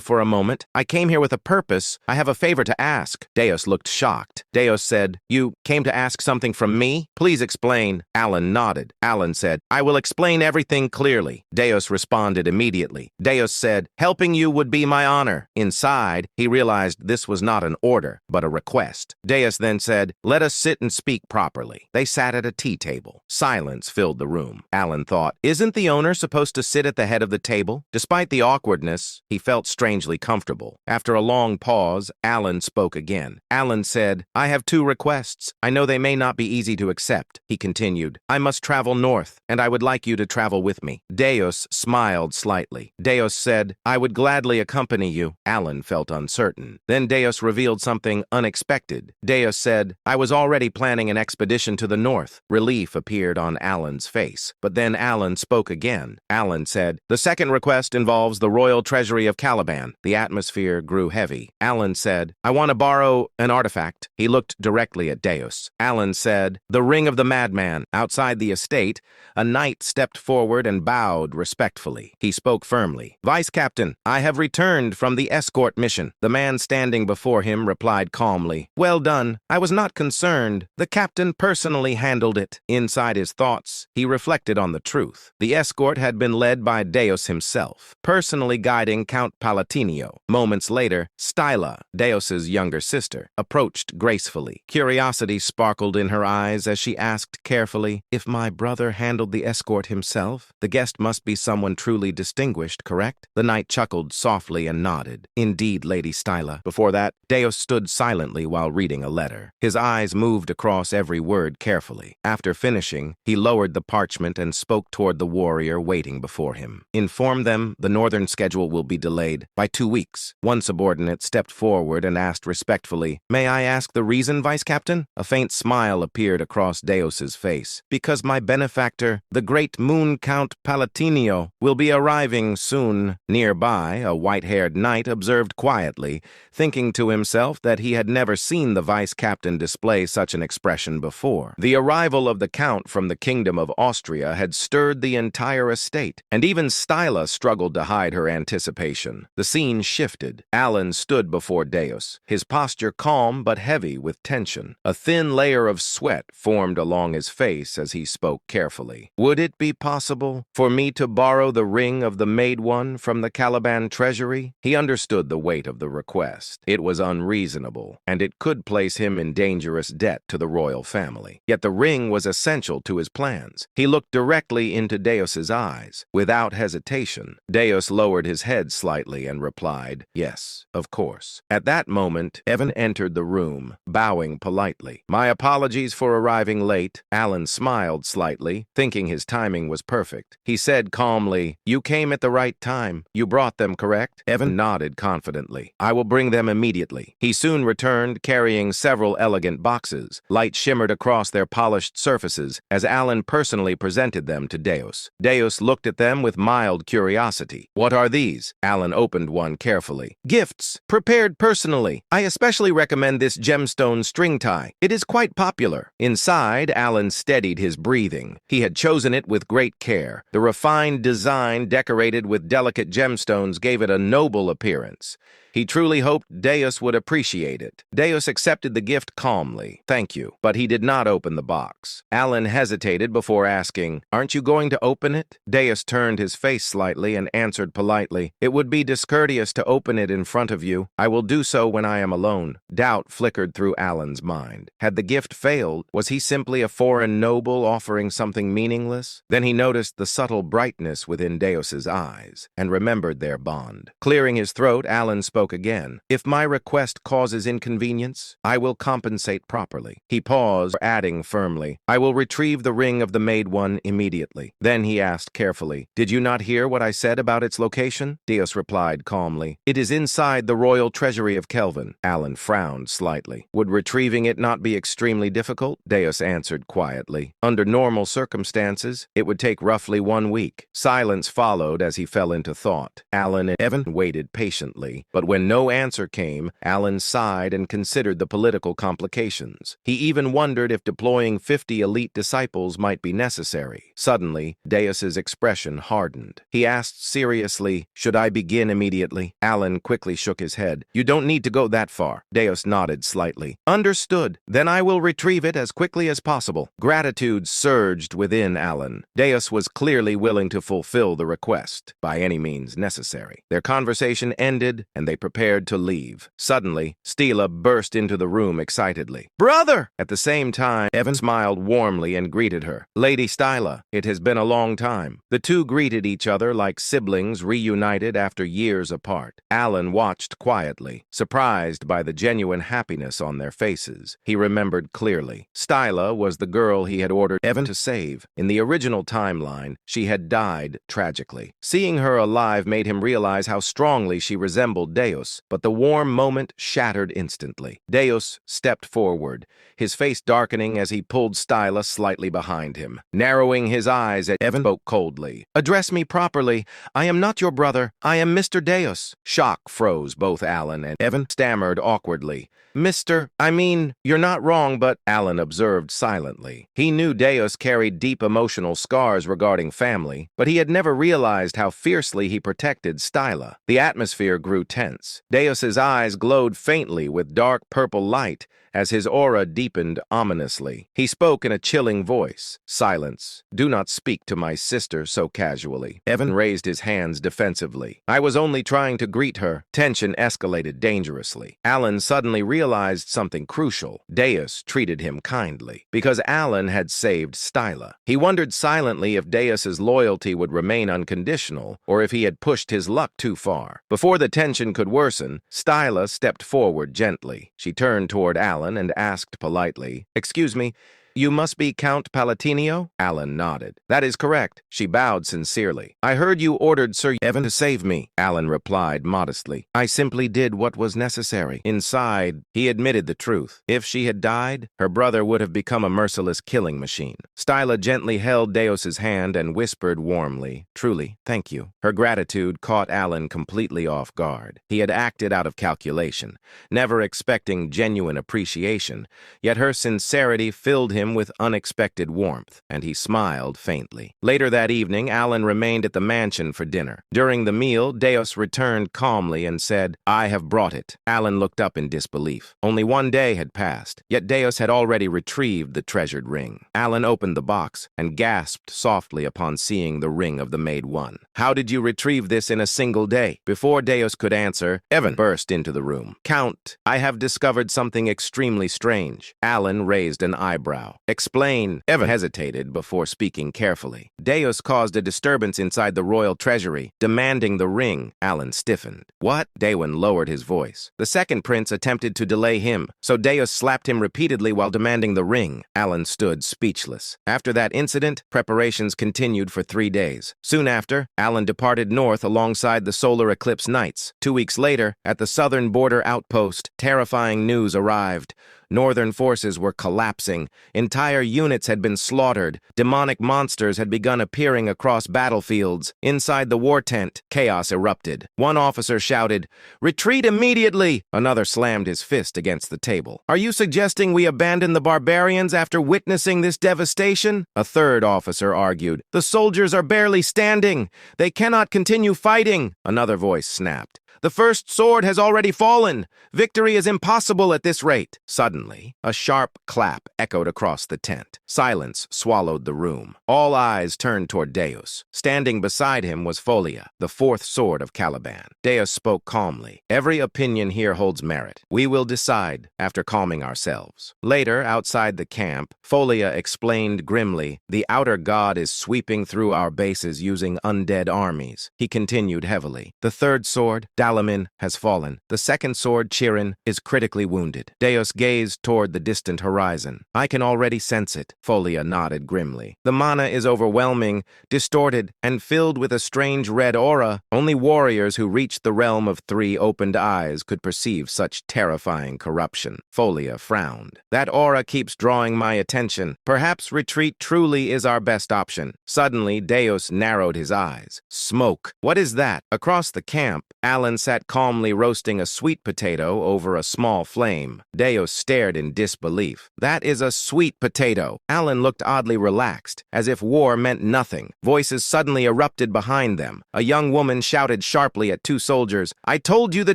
for a moment. I came here with a purpose. I have a favor to ask." Deus looked shocked. Deus said, "You came to ask something from me? Please explain." Alan nodded. Alan said, "I will explain everything clearly." Deus responded immediately. Deus said, "Helping you would be my honor." Inside, he realized this was not an order, but a request. Deus then said, "Let us sit and speak properly." They sat at a tea table. Silence filled the room. Alan thought, "Isn't the owner supposed to sit at the head of the table?" Despite the awkwardness, he felt strangely comfortable. After a long pause, Alan spoke again. Alan said, "I have two requests. I know they may not be easy to accept." He continued, "I must travel north, and I would like you to travel with me." Deus smiled slightly. Deus said, "I would gladly accompany you." Alan felt uncertain. Then Deus revealed something unexpected. Deus said, "I was already planning an expedition to the north." Relief appeared on Alan's face. But then Alan spoke again. Alan said, "The second request involves the royal treasury of Caliban." The atmosphere grew heavy. Alan said, "I want to borrow an artifact." He looked directly at Deus. Alan said, "The ring of the madman." Outside the estate, a knight stepped forward and bowed respectfully. He spoke firmly. "Vice Captain, I have returned from the escort mission." The man standing before him replied calmly, "Well done. I was not concerned. The captain personally handled it." Inside his thoughts, he reflected on the truth. The escort had been led by Deus himself, personally guiding Count Palatinio. Moments later, Styla, Deus's younger sister, approached gracefully. Curiosity sparkled in her eyes as she asked carefully, "If my brother handled the escort himself, the guest must be someone truly distinguished, correct?" The knight chuckled softly and nodded. "Indeed, Lady Styla." Before that, Deus stood silently while reading a letter. His eyes moved across every word carefully. After finishing, he lowered the parchment and spoke toward the warrior waiting before him. "Inform them the northern schedule will be delayed by 2 weeks. One subordinate stepped forward and asked respectfully, "May I ask the reason, Vice Captain?" A faint smile appeared across Deus's face. "Because my benefactor The great Moon Count Palatinio will be arriving soon. Nearby, a white-haired knight observed quietly, thinking to himself that he had never seen the vice-captain display such an expression before. The arrival of the count from the kingdom of Austria had stirred the entire estate, and even Styla struggled to hide her anticipation. The scene shifted. Alan stood before Deus, his posture calm but heavy with tension. A thin layer of sweat formed along his face as he spoke carefully. Would it be possible for me to borrow the ring of the Maid One from the Caliban treasury? He understood the weight of the request. It was unreasonable, and it could place him in dangerous debt to the royal family. Yet the ring was essential to his plans. He looked directly into Deus's eyes. Without hesitation, Deus lowered his head slightly and replied, "Yes, of course." At that moment, Evan entered the room, bowing politely. "My apologies for arriving late." Alan smiled slightly, thinking his timing was perfect. He said calmly, "You came at the right time. You brought them, correct?" Evan nodded confidently. "I will bring them immediately." He soon returned, carrying several elegant boxes. Light shimmered across their polished surfaces as Alan personally presented them to Deus. Deus looked at them with mild curiosity. "What are these?" Alan opened one carefully. "Gifts, prepared personally. I especially recommend this gemstone string tie. It is quite popular." Inside, Alan steadied his breathing. He had chosen it with great care. The refined design, decorated with delicate gemstones, gave it a noble appearance. He truly hoped Deus would appreciate it. Deus accepted the gift calmly. "Thank you." But he did not open the box. Alan hesitated before asking, "Aren't you going to open it?" Deus turned his face slightly and answered politely, "It would be discourteous to open it in front of you. I will do so when I am alone." Doubt flickered through Alan's mind. Had the gift failed? Was he simply a foreign noble offering something meaningless? Then he noticed the subtle brightness within Deus's eyes and remembered their bond. Clearing his throat, Alan spoke again. "If my request causes inconvenience, I will compensate properly." He paused, adding firmly, "I will retrieve the ring of the Maid One immediately." Then he asked carefully, "Did you not hear what I said about its location?" Deus replied calmly, "It is inside the royal treasury of Kelvin." Alan frowned slightly. "Would retrieving it not be extremely difficult?" Deus answered quietly. "Under normal circumstances, it would take roughly 1 week." Silence followed as he fell into thought. Alan and Evan waited patiently, but when no answer came, Alan sighed and considered the political complications. He even wondered if deploying 50 elite disciples might be necessary. Suddenly, Deus's expression hardened. He asked seriously, "Should I begin immediately?" Alan quickly shook his head. "You don't need to go that far." Deus nodded slightly. "Understood. Then I will retrieve it as quickly as possible." Gratitude surged within Alan. Deus was clearly willing to fulfill the request, by any means necessary. Their conversation ended, and they prepared to leave. Suddenly, Stila burst into the room excitedly. "Brother!" At the same time, Evan smiled warmly and greeted her. "Lady Stila, it has been a long time." The two greeted each other like siblings reunited after years apart. Alan watched quietly, surprised by the genuine happiness on their faces. He remembered clearly. Stila was the girl he had ordered Evan to save. In the original timeline, she had died tragically. Seeing her alive made him realize how strongly she resembled Deus, but the warm moment shattered instantly. Deus stepped forward, his face darkening as he pulled Stila slightly behind him. Narrowing his eyes at Evan, spoke coldly. "Address me properly. I am not your brother. I am Mr. Deus." Shock froze both Alan and Evan stammered awkwardly. You're not wrong, but..." Alan observed silently. He knew Deus carried deep emotional scars regarding family, but he had never realized how fiercely he protected Stila. The atmosphere grew tense. Deus's eyes glowed faintly with dark purple light as his aura deepened ominously. He spoke in a chilling voice. "Silence. Do not speak to my sister so casually." Evan raised his hands defensively. "I was only trying to greet her." Tension escalated dangerously. Alan suddenly realized something crucial. Deus treated him kindly because Alan had saved Stila. He wondered silently if Deus's loyalty would remain unconditional or if he had pushed his luck too far. Before the tension could worsen, Stila stepped forward gently. She turned toward Alan and asked politely, "Excuse me, You must be Count Palatinio? Alan nodded. That is correct. She bowed sincerely. I heard you ordered Sir Evan to save me, Alan replied modestly. I simply did what was necessary. Inside, he admitted the truth. If she had died, her brother would have become a merciless killing machine. Styla gently held Deos's hand and whispered warmly, Truly, thank you. Her gratitude caught Alan completely off guard. He had acted out of calculation, never expecting genuine appreciation, yet her sincerity filled him with unexpected warmth, and he smiled faintly. Later that evening, Alan remained at the mansion for dinner. During the meal, Deos returned calmly and said, I have brought it. Alan looked up in disbelief. Only one day had passed, yet Deos had already retrieved the treasured ring. Alan opened the box and gasped softly upon seeing the ring of the Maid One. How did you retrieve this in a single day? Before Deos could answer, Evan burst into the room. Count, I have discovered something extremely strange. Alan raised an eyebrow. Explain. Evan hesitated before speaking carefully. Deos caused a disturbance inside the royal treasury, demanding the ring. Alan stiffened. What? Daewon lowered his voice. The second prince attempted to delay him, so Deos slapped him repeatedly while demanding the ring. Alan stood speechless. After that incident, preparations continued for 3 days. Soon after, Alan departed north alongside the solar eclipse knights. 2 weeks later, at the southern border outpost, terrifying news arrived. Northern forces were collapsing. Entire units had been slaughtered. Demonic monsters had begun appearing across battlefields. Inside the war tent, chaos erupted. One officer shouted, Retreat immediately! Another slammed his fist against the table. Are you suggesting we abandon the barbarians after witnessing this devastation? A third officer argued, The soldiers are barely standing. They cannot continue fighting. Another voice snapped. The first sword has already fallen. Victory is impossible at this rate. Suddenly, a sharp clap echoed across the tent. Silence swallowed the room. All eyes turned toward Deus. Standing beside him was Folia, the fourth sword of Caliban. Deus spoke calmly. Every opinion here holds merit. We will decide after calming ourselves. Later, outside the camp, Folia explained grimly, The outer god is sweeping through our bases using undead armies. He continued heavily. The third sword, Dalamin, has fallen. The second sword, Chirin, is critically wounded. Deus gazed toward the distant horizon. I can already sense it. Folia nodded grimly. The mana is overwhelming, distorted, and filled with a strange red aura. Only warriors who reached the realm of 3 opened eyes could perceive such terrifying corruption. Folia frowned. That aura keeps drawing my attention. Perhaps retreat truly is our best option. Suddenly, Deus narrowed his eyes. Smoke. What is that? Across the camp, Alan sat calmly roasting a sweet potato over a small flame. Deus stared in disbelief. That is a sweet potato. Alan looked oddly relaxed, as if war meant nothing. Voices suddenly erupted behind them. A young woman shouted sharply at 2 soldiers, I told you the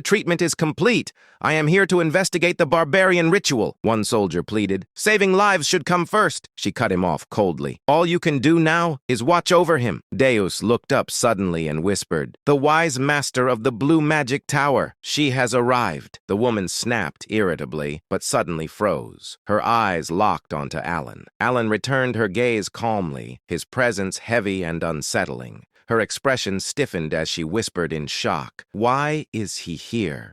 treatment is complete. I am here to investigate the barbarian ritual. One soldier pleaded. Saving lives should come first. She cut him off coldly. All you can do now is watch over him. Deus looked up suddenly and whispered, The wise master of the blue magic tower. She has arrived. The woman snapped irritably, but suddenly froze. Her eyes locked onto Alan. Alan returned her gaze calmly, his presence heavy and unsettling. Her expression stiffened as she whispered in shock, Why is he here?